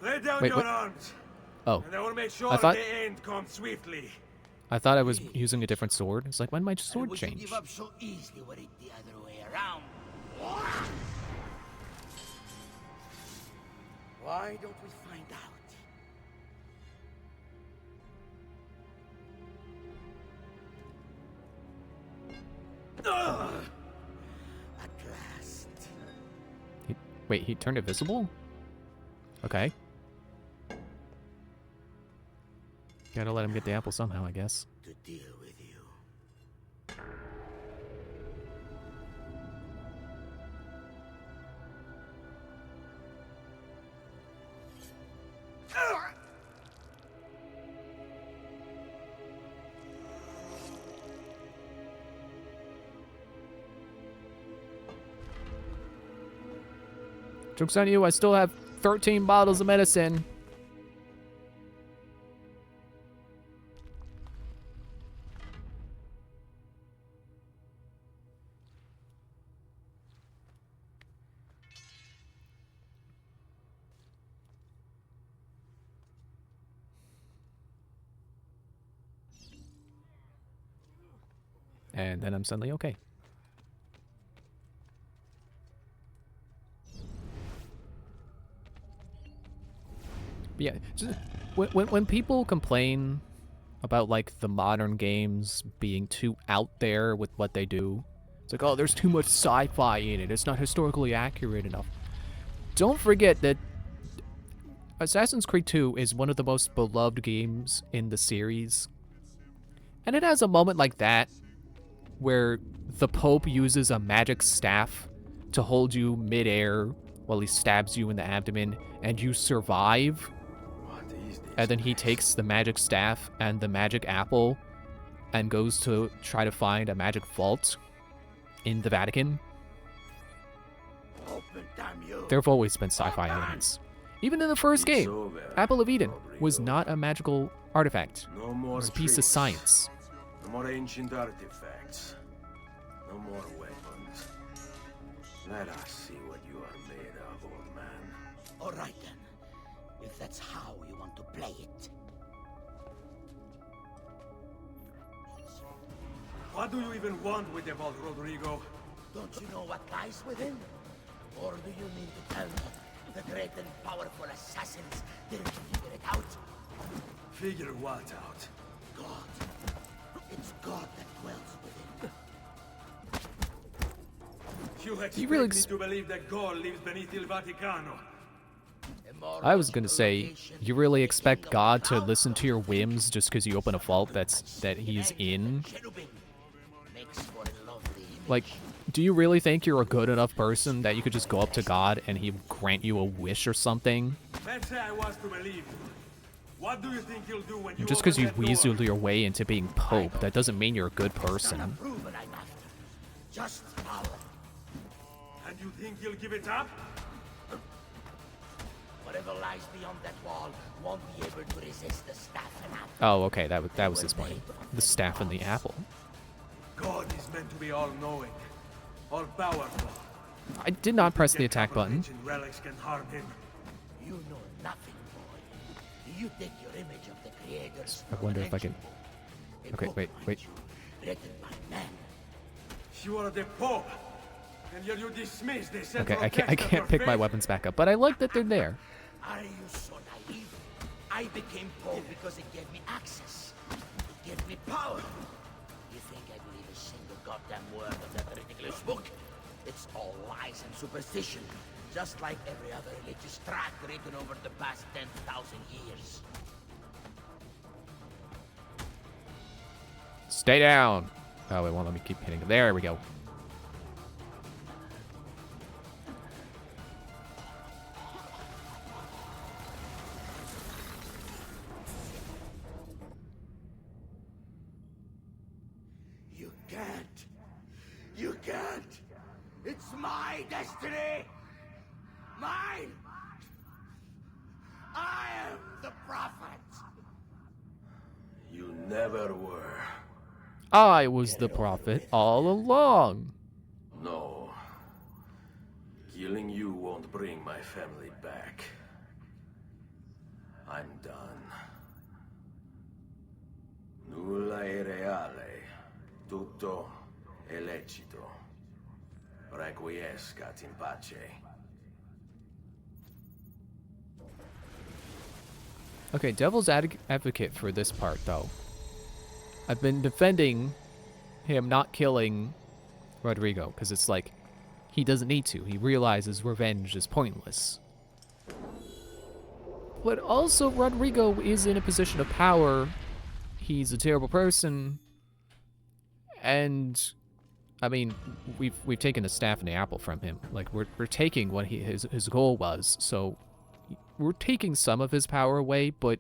Lay down Wait, your what? arms. Oh. And I will make sure I thought- the end comes swiftly. I thought I was using a different sword. It's like, when my sword Would you change? give up so easily were it the other way around? Why don't we find out? Ugh! At last. Wait, he turned invisible? Okay. Gotta let him get the apple somehow, I guess. To deal with you. Joke's on you, I still have 13 bottles of medicine. And then I'm suddenly okay. But yeah, just, when people complain about like the modern games being too out there with what they do, it's like, oh, there's too much sci-fi in it. It's not historically accurate enough. Don't forget that Assassin's Creed 2 is one of the most beloved games in the series. And it has a moment like that where the Pope uses a magic staff to hold you midair while he stabs you in the abdomen, and you survive. And then he takes the magic staff and the magic apple and goes to try to find a magic vault in the Vatican. Open, damn you. There have always been sci-fi elements. Even in the first game, Apple of Eden was not a magical artifact. No more It was a piece of tricks. science. No more ancient artifacts. No more weapons. Let us see what you are made of, old man. All right then, if that's how you want to play it. What do you even want with the vault, Rodrigo? Don't you know what lies within? Or do you mean to tell me the great and powerful assassins didn't figure it out? Figure what out? God. It's God that dwells within. You expect You really me to believe that God lives beneath Il Vaticano? I was gonna say, you really expect God to listen to your whims just because you open a vault that he's in? Like, do you really think you're a good enough person that you could just go up to God and he would grant you a wish or something? Let's say I was to believe you. What do you think he'll do when you Just because open you that door? weaseled your way into being Pope, that doesn't mean you're a good person. Proven I'm after. Just power. And you think he'll give it up? Whatever lies beyond that wall won't be able to resist the staff and apple. Oh, okay, that was his point. The staff and the apple. God is meant to be all-knowing, all-powerful. I did not press the attack button. Ancient relics can harm him. You know nothing, boy. Do you take your image of the creators? I wonder if I can... Okay, wait. Written by men. You are the Pope, and yet you dismiss the Okay, central I text of can't your pick my faith? weapons back up, but I like that they're there. Are you so naive? I became Pope because it gave me access. It gave me power. You think I believe a single goddamn word of that ridiculous book? It's all lies and superstition, just like every other religious tract written over the past 10,000 years. Stay down. Oh, it won't let me keep hitting. There we go. You can't. You can't. It's my destiny. Mine. I am the prophet. You never were. I was the prophet all along. No. Killing you won't bring my family back. I'm done. Nulla è reale. Tutto è lecito. Requiescat in pace. Okay, devil's advocate for this part, though. I've been defending him not killing Rodrigo, because it's like, he doesn't need to. He realizes revenge is pointless. But also, Rodrigo is in a position of power. He's a terrible person. And, I mean, we've taken the staff and the apple from him. Like, we're taking what his goal was, so we're taking some of his power away, but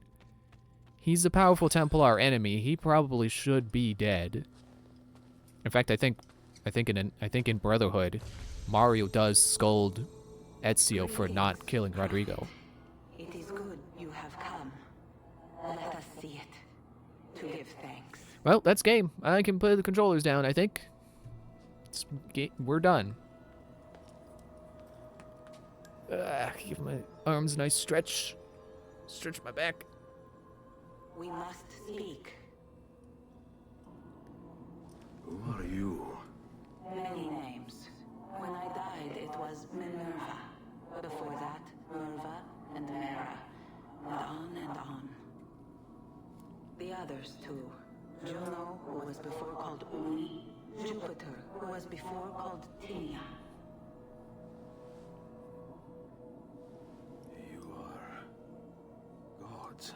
he's a powerful Templar enemy. He probably should be dead. In fact, I think in Brotherhood, Mario does scold Ezio for not killing Rodrigo. It is good you have come. Let us see it, to give thanks. Well, that's game. I can put the controllers down, I think. We're done. Give my arms a nice stretch. Stretch my back. We must speak. Who are you? Many names. When I died, it was Minerva. Before that, Merva and Mera. And on. The others, too. Juno, who was before called Uni. Jupiter, who was before called Tinia. You are gods.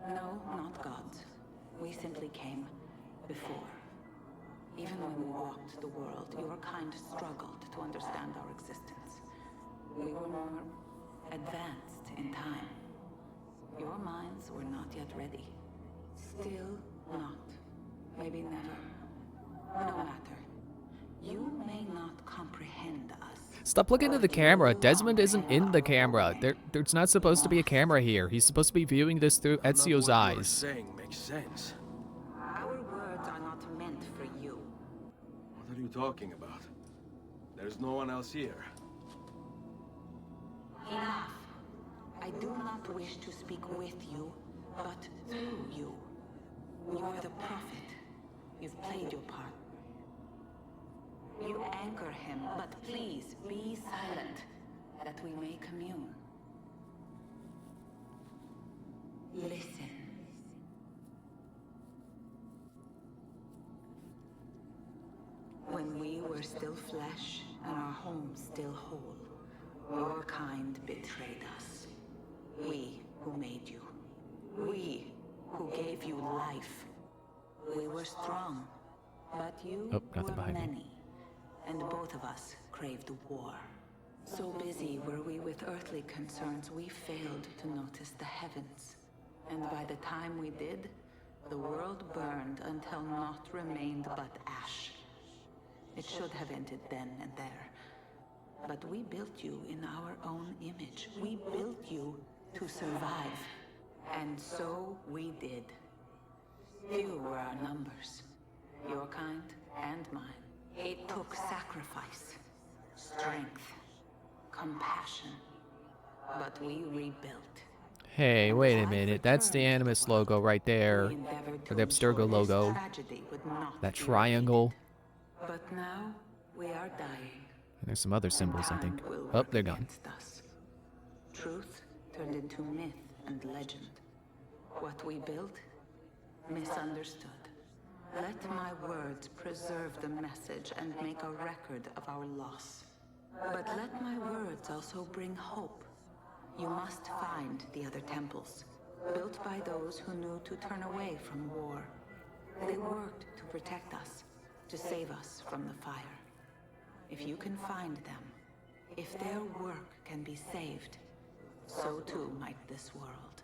No, not gods. We simply came before. Even when we walked the world, your kind struggled to understand our existence. We were more advanced in time. Your minds were not yet ready. Still not. Maybe never. No matter. You may not comprehend us. Stop looking at the camera. Desmond isn't in the camera. There's not supposed to be a camera here. He's supposed to be viewing this through Ezio's eyes. What you're saying makes sense. Our words are not meant for you. What are you talking about? There's no one else here. Enough. I do not wish to speak with you, but through you. You are the prophet. You've played your part. You anchor him, but please be silent, that we may commune. Listen. When we were still flesh and our home still whole, your kind betrayed us. We who made you. We who gave you life. We were strong, but you were many. And both of us craved war. So busy were we with earthly concerns, we failed to notice the heavens. And by the time we did, the world burned until naught remained but ash. It should have ended then and there. But we built you in our own image. We built you to survive. And so we did. Few were our numbers. Your kind and mine. It took sacrifice, strength, compassion, but we rebuilt. Hey, wait a minute. That's the Animus logo right there. Or the Abstergo logo. That triangle. But now we are dying. And there's some other symbols, I think. Oh, they're gone. Truth turned into myth and legend. What we built, misunderstood. Let my words preserve the message and make a record of our loss. But let my words also bring hope. You must find the other temples, built by those who knew to turn away from war. They worked to protect us, to save us from the fire. If you can find them, if their work can be saved, so too might this world.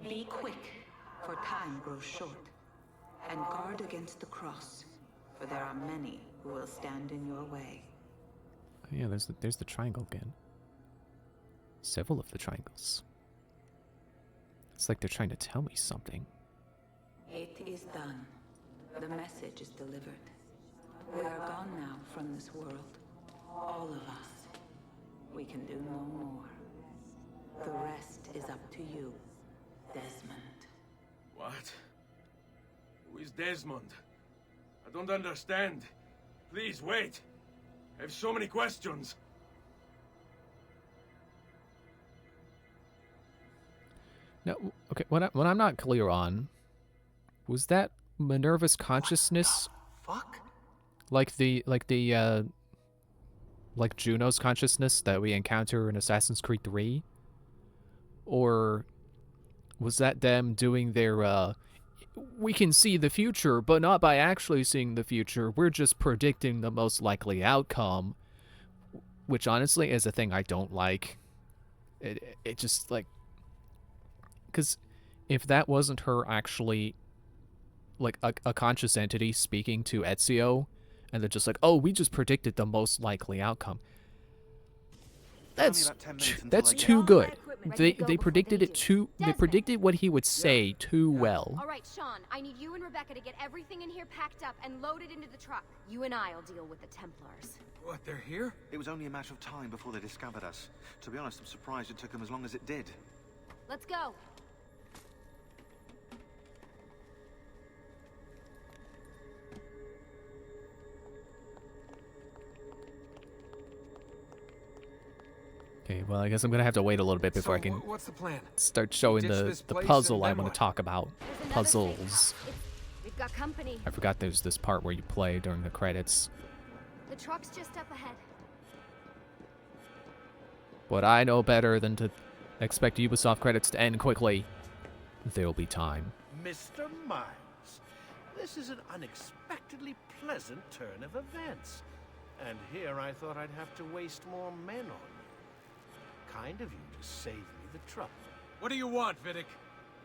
Be quick, for time grows short. And guard against the cross, for there are many who will stand in your way. Oh, yeah, there's the triangle again. Several of the triangles. It's like they're trying to tell me something. It is done. The message is delivered. We are gone now from this world. All of us. We can do no more. The rest is up to you, Desmond. What? Who is Desmond? I don't understand. Please, wait. I have so many questions. No, okay, what I'm not clear on, was that Minerva's consciousness? Fuck? Like Juno's consciousness that we encounter in Assassin's Creed 3? Or was that them doing their, we can see the future, but not by actually seeing the future, we're just predicting the most likely outcome, which honestly is a thing I don't like. It just, like, because if that wasn't her actually, like, a conscious entity speaking to Ezio, and they're just like, oh, we just predicted the most likely outcome. That's too good. They predicted it too. They predicted what he would say too well. All right, Sean, I need you and Rebecca to get everything in here packed up and loaded into the truck. You and I'll deal with the Templars. What, they're here? It was only a matter of time before they discovered us. To be honest, I'm surprised it took them as long as it did. Let's go. Okay, well, I guess I'm gonna have to wait a little bit before I can what's the plan? start showing the puzzle I want to talk about. Puzzles. We've got company. I forgot there's this part where you play during the credits. The truck's just up ahead. But I know better than to expect Ubisoft credits to end quickly. There'll be time. Mr. Miles, this is an unexpectedly pleasant turn of events. And here I thought I'd have to waste more men on you. Kind of you to save me the trouble. What do you want, Vidic?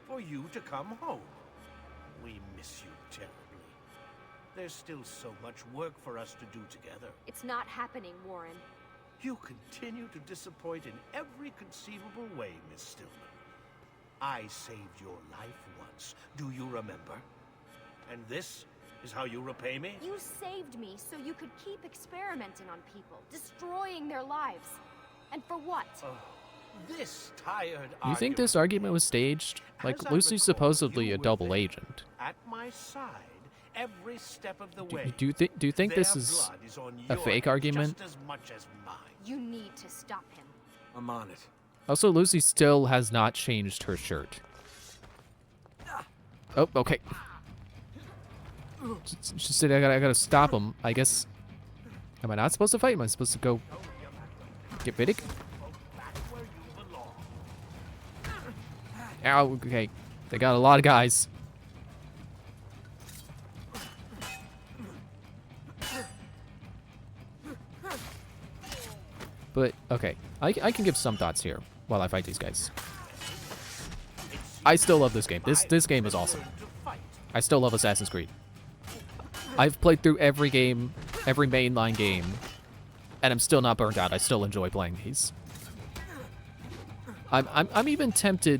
For you to come home. We miss you terribly. There's still so much work for us to do together. It's not happening, Warren. You continue to disappoint in every conceivable way, Miss Stillman. I saved your life once. Do you remember? And this is how you repay me? You saved me so you could keep experimenting on people, destroying their lives. And for what? This tired You think this argument was staged? Like, Lucy's supposedly a double agent. At my side, every step of the way. Do you think this is a fake argument? Just as much as mine. You need to stop him. I'm on it. Also, Lucy still has not changed her shirt. Oh, okay. She said I gotta stop him. I guess. Am I not supposed to fight? Am I supposed to go get Vidic? Ow, okay. They got a lot of guys. But, okay. I can give some thoughts here while I fight these guys. I still love this game. This game is awesome. I still love Assassin's Creed. I've played through every game, every mainline game, and I'm still not burnt out. I still enjoy playing these. I'm even tempted.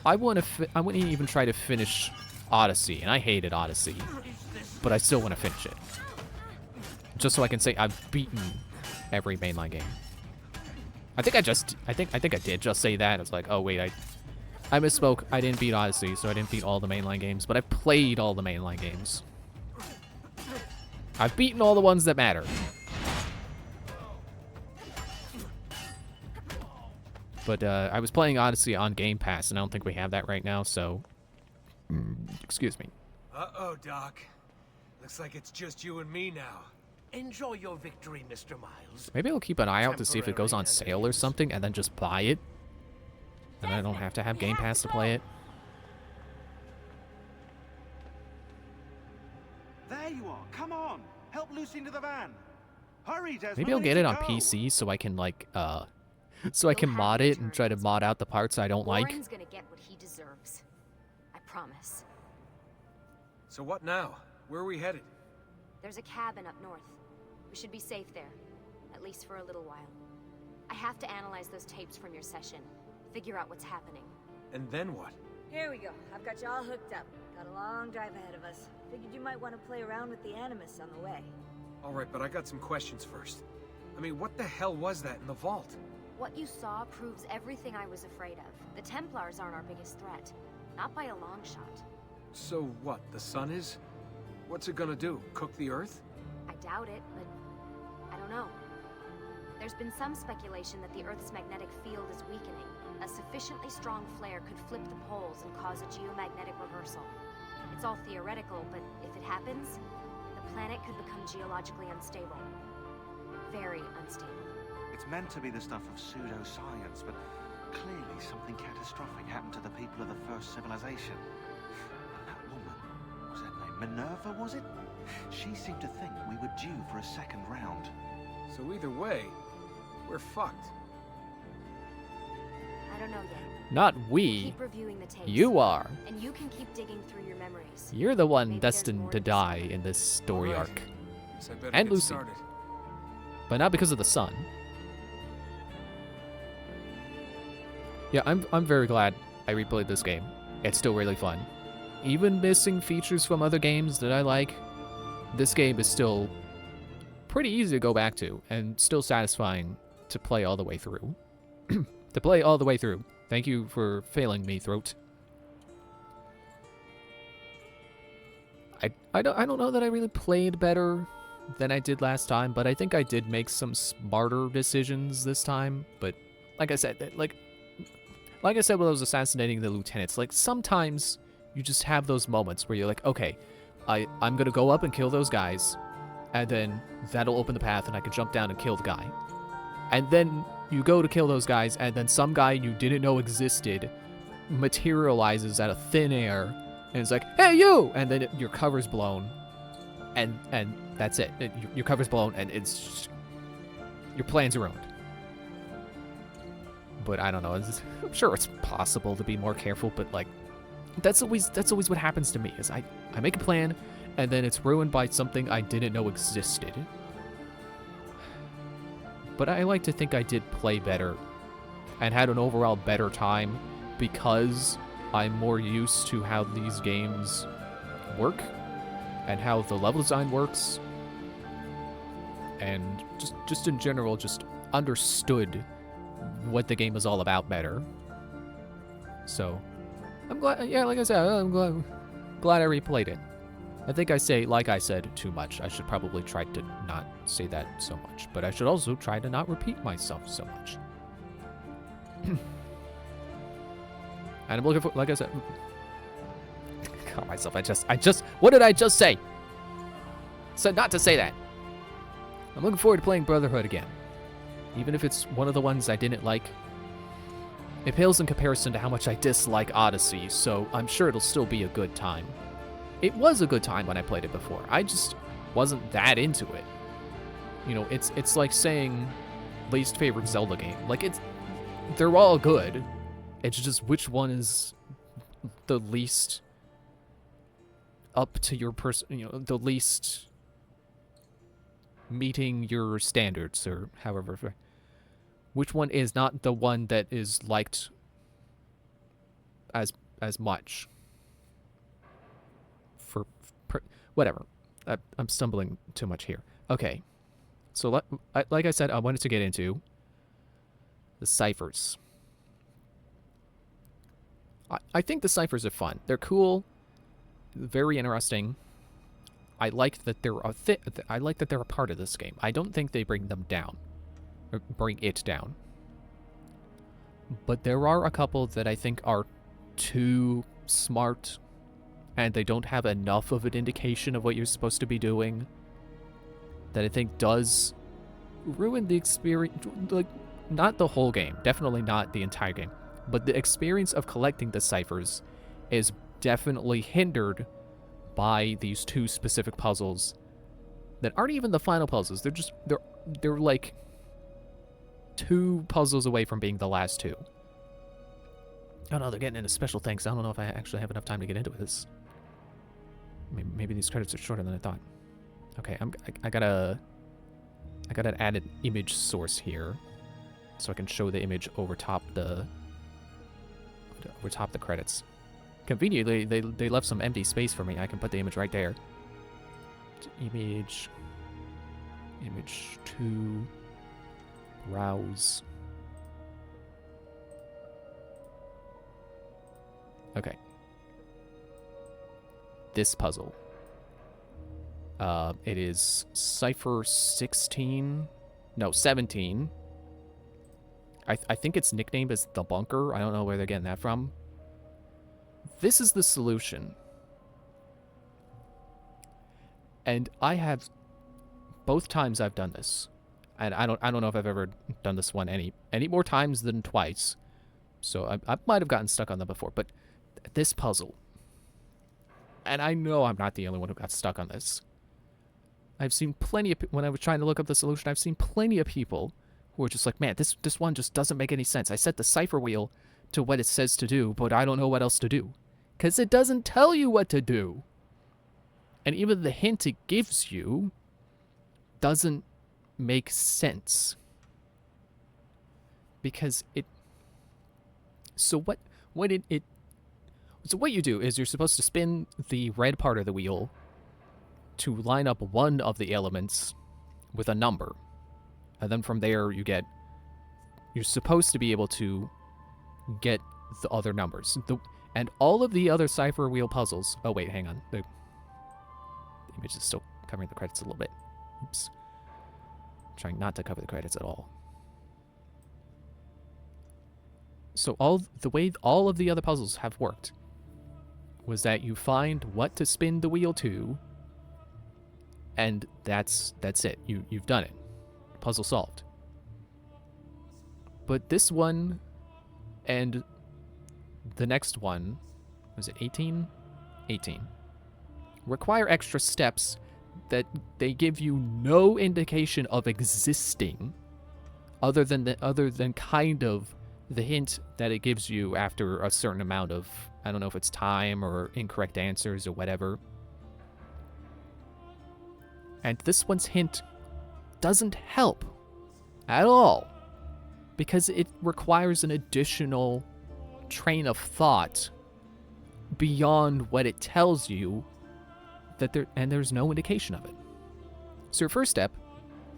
I wouldn't even try to finish Odyssey, and I hated Odyssey, but I still want to finish it, just so I can say I've beaten every mainline game. I think I did just say that. It's like, oh wait, I misspoke. I didn't beat Odyssey, so I didn't beat all the mainline games, but I played all the mainline games. I've beaten all the ones that matter. But I was playing Odyssey on Game Pass, and I don't think we have that right now, so excuse me. Uh-oh, Doc. Looks like it's just you and me now. Enjoy your victory, Mr. Miles. Maybe I'll keep an eye out to see if it goes on sale or something, and then just buy it. And I don't have to have Game Pass to play it. There you are. Come on. Help Lucy into the van. Hurry, Desmond. Maybe I'll get it on PC so I can, like, so I can mod it and try to mod out the parts I don't like. Warren's gonna get what he deserves. I promise. So what now? Where are we headed? There's a cabin up north. We should be safe there. At least for a little while. I have to analyze those tapes from your session. Figure out what's happening. And then what? Here we go. I've got you all hooked up. Got a long drive ahead of us. Figured you might want to play around with the Animus on the way. All right, but I got some questions first. I mean, what the hell was that in the vault? What you saw proves everything I was afraid of. The Templars aren't our biggest threat. Not by a long shot. So what, the sun is? What's it gonna do? Cook the Earth? I doubt it, but I don't know. There's been some speculation that the Earth's magnetic field is weakening. A sufficiently strong flare could flip the poles and cause a geomagnetic reversal. It's all theoretical, but if it happens, the planet could become geologically unstable. Very unstable. It's meant to be the stuff of pseudoscience, but clearly something catastrophic happened to the people of the first civilization. And that woman, what was her name? Minerva, was it? She seemed to think we were due for a second round. So either way, we're fucked. I don't know yet. Not we. Keep reviewing the tapes. You are. And you can keep digging through your memories. You're the one destined to die in this story arc. Guess I better And get Lucy. started. But not because of the sun. Yeah, I'm very glad I replayed this game. It's still really fun. Even missing features from other games that I like, this game is still pretty easy to go back to and still satisfying to play all the way through. To play all the way through. Thank you for failing me, Throat. I don't know that I really played better than I did last time, but I think I did make some smarter decisions this time. But like I said, like I said when I was assassinating the lieutenants, like sometimes you just have those moments where you're like, okay, I'm gonna go up and kill those guys, and then that'll open the path and I can jump down and kill the guy. And then you go to kill those guys, and then some guy you didn't know existed materializes out of thin air, and it's like, hey, you! And then your cover's blown, and that's it. Your cover's blown, and it's just, your plans are ruined. But I don't know. I'm sure it's possible to be more careful, but like, that's always what happens to me. Is I make a plan, and then it's ruined by something I didn't know existed. But I like to think I did play better and had an overall better time because I'm more used to how these games work and how the level design works, and just in general just understood what the game is all about better. So I'm glad, yeah, like I said, I'm glad I replayed it. I think I say, like I said, too much. I should probably try to not say that so much, but I should also try to not repeat myself so much. And I'm looking for, like I said, caught myself. I just, what did I just say? Said not to say that. I'm looking forward to playing Brotherhood again. Even if it's one of the ones I didn't like. It pales in comparison to how much I dislike Odyssey, so I'm sure it'll still be a good time. It was a good time when I played it before. I just wasn't that into it. You know, it's like saying least favorite Zelda game. Like, they're all good. It's just which one is the least up to your the least meeting your standards, or however. Which one is not the one that is liked as much? Whatever. I'm stumbling too much here. Okay. So, like I said, I wanted to get into the ciphers. I think the ciphers are fun. They're cool. Very interesting. I like that they're a part of this game. I don't think they bring them down. Or bring it down. But there are a couple that I think are too smart, and they don't have enough of an indication of what you're supposed to be doing, that I think does ruin the experience. Like, not the whole game, definitely not the entire game, but the experience of collecting the ciphers is definitely hindered by these two specific puzzles that aren't even the final puzzles. They're like 2 puzzles away from being the last 2. Oh no, they're getting into special thanks. I don't know if I actually have enough time to get into this. Maybe these credits are shorter than I thought. Okay, I gotta add an image source here, so I can show the image over top the credits. Conveniently, they left some empty space for me. I can put the image right there. Image 2, browse. Okay. This puzzle. It is Cipher 16. No, 17. I think its nickname is The Bunker. I don't know where they're getting that from. This is the solution. And I have... Both times I've done this. And I don't know if I've ever done this one any more times than twice. So I might have gotten stuck on that before. But this puzzle... And I know I'm not the only one who got stuck on this. I've seen plenty of... When I was trying to look up the solution, I've seen plenty of people who are just like, man, this one just doesn't make any sense. I set the cipher wheel to what it says to do, but I don't know what else to do. Because it doesn't tell you what to do. And even the hint it gives you doesn't make sense. Because it... So what you do is you're supposed to spin the red part of the wheel to line up one of the elements with a number. And then from there you're supposed to be able to get the other numbers. And all of the other cipher wheel puzzles... Oh wait, hang on. The image is still covering the credits a little bit. Oops. Trying not to cover the credits at all. So the way all of the other puzzles have worked was that you find what to spin the wheel to, and that's it. You've done it. Puzzle solved. But this one and the next one, was it 18? 18. Require extra steps that they give you no indication of existing other than kind of the hint that it gives you after a certain amount of, I don't know if it's time or incorrect answers or whatever. And this one's hint doesn't help at all because it requires an additional train of thought beyond what it tells you and there's no indication of it. So your first step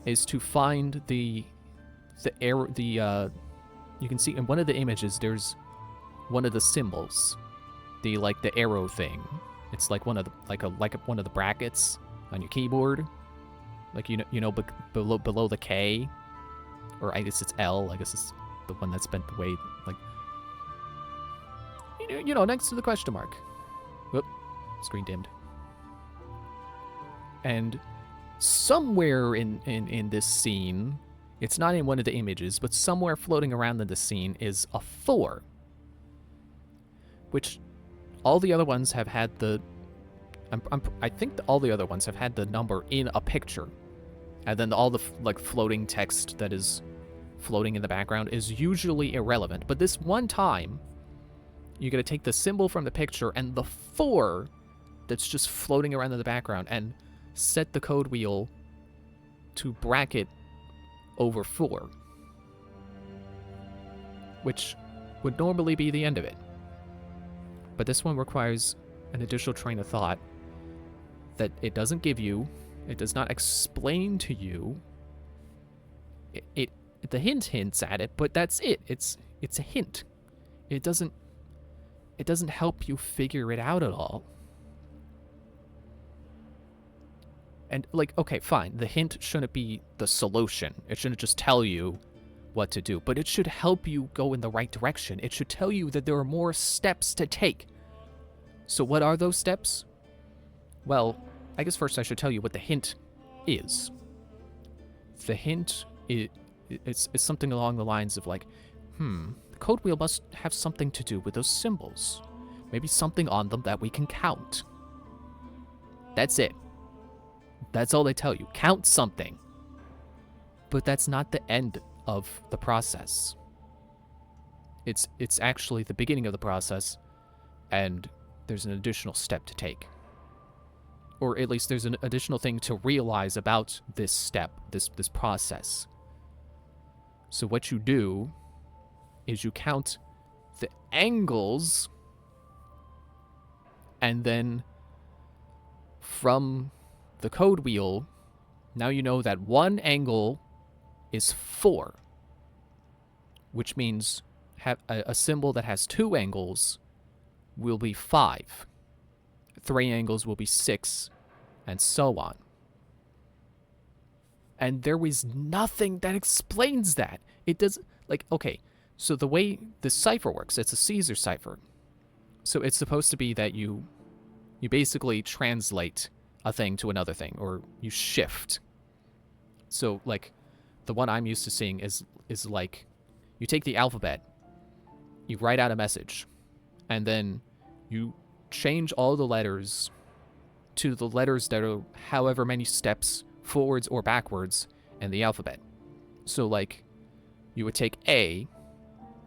is to find the arrow. You can see in one of the images there's one of the symbols, the arrow thing. It's like one of the brackets on your keyboard, like below the K, or I guess it's L. I guess it's the one that's bent the way next to the question mark. Whoop, screen dimmed. And somewhere in this scene, it's not in one of the images, but somewhere floating around in the scene is a 4. Which all the other ones have had I think all the other ones have had the number in a picture. And then all the floating text that is floating in the background is usually irrelevant. But this one time, you're going to take the symbol from the picture and the 4 that's just floating around in the background and set the code wheel to bracket over 4, which would normally be the end of it. But this one requires an additional train of thought that it doesn't give you, it does not explain to you. The hint hints at it, but that's it. It's a hint. It doesn't help you figure it out at all. And, okay, fine. The hint shouldn't be the solution. It shouldn't just tell you what to do. But it should help you go in the right direction. It should tell you that there are more steps to take. So what are those steps? Well, I guess first I should tell you what the hint is. The hint it's something along the lines of the code wheel must have something to do with those symbols. Maybe something on them that we can count. That's it. That's all they tell you. Count something. But that's not the end of the process. It's actually the beginning of the process, and there's an additional step to take. Or at least there's an additional thing to realize about this step, this process. So what you do is you count the angles And then from the code wheel, now you know that one angle is 4, which means a symbol that has 2 angles will be 5. 3 angles will be 6, and so on. And there was nothing that explains that. It does, like, okay, so the way the cipher works, it's a Caesar cipher. So it's supposed to be that you basically translate a thing to another thing, or you shift. So, like, the one I'm used to seeing is like, you take the alphabet, you write out a message, and then you change all the letters to the letters that are however many steps forwards or backwards in the alphabet. So, like, you would take A,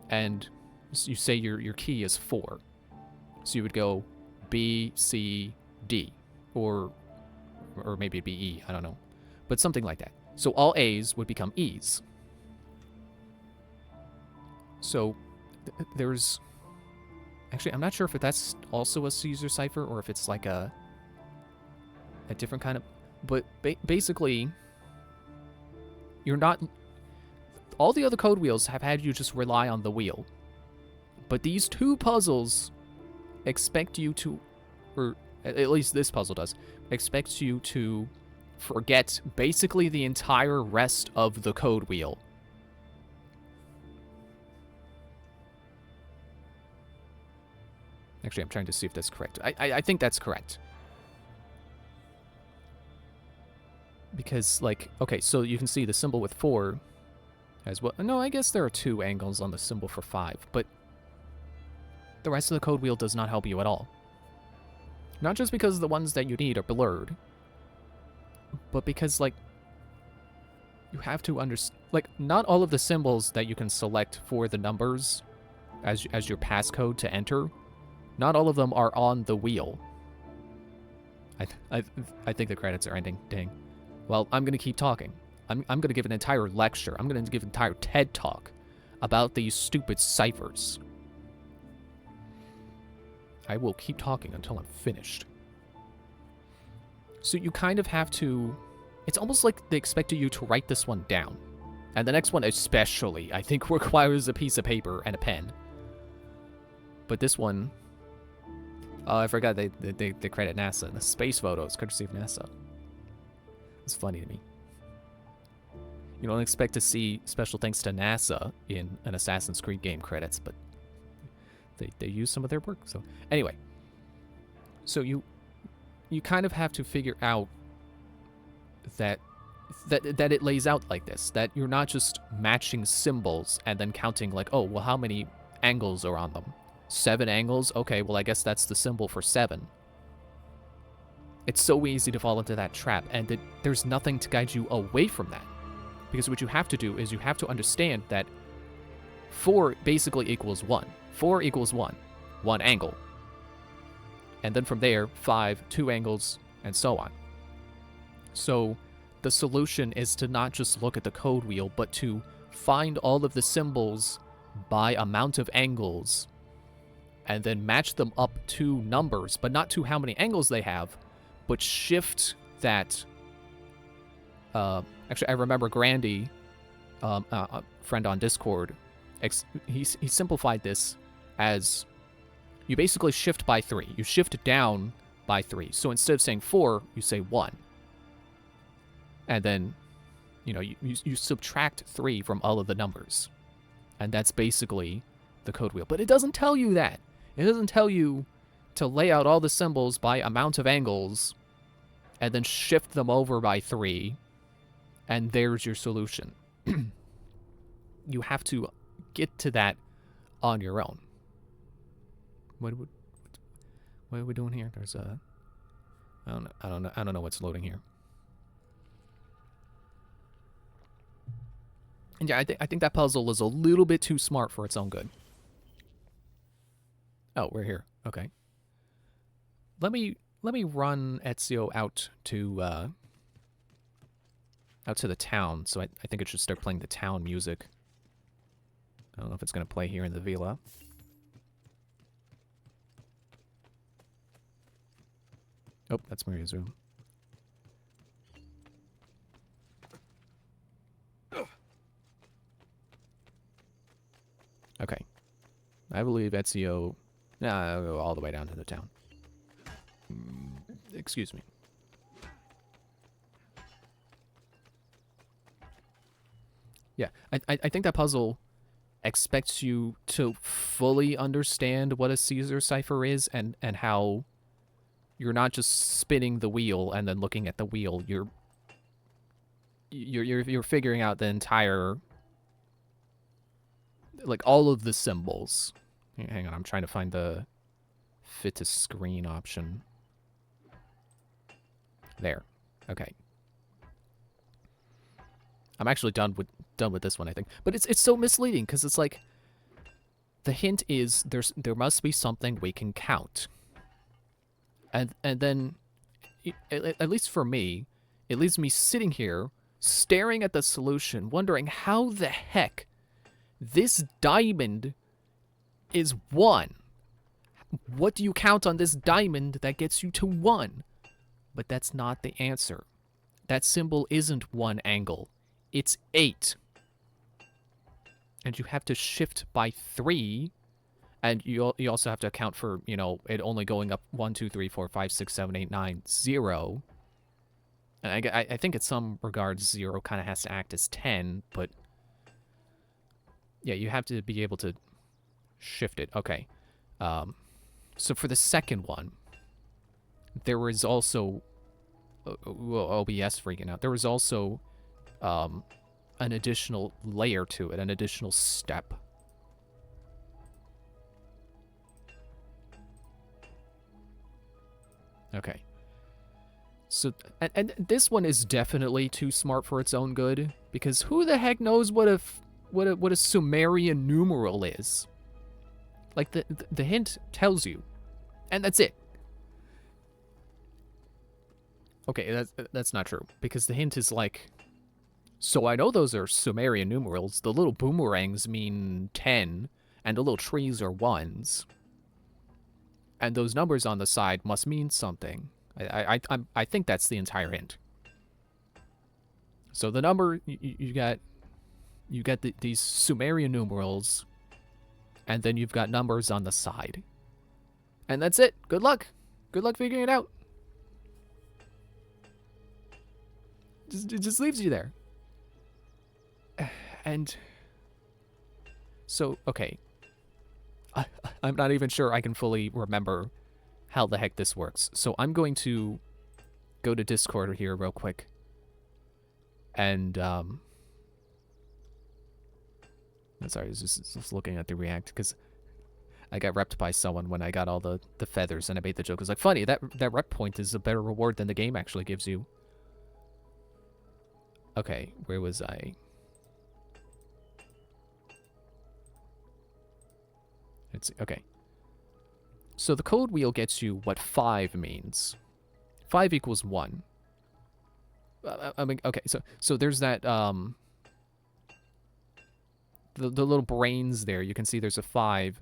and you say your key is 4. So you would go B, C, D, or maybe it'd be E, I don't know. But something like that. So all A's would become E's. So there's... Actually, I'm not sure if that's also a Caesar cipher or if it's like a different kind of... But basically, you're not... All the other code wheels have had you just rely on the wheel. But these 2 puzzles expect you to... Or at least this puzzle does. Expects you to forget basically the entire rest of the code wheel. Actually, I'm trying to see if that's correct. I think that's correct. Because, like, okay, so you can see the symbol with 4 as well. No, I guess there are 2 angles on the symbol for 5, but the rest of the code wheel does not help you at all. Not just because the ones that you need are blurred, but because, like, you have to understand, like, not all of the symbols that you can select for the numbers as your passcode to enter, not all of them are on the wheel. I think the credits are ending. Dang. Well, I'm going to keep talking. I'm going to give an entire lecture. I'm going to give an entire TED Talk about these stupid ciphers. I will keep talking until I'm finished. So you kind of have to... It's almost like they expected you to write this one down. And the next one especially, I think, requires a piece of paper and a pen. But this one... Oh, I forgot they credit NASA. The space photos, courtesy of NASA. It's funny to me. You don't expect to see special thanks to NASA in an Assassin's Creed game credits, but they use some of their work. So anyway, so you kind of have to figure out that it lays out like this, that you're not just matching symbols and then counting like, oh, well, how many angles are on them? 7 angles? Okay, well, I guess that's the symbol for 7. It's so easy to fall into that trap, and there's nothing to guide you away from that. Because what you have to do is you have to understand that 4 basically equals 1. 4 equals 1 angle. And then from there, 5, 2 angles, and so on. So the solution is to not just look at the code wheel, but to find all of the symbols by amount of angles, and then match them up to numbers, but not to how many angles they have, but shift that... Actually, I remember Grandy, a friend on Discord, he simplified this as you basically shift by 3. You shift down by 3. So instead of saying 4, you say 1. And then, you know, you subtract 3 from all of the numbers. And that's basically the code wheel. But it doesn't tell you that. It doesn't tell you to lay out all the symbols by amount of angles and then shift them over by 3. And there's your solution. You have to get to that on your own. What are we doing here? There's a... I don't know what's loading here. And yeah, I think that puzzle is a little bit too smart for its own good. Oh, we're here. Okay. Let me run Ezio out to the town. So I think it should start playing the town music. I don't know if it's gonna play here in the villa. Oh, that's Maria's room. Okay. I believe Ezio... Nah, I'll go all the way down to the town. Excuse me. Yeah, I think that puzzle expects you to fully understand what a Caesar cipher is and how you're not just spinning the wheel and then looking at the wheel. You're figuring out the entire, like, all of the symbols. Hang on, I'm trying to find the fit to screen option. There. Okay. I'm actually done with this one, I think. But it's so misleading because it's like the hint is there must be something we can count. And then at least for me, it leaves me sitting here staring at the solution, wondering how the heck this diamond is 1. What do you count on this diamond that gets you to 1? But that's not the answer. That symbol isn't 1 angle. It's 8. And you have to shift by 3. And you also have to account for, you know, it only going up 1, 2, 3, 4, 5, 6, 7, 8, 9, 0. And I think in some regards 0 kind of has to act as 10, but yeah, you have to be able to shift it. Okay. So for the second one, there was also OBS freaking out. There was also an additional layer to it, an additional step. Okay. So, and this one is definitely too smart for its own good, because who the heck knows what a Sumerian numeral is? Like, the hint tells you, and that's it. Okay, that's not true, because the hint is like, so I know those are Sumerian numerals. The little boomerangs mean 10, and the little trees are 1s. And those numbers on the side must mean something. I think that's the entire hint. So the number you got these Sumerian numerals, and then you've got numbers on the side, and that's it. Good luck. Good luck figuring it out. It just leaves you there. And so, okay. I'm not even sure I can fully remember how the heck this works. So I'm going to go to Discord here real quick. And, I'm sorry, I was just looking at the react, because I got repped by someone when I got all the feathers, and I made the joke. It was like, funny, that rep point is a better reward than the game actually gives you. Okay, where was I? Let's see, okay. So the code wheel gets you what 5 means. 5 equals 1. I mean, okay, so there's that, the little brains there. You can see there's a 5,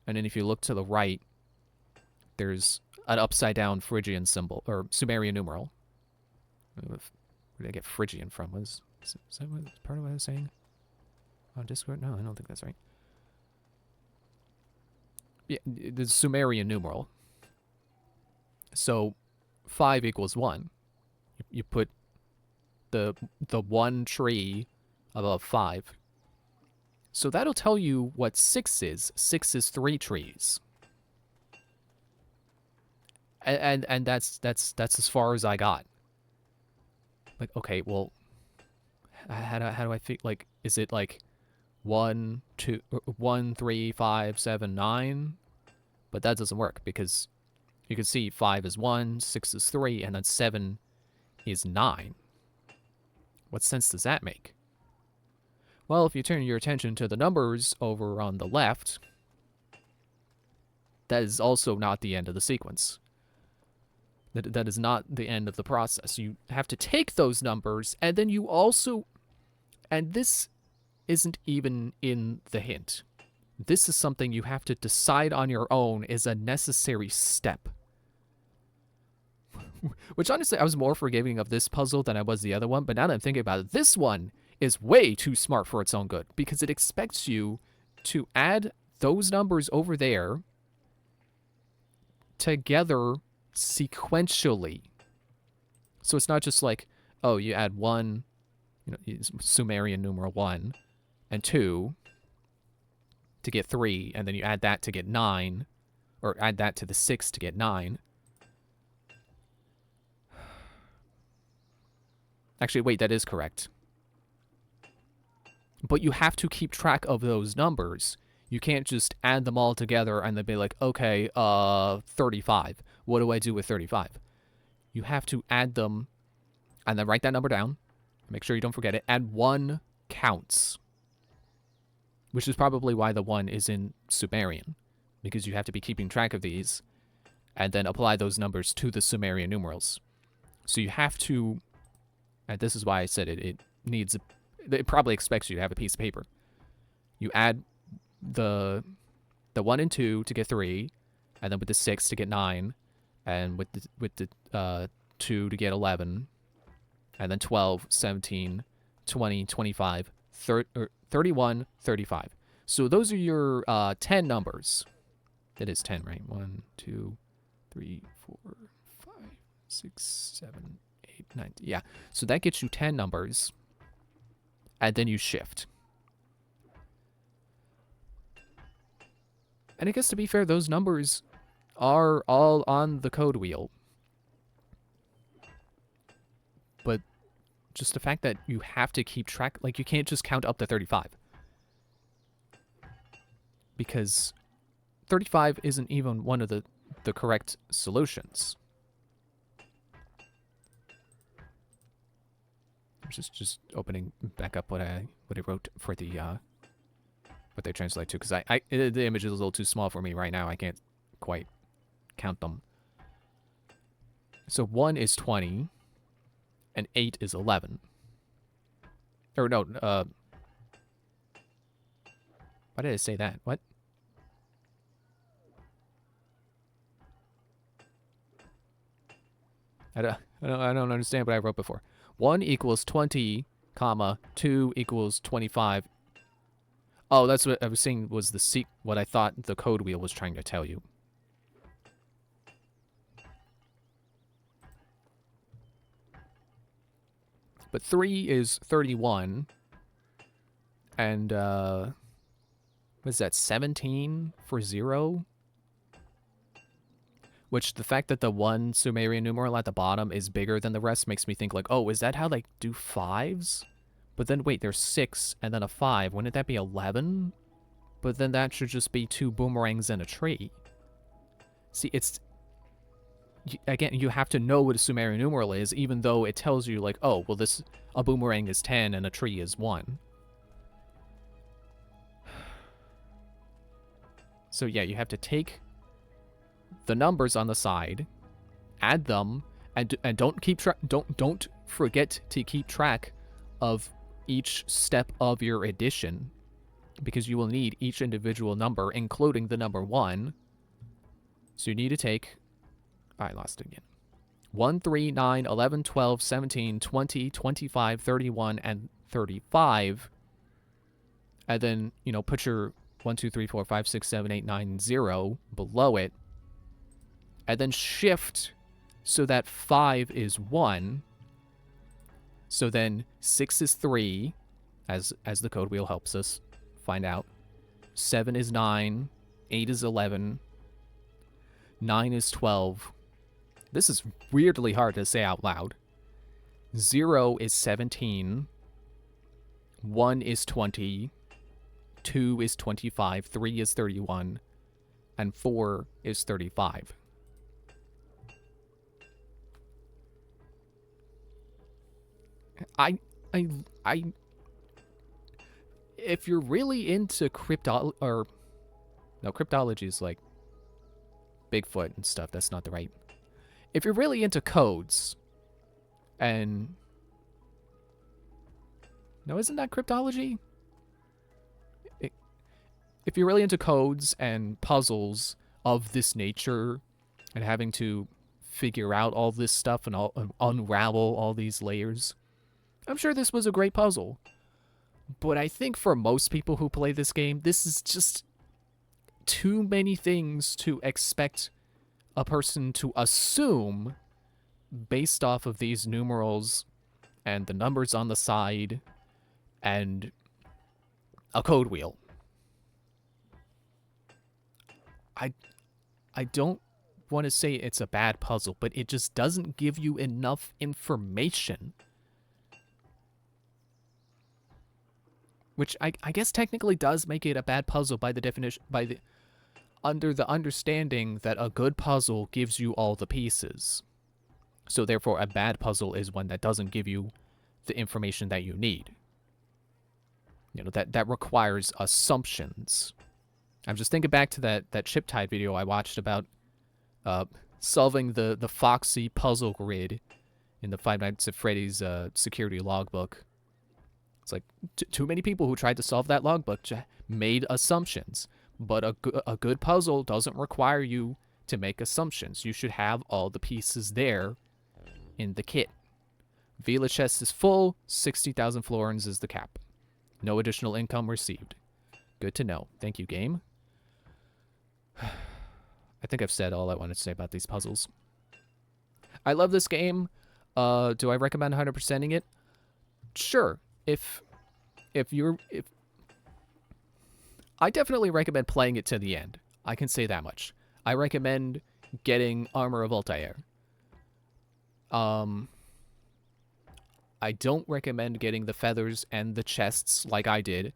and then if you look to the right, there's an upside-down Phrygian symbol, or Sumerian numeral. Where did I get Phrygian from? Is that part of what I was saying on Discord? No, I don't think that's right. Yeah, the Sumerian numeral. So 5 equals 1. You put the 1 tree above 5. So that'll tell you what 6 is. 6 is 3 trees. And that's as far as I got. Like, okay, well, how do I think, like, is it like 1, 2, 1, 3, 5, 7, 9? But that doesn't work, because you can see 5 is 1, 6 is 3, and then 7 is 9. What sense does that make? Well, if you turn your attention to the numbers over on the left, that is also not the end of the sequence. That is not the end of the process. You have to take those numbers, and then you also... And this isn't even in the hint. This is something you have to decide on your own is a necessary step. Which honestly, I was more forgiving of this puzzle than I was the other one. But now that I'm thinking about it, this one is way too smart for its own good. Because it expects you to add those numbers over there together sequentially. So it's not just like, oh, you add 1, Sumerian numeral 1 and 2 to get 3, and then you add that to get 9, or add that to the 6 to get 9. Actually, wait, that is correct. But you have to keep track of those numbers. You can't just add them all together and then be like, okay, 35. What do I do with 35? You have to add them and then write that number down. Make sure you don't forget it. Add 1 counts. Which is probably why the 1 is in Sumerian. Because you have to be keeping track of these and then apply those numbers to the Sumerian numerals. So you have to, and this is why I said it probably expects you to have a piece of paper. You add the 1 and 2 to get 3, and then with the 6 to get 9, and with the 2 to get 11, and then 12, 17, 20, 25, 31, 35. So those are your 10 numbers. It is 10, right? 1, 2, 3, 4, 5, 6, 7, 8, 9. Yeah. So that gets you 10 numbers. And then you shift. And I guess to be fair, those numbers are all on the code wheel. But just the fact that you have to keep track, like you can't just count up to 35. Because 35 isn't even one of the correct solutions. I'm just opening back up what I wrote for the what they translate to, because the image is a little too small for me right now. I can't quite count them. So 1 is 20, and 8 is 11. Or no, why did I say that? What? I don't understand what I wrote before. 1 equals 20, comma, 2 equals 25. Oh, that's what I was saying was what I thought the code wheel was trying to tell you. But 3 is 31. And, what is that, 17 for 0? Which, the fact that the 1 Sumerian numeral at the bottom is bigger than the rest makes me think like, oh, is that how they do 5s? But then, wait, there's 6 and then a 5. Wouldn't that be 11? But then that should just be 2 boomerangs and a tree. See, it's... Again, you have to know what a Sumerian numeral is, even though it tells you, like, oh, well, a boomerang is 10 and a tree is 1. So, yeah, you have to take the numbers on the side, add them, and don't keep don't forget to keep track of each step of your addition, because you will need each individual number, including the number 1. So you need to take, I lost it again. 1, 3, 9, 11, 12, 17, 20, 25, 31, and 35. And then, put your 1, 2, 3, 4, 5, 6, 7, 8, 9, 0 below it. And then shift so that 5 is 1. So then 6 is 3, as the code wheel helps us find out. 7 is 9. 8 is 11. 9 is 12. This is weirdly hard to say out loud. 0 is 17. 1 is 20. 2 is 25. 3 is 31. And 4 is 35. If you're really into cryptology is like Bigfoot and stuff. That's not the right. If you're really into codes, and no, isn't that cryptology? If you're really into codes and puzzles of this nature, and having to figure out all this stuff and unravel all these layers. I'm sure this was a great puzzle. But I think for most people who play this game, this is just too many things to expect a person to assume based off of these numerals and the numbers on the side and a code wheel. I don't want to say it's a bad puzzle, but it just doesn't give you enough information. Which I guess technically does make it a bad puzzle by the definition, under the understanding that a good puzzle gives you all the pieces. So therefore, a bad puzzle is one that doesn't give you the information that you need. You know, that requires assumptions. I'm just thinking back to that Chiptide video I watched about solving the Foxy puzzle grid in the Five Nights at Freddy's security logbook. It's like too many people who tried to solve that logbook made assumptions. But a good puzzle doesn't require you to make assumptions. You should have all the pieces there in the kit. Vila chest is full, 60,000 florins is the cap. No additional income received. Good to know. Thank you, game. I think I've said all I wanted to say about these puzzles. I love this game. Do I recommend 100%ing it? Sure. If I definitely recommend playing it to the end. I can say that much. I recommend getting Armor of Altair. I don't recommend getting the feathers and the chests like I did,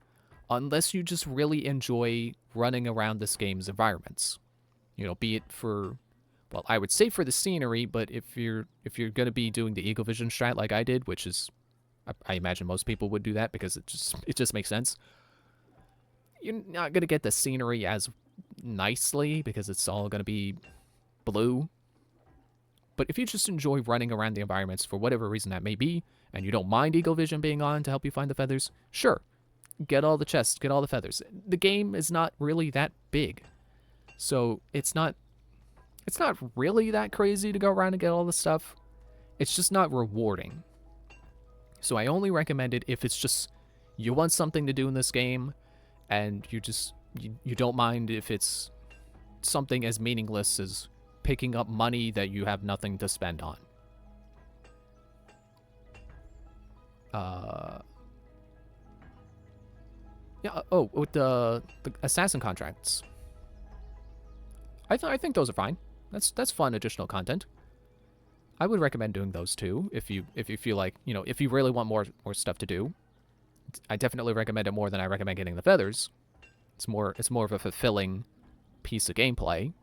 unless you just really enjoy running around this game's environments. You know, be it for, well, I would say for the scenery, but if you're gonna be doing the Eagle Vision strat like I did, which is, I imagine most people would do that because it just makes sense. You're not gonna get the scenery as nicely because it's all gonna be blue. But if you just enjoy running around the environments for whatever reason that may be, and you don't mind Eagle Vision being on to help you find the feathers, sure. Get all the chests, get all the feathers. The game is not really that big. So it's not really that crazy to go around and get all the stuff. It's just not rewarding. So I only recommend it if it's just you want something to do in this game and you don't mind if it's something as meaningless as picking up money that you have nothing to spend on. Yeah, oh, with the assassin contracts. I think those are fine. That's fun additional content. I would recommend doing those too if you feel like, you know, if you really want more stuff to do. I definitely recommend it more than I recommend getting the feathers. It's more of a fulfilling piece of gameplay.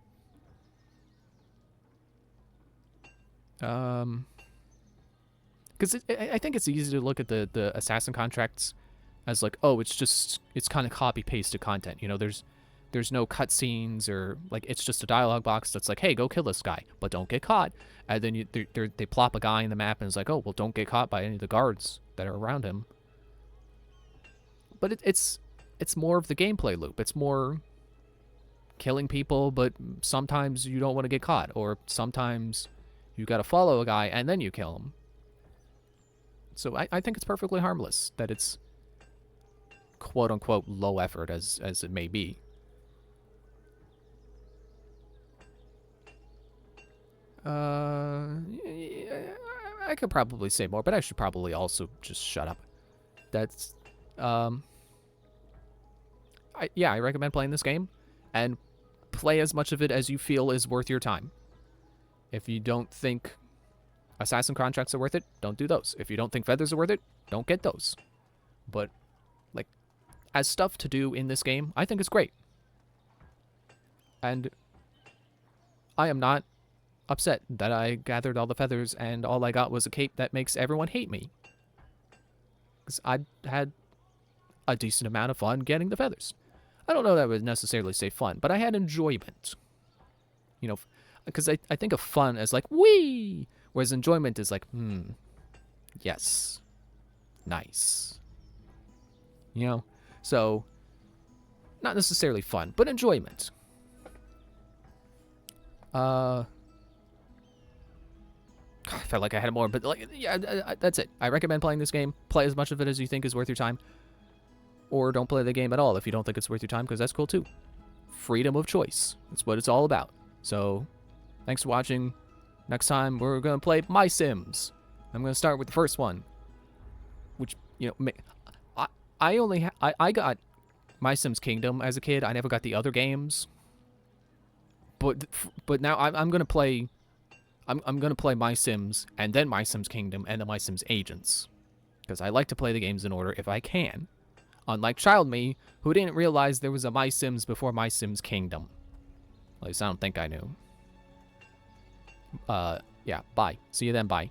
Because I think it's easy to look at the assassin contracts as like, oh, it's kind of copy pasted content. You know, there's no cutscenes or like it's just a dialogue box that's like, hey, go kill this guy, but don't get caught. And then they plop a guy in the map and it's like, oh, well, don't get caught by any of the guards that are around him. But it's more of the gameplay loop. It's more killing people, but sometimes you don't want to get caught, or sometimes you got to follow a guy and then you kill him. So I think it's perfectly harmless that it's quote-unquote low effort as it may be. I could probably say more, but I should probably also just shut up. That's, I recommend playing this game, and play as much of it as you feel is worth your time. If you don't think assassin contracts are worth it, don't do those. If you don't think feathers are worth it, don't get those. But, like, as stuff to do in this game, I think it's great. And I am not upset that I gathered all the feathers and all I got was a cape that makes everyone hate me. Because I had a decent amount of fun getting the feathers. I don't know that I would necessarily say fun, but I had enjoyment. You know, because I think of fun as like, wee! Whereas enjoyment is like, yes. Nice. You know? So, not necessarily fun, but enjoyment. felt like I had more, but like, yeah, that's it. I recommend playing this game. Play as much of it as you think is worth your time. Or don't play the game at all if you don't think it's worth your time, because that's cool too. Freedom of choice. That's what it's all about. So, thanks for watching. Next time, we're going to play My Sims. I'm going to start with the first one. Which, you know, I got My Sims Kingdom as a kid. I never got the other games. But now I'm going to play... I'm going to play My Sims, and then My Sims Kingdom, and then My Sims Agents. Because I like to play the games in order if I can. Unlike Child Me, who didn't realize there was a My Sims before My Sims Kingdom. At least I don't think I knew. Yeah, bye. See you then, bye.